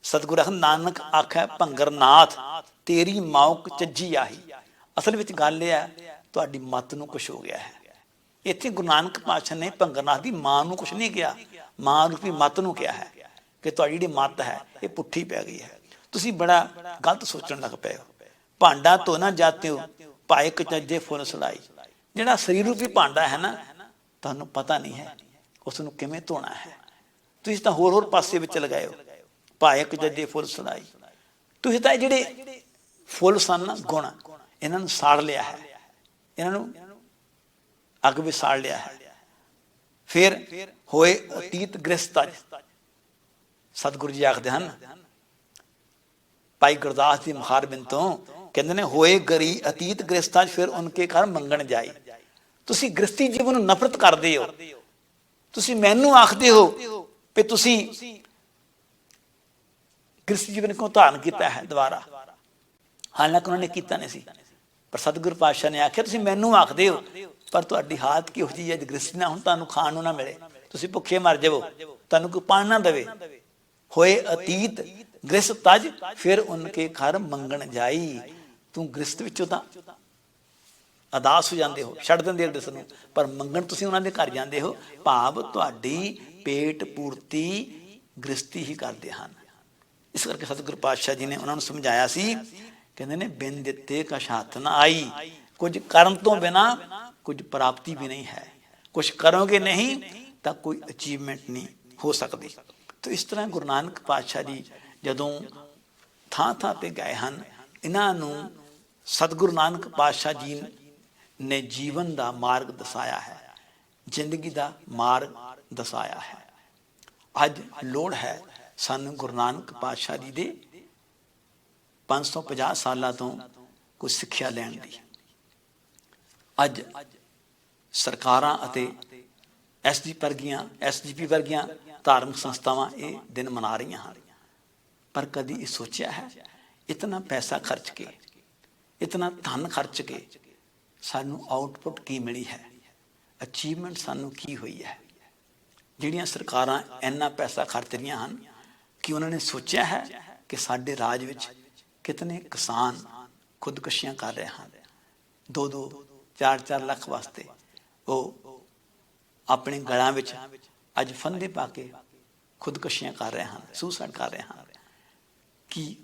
ਸਤਿਗੁਰੂ ਨਾਨਕ ਆਖੈ ਭੰਗਰ ਨਾਥ ਤੇਰੀ ਮਾਉ ਕੁਚੱਜੀ ਆਹੀ। ਅਸਲ ਵਿੱਚ ਗੱਲ ਇਹ ਹੈ, ਤੁਹਾਡੀ ਮੱਤ ਨੂੰ ਕੁਛ ਹੋ ਗਿਆ ਹੈ। ਇੱਥੇ ਗੁਰੂ ਨਾਨਕ ਪਾਤਸ਼ਾਹ ਨੇ ਭੰਗਰ ਨਾਥ ਦੀ ਮਾਂ ਨੂੰ ਕੁਛ ਨਹੀਂ ਕਿਹਾ, ਮਾਂ ਰੂਪੀ ਮੱਤ ਨੂੰ ਕਿਹਾ ਹੈ ਕਿ ਤੁਹਾਡੀ ਜਿਹੜੀ ਮੱਤ ਹੈ ਇਹ ਪੁੱਠੀ ਪੈ ਗਈ ਹੈ, ਤੁਸੀਂ ਬੜਾ ਗਲਤ ਸੋਚਣ ਲੱਗ ਪਏ ਹੋ। ਭਾਂਡਾ ਧੋ ਨਾ ਜਾਤੇ ਹੋ ਪਾਏ ਕੁਚੱਜੇ ਫੁੱਲ ਸੜਾਈ। ਜਿਹੜਾ ਸਰੀਰ ਰੂਪੀ ਭਾਂਡਾ ਹੈ ਨਾ, ਤੁਹਾਨੂੰ ਪਤਾ ਨਹੀਂ ਹੈ ਉਸ ਨੂੰ ਕਿਵੇਂ ਧੋਣਾ ਹੈ। ਤੁਸੀਂ ਤਾਂ ਹੋਰ ਪਾਸੇ ਵਿੱਚ ਲਗਾਏ ਹੋ, ਪਾਏ ਕੁਚੱਜੇ ਫੁੱਲ ਸੜਾਈ। ਤੁਸੀਂ ਤਾਂ ਜਿਹੜੇ ਫੁੱਲ ਸਨ ਨਾ ਗੁਣ, ਇਹਨਾਂ ਨੂੰ ਸਾੜ ਲਿਆ ਹੈ, ਇਹਨਾਂ ਨੂੰ ਅੱਗ ਵਿੱਚ ਸਾੜ ਲਿਆ ਹੈ। ਫਿਰ ਹੋਏ ਅਤੀਤ ਗ੍ਰਸਤ ਤਜ। ਸਤਿਗੁਰੂ ਜੀ ਆਖਦੇ ਹਨ ਭਾਈ ਗੁਰਦਾਸ ਦੀ ਮੁਖਾਰਬਿੰਦ ਤੋਂ, ਕਹਿੰਦੇ ਨੇ ਹੋਏ ਗਰੀ ਅਤੀਤ ਗ੍ਰਸਤ ਤਜ ਫਿਰ ਉਨਕੇ ਘਰ ਮੰਗਣ ਜਾਈ। ਤੁਸੀਂ ਗ੍ਰਸਤੀ ਜੀਵਨ ਨੂੰ ਨਫ਼ਰਤ ਕਰਦੇ ਹੋ, ਤੁਸੀਂ ਮੈਨੂੰ ਆਖਦੇ ਹੋ ਕਿ ਤੁਸੀਂ ਗ੍ਰਸਤੀ ਜੀਵਨ ਕਿਉਂ ਧਾਰਨ ਕੀਤਾ ਹੈ ਦੁਬਾਰਾ, ਹਾਲਾਂਕਿ ਉਹਨਾਂ ਨੇ ਕੀਤਾ ਨਹੀਂ ਸੀ। ਪਰ ਸਤਿਗੁਰੂ ਪਾਤਸ਼ਾਹ ਨੇ ਆਖਿਆ ਤੁਸੀਂ ਮੈਨੂੰ ਆਖਦੇ ਹੋ, ਪਰ ਤੁਹਾਡੀ ਹਾਲਤ ਕਿਹੋ ਜਿਹੀ ਹੈ ਗ੍ਰਸਤੀ ਨਾਲ, ਹੁਣ ਤੁਹਾਨੂੰ ਖਾਣ ਨੂੰ ਨਾ ਮਿਲੇ, ਤੁਸੀਂ ਭੁੱਖੇ ਮਰ ਜਾਵੋ, ਤੁਹਾਨੂੰ ਕੋਈ ਪਾਣ ਨਾ ਦੇਵੇ। ਹੋਏ ਅਤੀਤ ਗ੍ਰਸਤ ਤਜ ਫਿਰ ਉਨਕੇ ਘਰ ਮੰਗਣ ਜਾਈ। ਤੂੰ ਗ੍ਰਸਤ ਵਿੱਚੋਂ ਤਾਂ ਅਦਾਸ ਹੋ ਜਾਂਦੇ ਹੋ, ਛੱਡ ਦਿੰਦੇ ਹੋ ਗ੍ਰਸਤ ਨੂੰ, ਪਰ ਮੰਗਣ ਤੁਸੀਂ ਉਹਨਾਂ ਦੇ ਘਰ ਜਾਂਦੇ ਹੋ, ਭਾਵ ਤੁਹਾਡੀ ਪੇਟ ਪੂਰਤੀ ਗ੍ਰਸਤੀ ਹੀ ਕਰਦੇ ਹਨ। ਇਸ ਕਰਕੇ ਸਤਿਗੁਰੂ ਪਾਤਸ਼ਾਹ ਜੀ ਨੇ ਉਹਨਾਂ ਨੂੰ ਸਮਝਾਇਆ ਸੀ, ਕਹਿੰਦੇ ਨੇ ਬਿਨ ਦਿੱਤੇ ਕਛ ਹੱਥ ਨਾ ਆਈ। ਕੁਝ ਕਰਨ ਤੋਂ ਬਿਨਾਂ ਕੁਝ ਪ੍ਰਾਪਤੀ ਵੀ ਨਹੀਂ ਹੈ, ਕੁਝ ਕਰੋਗੇ ਨਹੀਂ ਤਾਂ ਕੋਈ ਅਚੀਵਮੈਂਟ ਨਹੀਂ ਹੋ ਸਕਦੀ। ਤਾਂ ਇਸ ਤਰ੍ਹਾਂ ਗੁਰੂ ਨਾਨਕ ਪਾਤਸ਼ਾਹ ਜੀ ਜਦੋਂ ਥਾਂ ਥਾਂ ਤੇ ਗਏ ਹਨ, ਇਹਨਾਂ ਨੂੰ ਸਤਿਗੁਰੂ ਨਾਨਕ ਪਾਤਸ਼ਾਹ ਜੀ ਨੇ ਜੀਵਨ ਦਾ ਮਾਰਗ ਦਸਾਇਆ ਹੈ, ਜ਼ਿੰਦਗੀ ਦਾ ਮਾਰਗ ਦਸਾਇਆ ਹੈ। ਅੱਜ ਲੋੜ ਹੈ ਸਾਨੂੰ ਗੁਰੂ ਨਾਨਕ ਪਾਤਸ਼ਾਹ ਜੀ ਦੇ 550 ਸਾਲਾਂ ਤੋਂ ਕੁਝ ਸਿੱਖਿਆ ਲੈਣ ਦੀ। ਅੱਜ ਸਰਕਾਰਾਂ ਅਤੇ ਐਸਜੀਪੀ ਵਰਗੀਆਂ ਧਾਰਮਿਕ ਸੰਸਥਾਵਾਂ ਇਹ ਦਿਨ ਮਨਾ ਰਹੀਆਂ ਹਨ, ਪਰ ਕਦੀ ਇਹ ਸੋਚਿਆ ਹੈ ਇਤਨਾ ਪੈਸਾ ਖਰਚ ਕੇ, ਇਤਨਾ ਧਨ ਖਰਚ ਕੇ ਸਾਨੂੰ ਆਊਟਪੁੱਟ ਕੀ ਮਿਲੀ ਹੈ, ਅਚੀਵਮੈਂਟ ਸਾਨੂੰ ਕੀ ਹੋਈ ਹੈ। ਜਿਹੜੀਆਂ ਸਰਕਾਰਾਂ ਇੰਨਾ ਪੈਸਾ ਖਰਚ ਰਹੀਆਂ ਹਨ, ਕਿ ਉਹਨਾਂ ਨੇ ਸੋਚਿਆ ਹੈ ਕਿ ਸਾਡੇ ਰਾਜ ਵਿੱਚ ਕਿਤਨੇ ਕਿਸਾਨ ਖੁਦਕੁਸ਼ੀਆਂ ਕਰ ਰਹੇ ਹਨ, 2-2 4-4 ਲੱਖ ਵਾਸਤੇ ਉਹ ਆਪਣੇ ਗਲਾਂ ਵਿੱਚ ਅੱਜ ਫੰਦੇ ਪਾ ਕੇ ਖੁਦਕੁਸ਼ੀਆਂ ਕਰ ਰਹੇ ਹਨ, ਸੁਸਾਈਡ ਕਰ ਰਹੇ ਹਨ। ਕਿ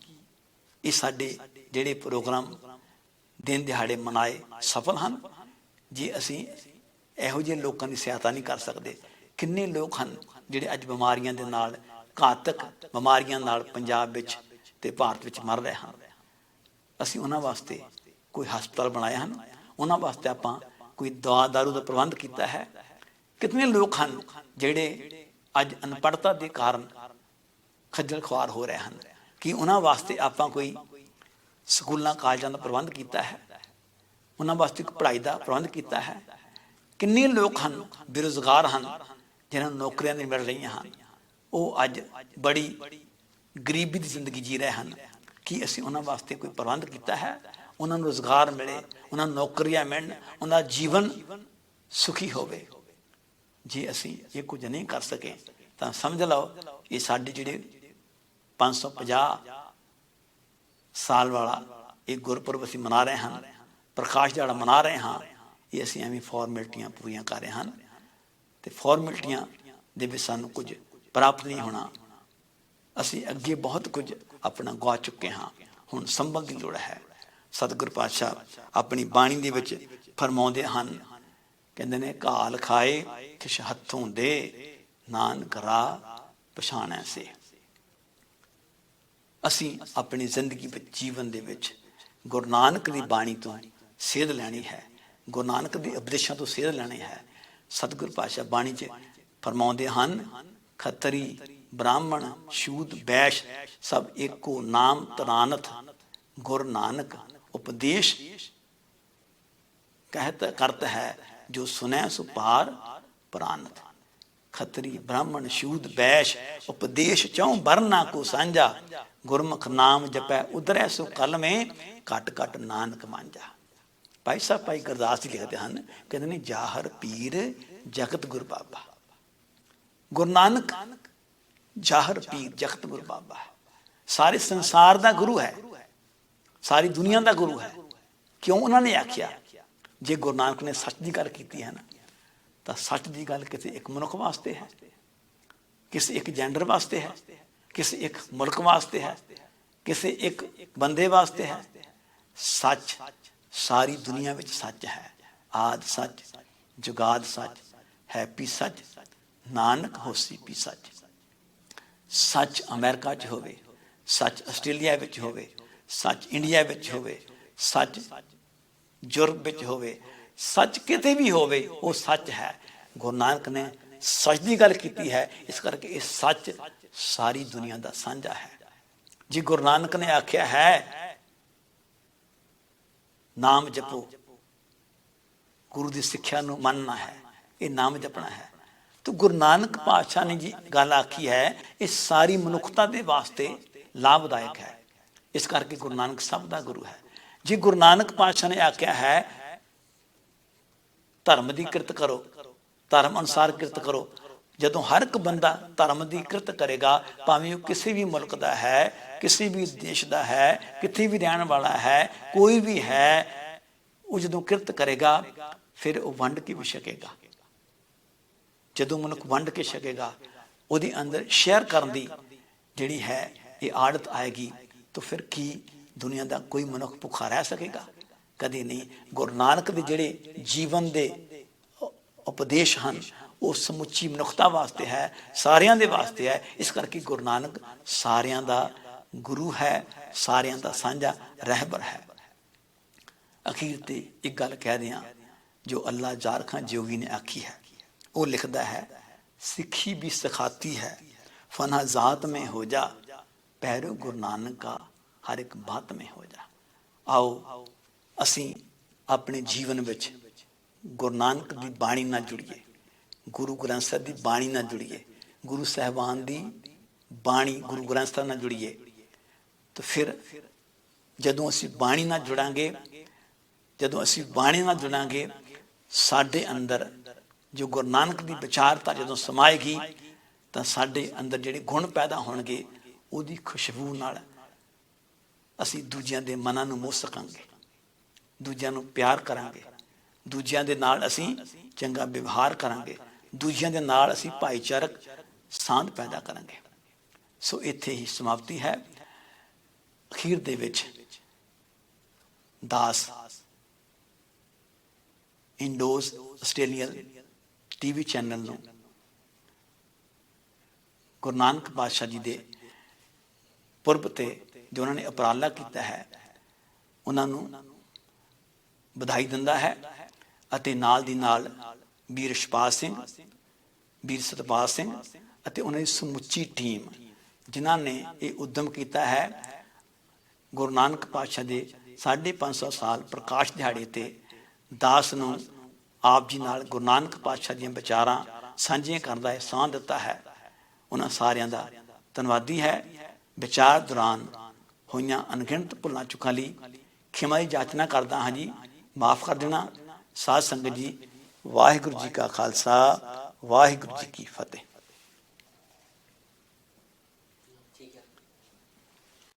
ਇਹ ਸਾਡੇ ਜਿਹੜੇ ਪ੍ਰੋਗਰਾਮ ਦਿਨ ਦਿਹਾੜੇ ਮਨਾਏ ਸਫਲ ਹਨ? ਜੇ ਅਸੀਂ ਇਹੋ ਜਿਹੇ ਲੋਕਾਂ ਦੀ ਸਹਾਇਤਾ ਨਹੀਂ ਕਰ ਸਕਦੇ, ਕਿੰਨੇ ਲੋਕ ਹਨ ਜਿਹੜੇ ਅੱਜ ਬਿਮਾਰੀਆਂ ਦੇ ਨਾਲ, ਘਾਤਕ ਬਿਮਾਰੀਆਂ ਨਾਲ ਪੰਜਾਬ ਵਿੱਚ ਤੇ ਭਾਰਤ ਵਿੱਚ ਮਰ ਰਹੇ ਹਨ। ਅਸੀਂ ਉਹਨਾਂ ਵਾਸਤੇ ਕੋਈ ਹਸਪਤਾਲ ਬਣਾਏ ਹਨ, ਉਹਨਾਂ ਵਾਸਤੇ ਆਪਾਂ ਕੋਈ ਦਵਾ ਦਾਰੂ ਦਾ ਪ੍ਰਬੰਧ ਕੀਤਾ ਹੈ। ਕਿਤਨੇ ਲੋਕ ਹਨ ਜਿਹੜੇ ਅੱਜ ਅਨਪੜ੍ਹਤਾ ਦੇ ਕਾਰਨ ਖੱਜਲ ਖੁਆਰ ਹੋ ਰਹੇ ਹਨ, ਕਿ ਉਹਨਾਂ ਵਾਸਤੇ ਆਪਾਂ ਕੋਈ ਸਕੂਲਾਂ ਕਾਲਜਾਂ ਦਾ ਪ੍ਰਬੰਧ ਕੀਤਾ ਹੈ, ਉਹਨਾਂ ਵਾਸਤੇ ਕੋਈ ਪੜ੍ਹਾਈ ਦਾ ਪ੍ਰਬੰਧ ਕੀਤਾ ਹੈ। ਕਿੰਨੇ ਲੋਕ ਹਨ ਬੇਰੁਜ਼ਗਾਰ ਹਨ ਜਿਨ੍ਹਾਂ ਨੂੰ ਨੌਕਰੀਆਂ ਨਹੀਂ ਮਿਲ ਰਹੀਆਂ ਹਨ। ਉਹ ਅੱਜ ਬੜੀ ਗਰੀਬੀ ਦੀ ਜ਼ਿੰਦਗੀ ਜੀ ਰਹੇ ਹਨ। ਕੀ ਅਸੀਂ ਉਹਨਾਂ ਵਾਸਤੇ ਕੋਈ ਪ੍ਰਬੰਧ ਕੀਤਾ ਹੈ? ਉਹਨਾਂ ਨੂੰ ਰੁਜ਼ਗਾਰ ਮਿਲੇ, ਉਹਨਾਂ ਨੂੰ ਨੌਕਰੀਆਂ ਮਿਲਣ, ਉਹਨਾਂ ਦਾ ਜੀਵਨ ਸੁਖੀ ਹੋਵੇ। ਜੇ ਅਸੀਂ ਇਹ ਕੁਝ ਨਹੀਂ ਕਰ ਸਕੇ ਤਾਂ ਸਮਝ ਲਓ ਇਹ ਸਾਡੇ ਜਿਹੜੇ 550 ਸਾਲ ਵਾਲਾ ਇਹ ਗੁਰਪੁਰਬ ਅਸੀਂ ਮਨਾ ਰਹੇ ਹਾਂ, ਪ੍ਰਕਾਸ਼ ਦਿਹਾੜਾ ਮਨਾ ਰਹੇ ਹਾਂ, ਇਹ ਅਸੀਂ ਐਵੇਂ ਫਾਰਮੈਲਿਟੀਆਂ ਪੂਰੀਆਂ ਕਰ ਰਹੇ ਹਨ ਅਤੇ ਫਾਰਮੈਲਿਟੀਆਂ ਦੇ ਵਿੱਚ ਸਾਨੂੰ ਕੁਝ ਪ੍ਰਾਪਤ ਨਹੀਂ ਹੋਣਾ। ਅਸੀਂ ਅੱਗੇ ਬਹੁਤ ਕੁਝ ਆਪਣਾ ਗਵਾ ਚੁੱਕੇ ਹਾਂ, ਹੁਣ ਸੰਭਲ ਦੀ ਲੋੜ ਹੈ। ਸਤਿਗੁਰ ਪਾਤਸ਼ਾਹ ਆਪਣੀ ਬਾਣੀ ਦੇ ਵਿੱਚ ਫਰਮਾਉਂਦੇ ਹਨ, ਕਹਿੰਦੇ ਨੇ ਘਾਲ ਖਾਏ ਕਿਛ ਹੱਥੋਂ ਦੇ, ਨਾਨਕ ਰਾਹ ਪਛਾਣੈ ਸੇ। ਅਸੀਂ ਆਪਣੀ ਜ਼ਿੰਦਗੀ ਵਿੱਚ ਜੀਵਨ ਦੇ ਵਿੱਚ ਗੁਰੂ ਨਾਨਕ ਦੀ ਬਾਣੀ ਤੋਂ ਸੇਧ ਲੈਣੀ ਹੈ, ਗੁਰੂ ਨਾਨਕ ਦੇ ਉਪਦੇਸ਼ਾਂ ਤੋਂ ਸੇਧ ਲੈਣੀ ਹੈ। ਸਤਿਗੁਰ ਪਾਤਸ਼ਾਹ ਬਾਣੀ 'ਚ ਫਰਮਾਉਂਦੇ ਹਨ, ਖੱਤਰੀ ਬ੍ਰਾਹਮਣ ਸ਼ੂਦ ਬੈਸ਼ ਸਭ ਏਕੋ ਨਾਮ ਤਰਾਨਥ, ਗੁਰ ਨਾਨਕ ਉਪਦੇਸ਼ ਕਹਿਤ ਕਰਤ ਹੈ, ਜੋ ਸੁਨੈ ਸੋ ਪਾਰ ਪ੍ਰਾਨਤ। ਖੱਤਰੀ ਬ੍ਰਾਹਮਣ ਸ਼ੂਦ ਬੈਸ਼ ਉਪਦੇਸ਼ ਚੌਂ ਵਰਨਾ ਕੋ ਸਾਂਝਾ, ਗੁਰਮੁਖ ਨਾਮ ਜਪੈ ਉਧਰੈ ਸੋ ਕਲਮੇ, ਘਟ ਘਟ ਨਾਨਕ ਮਾਂਝਾ। ਭਾਈ ਸਾਹਿਬ ਭਾਈ ਗੁਰਦਾਸ ਜੀ ਲਿਖਦੇ ਹਨ, ਕਹਿੰਦੇ ਨੇ ਜਾਹਰ ਪੀਰ ਜਗਤ ਗੁਰ ਬਾਬਾ। ਗੁਰੂ ਨਾਨਕ ਜਾਹਰ ਪੀਰ ਜਗਤ ਗੁਰ ਬਾਬਾ ਹੈ, ਸਾਰੇ ਸੰਸਾਰ ਦਾ ਗੁਰੂ ਹੈ, ਸਾਰੀ ਦੁਨੀਆ ਦਾ ਗੁਰੂ ਹੈ। ਕਿਉਂ ਉਹਨਾਂ ਨੇ ਆਖਿਆ? ਜੇ ਗੁਰੂ ਨਾਨਕ ਨੇ ਸੱਚ ਦੀ ਗੱਲ ਕੀਤੀ ਹੈ ਨਾ, ਤਾਂ ਸੱਚ ਦੀ ਗੱਲ ਕਿਸੇ ਇੱਕ ਮਨੁੱਖ ਵਾਸਤੇ ਹੈ, ਕਿਸੇ ਇੱਕ ਜੈਂਡਰ ਵਾਸਤੇ ਹੈ, ਕਿਸੇ ਇੱਕ ਮੁਲਕ ਵਾਸਤੇ ਹੈ, ਕਿਸੇ ਇੱਕ ਬੰਦੇ ਵਾਸਤੇ ਹੈ। ਸੱਚ ਸਾਰੀ ਦੁਨੀਆ ਵਿੱਚ ਸੱਚ ਹੈ। ਆਦ ਸੱਚ, ਜੁਗਾਦ ਸੱਚ, ਹੈਪੀ ਸੱਚ, ਨਾਨਕ ਹੋਸੀ ਪੀ ਸੱਚ। ਸੱਚ ਅਮਰੀਕਾ 'ਚ ਹੋਵੇ, ਸੱਚ ਆਸਟ੍ਰੇਲੀਆ ਵਿੱਚ ਹੋਵੇ, ਸੱਚ ਇੰਡੀਆ ਵਿੱਚ ਹੋਵੇ, ਸੱਚ ਯੂਰਪ ਵਿੱਚ ਹੋਵੇ, ਸੱਚ ਕਿਤੇ ਵੀ ਹੋਵੇ, ਉਹ ਸੱਚ ਹੈ। ਗੁਰੂ ਨਾਨਕ ਨੇ ਸੱਚ ਦੀ ਗੱਲ ਕੀਤੀ ਹੈ, ਇਸ ਕਰਕੇ ਇਹ ਸੱਚ ਸਾਰੀ ਦੁਨੀਆ ਦਾ ਸਾਂਝਾ ਹੈ। ਜੇ ਗੁਰੂ ਨਾਨਕ ਨੇ ਆਖਿਆ ਹੈ ਨਾਮ ਜਪੋ, ਗੁਰੂ ਦੀ ਸਿੱਖਿਆ ਨੂੰ ਮੰਨਣਾ ਹੈ, ਇਹ ਨਾਮ ਜਪਣਾ ਹੈ, ਤਾਂ ਗੁਰੂ ਨਾਨਕ ਪਾਤਸ਼ਾਹ ਨੇ ਜੀ ਗੱਲ ਆਖੀ ਹੈ, ਇਹ ਸਾਰੀ ਮਨੁੱਖਤਾ ਦੇ ਵਾਸਤੇ ਲਾਭਦਾਇਕ ਹੈ। ਇਸ ਕਰਕੇ ਗੁਰੂ ਨਾਨਕ ਸਭ ਦਾ ਗੁਰੂ ਹੈ। ਜੇ ਗੁਰੂ ਨਾਨਕ ਪਾਤਸ਼ਾਹ ਨੇ ਆਖਿਆ ਹੈ ਧਰਮ ਦੀ ਕਿਰਤ ਕਰੋ, ਧਰਮ ਅਨੁਸਾਰ ਕਿਰਤ ਕਰੋ, ਜਦੋਂ ਹਰ ਇੱਕ ਬੰਦਾ ਧਰਮ ਦੀ ਕਿਰਤ ਕਰੇਗਾ, ਭਾਵੇਂ ਉਹ ਕਿਸੇ ਵੀ ਮੁਲਕ ਦਾ ਹੈ, ਕਿਸੇ ਵੀ ਦੇਸ਼ ਦਾ ਹੈ, ਕਿੱਥੇ ਵੀ ਰਹਿਣ ਵਾਲਾ ਹੈ, ਕੋਈ ਵੀ ਹੈ, ਉਹ ਜਦੋਂ ਕਿਰਤ ਕਰੇਗਾ ਫਿਰ ਉਹ ਵੰਡ ਕੇ ਵੀ ਛਕੇਗਾ। ਜਦੋਂ ਮਨੁੱਖ ਵੰਡ ਕੇ ਛਕੇਗਾ, ਉਹਦੇ ਅੰਦਰ ਸ਼ੇਅਰ ਕਰਨ ਦੀ ਜਿਹੜੀ ਹੈ ਇਹ ਆਦਤ ਆਏਗੀ, ਤਾਂ ਫਿਰ ਕੀ ਦੁਨੀਆ ਦਾ ਕੋਈ ਮਨੁੱਖ ਭੁੱਖਾ ਰਹਿ ਸਕੇਗਾ? ਕਦੇ ਨਹੀਂ। ਗੁਰੂ ਨਾਨਕ ਦੇ ਜਿਹੜੇ ਜੀਵਨ ਦੇ ਉਪਦੇਸ਼ ਹਨ, ਉਹ ਸਮੁੱਚੀ ਮਨੁੱਖਤਾ ਵਾਸਤੇ ਹੈ, ਸਾਰਿਆਂ ਦੇ ਵਾਸਤੇ ਹੈ। ਇਸ ਕਰਕੇ ਗੁਰੂ ਨਾਨਕ ਸਾਰਿਆਂ ਦਾ ਗੁਰੂ ਹੈ, ਸਾਰਿਆਂ ਦਾ ਸਾਂਝਾ ਰਹਿਬਰ ਹੈ। ਅਖੀਰ ਤੇ ਇੱਕ ਗੱਲ ਕਹਿ ਦਿਆਂ ਜੋ ਅੱਲਾ ਜਾਰਖਾਂ ਜੋਗੀ ਨੇ ਆਖੀ ਹੈ। ਉਹ ਲਿਖਦਾ ਹੈ, ਸਿੱਖੀ ਵੀ ਸਿਖਾਤੀ ਹੈ, ਫਨਾ ਜ਼ਾਤ ਮੇਂ ਹੋ ਜਾ, ਪੈਰੋ ਗੁਰੂ ਨਾਨਕ ਕਾ ਹਰ ਇੱਕ ਬਾਤ ਮੇਂ ਹੋ ਜਾ। ਆਓ ਅਸੀਂ ਆਪਣੇ ਜੀਵਨ ਵਿੱਚ ਗੁਰੂ ਨਾਨਕ ਦੀ ਬਾਣੀ ਨਾਲ ਜੁੜੀਏ, ਗੁਰੂ ਗ੍ਰੰਥ ਸਾਹਿਬ ਦੀ ਬਾਣੀ ਨਾਲ ਜੁੜੀਏ, ਗੁਰੂ ਸਾਹਿਬਾਨ ਦੀ ਬਾਣੀ ਗੁਰੂ ਗ੍ਰੰਥ ਸਾਹਿਬ ਨਾਲ ਜੁੜੀਏ। ਤਾਂ ਫਿਰ ਜਦੋਂ ਅਸੀਂ ਬਾਣੀ ਨਾਲ ਜੁੜਾਂਗੇ, ਜਦੋਂ ਅਸੀਂ ਬਾਣੀ ਨਾਲ ਜੁੜਾਂਗੇ, ਸਾਡੇ ਅੰਦਰ ਜੋ ਗੁਰੂ ਨਾਨਕ ਦੀ ਵਿਚਾਰਤਾ ਜਦੋਂ ਸਮਾਏਗੀ, ਤਾਂ ਸਾਡੇ ਅੰਦਰ ਜਿਹੜੇ ਗੁਣ ਪੈਦਾ ਹੋਣਗੇ, ਉਹਦੀ ਖੁਸ਼ਬੂ ਨਾਲ ਅਸੀਂ ਦੂਜਿਆਂ ਦੇ ਮਨਾਂ ਨੂੰ ਮੋਹ ਸਕਾਂਗੇ, ਦੂਜਿਆਂ ਨੂੰ ਪਿਆਰ ਕਰਾਂਗੇ, ਦੂਜਿਆਂ ਦੇ ਨਾਲ ਅਸੀਂ ਚੰਗਾ ਵਿਵਹਾਰ ਕਰਾਂਗੇ, ਦੂਜਿਆਂ ਦੇ ਨਾਲ ਅਸੀਂ ਭਾਈਚਾਰਕ ਸਾਂਝ ਪੈਦਾ ਕਰਾਂਗੇ। ਸੋ ਇੱਥੇ ਹੀ ਸਮਾਪਤੀ ਹੈ। ਅਖੀਰ ਦੇ ਵਿੱਚ ਦਾਸ ਇੰਡੋਜ਼ ਆਸਟ੍ਰੇਲੀਅਨ ਟੀਵੀ ਚੈਨਲ ਨੂੰ ਗੁਰੂ ਨਾਨਕ ਪਾਤਸ਼ਾਹ ਜੀ ਦੇ ਪੁਰਬ ਤੇ ਜੋ ਉਹਨਾਂ ਨੇ ਉਪਰਾਲਾ ਕੀਤਾ ਹੈ, ਉਹਨਾਂ ਨੂੰ ਵਧਾਈ ਦਿੰਦਾ ਹੈ। ਅਤੇ ਨਾਲ ਦੀ ਨਾਲ ਵੀਰ ਯਸ਼ਪਾਲ ਸਿੰਘ, ਵੀਰ ਸਤਪਾਲ ਸਿੰਘ ਅਤੇ ਉਹਨਾਂ ਦੀ ਸਮੁੱਚੀ ਟੀਮ, ਜਿਨ੍ਹਾਂ ਨੇ ਇਹ ਉਦਮ ਕੀਤਾ ਹੈ ਗੁਰੂ ਨਾਨਕ ਪਾਤਸ਼ਾਹ ਦੇ 550 ਸਾਲ ਪ੍ਰਕਾਸ਼ ਦਿਹਾੜੇ ਤੇ ਦਾਸ ਨੂੰ ਆਪ ਜੀ ਨਾਲ ਗੁਰੂ ਨਾਨਕ ਪਾਤਸ਼ਾਹ ਦੀਆਂ ਵਿਚਾਰਾਂ ਸਾਂਝੀਆਂ ਕਰਨ ਦਾ ਅਹਿਸਾਨ ਦਿੱਤਾ ਹੈ। ਉਹਨਾਂ ਸਾਰਿਆਂ ਦਾ ਧੰਨਵਾਦੀ ਹੈ। ਵਿਚਾਰ ਦੌਰਾਨ ਹੋਈਆਂ ਅਣਗਿਣਤ ਭੁੱਲਾਂ ਚੁੱਕਾਂ ਲਈ ਖਿਮਾ ਦੀ ਯਾਚਨਾ ਕਰਦਾ ਹਾਂ ਜੀ, ਮਾਫ਼ ਕਰ ਦੇਣਾ। ਸਾਧ ਸੰਗਤ ਜੀ, ਵਾਹਿਗੁਰੂ ਜੀ ਕਾ ਖਾਲਸਾ, ਵਾਹਿਗੁਰੂ ਜੀ ਕੀ ਫਤਿਹ।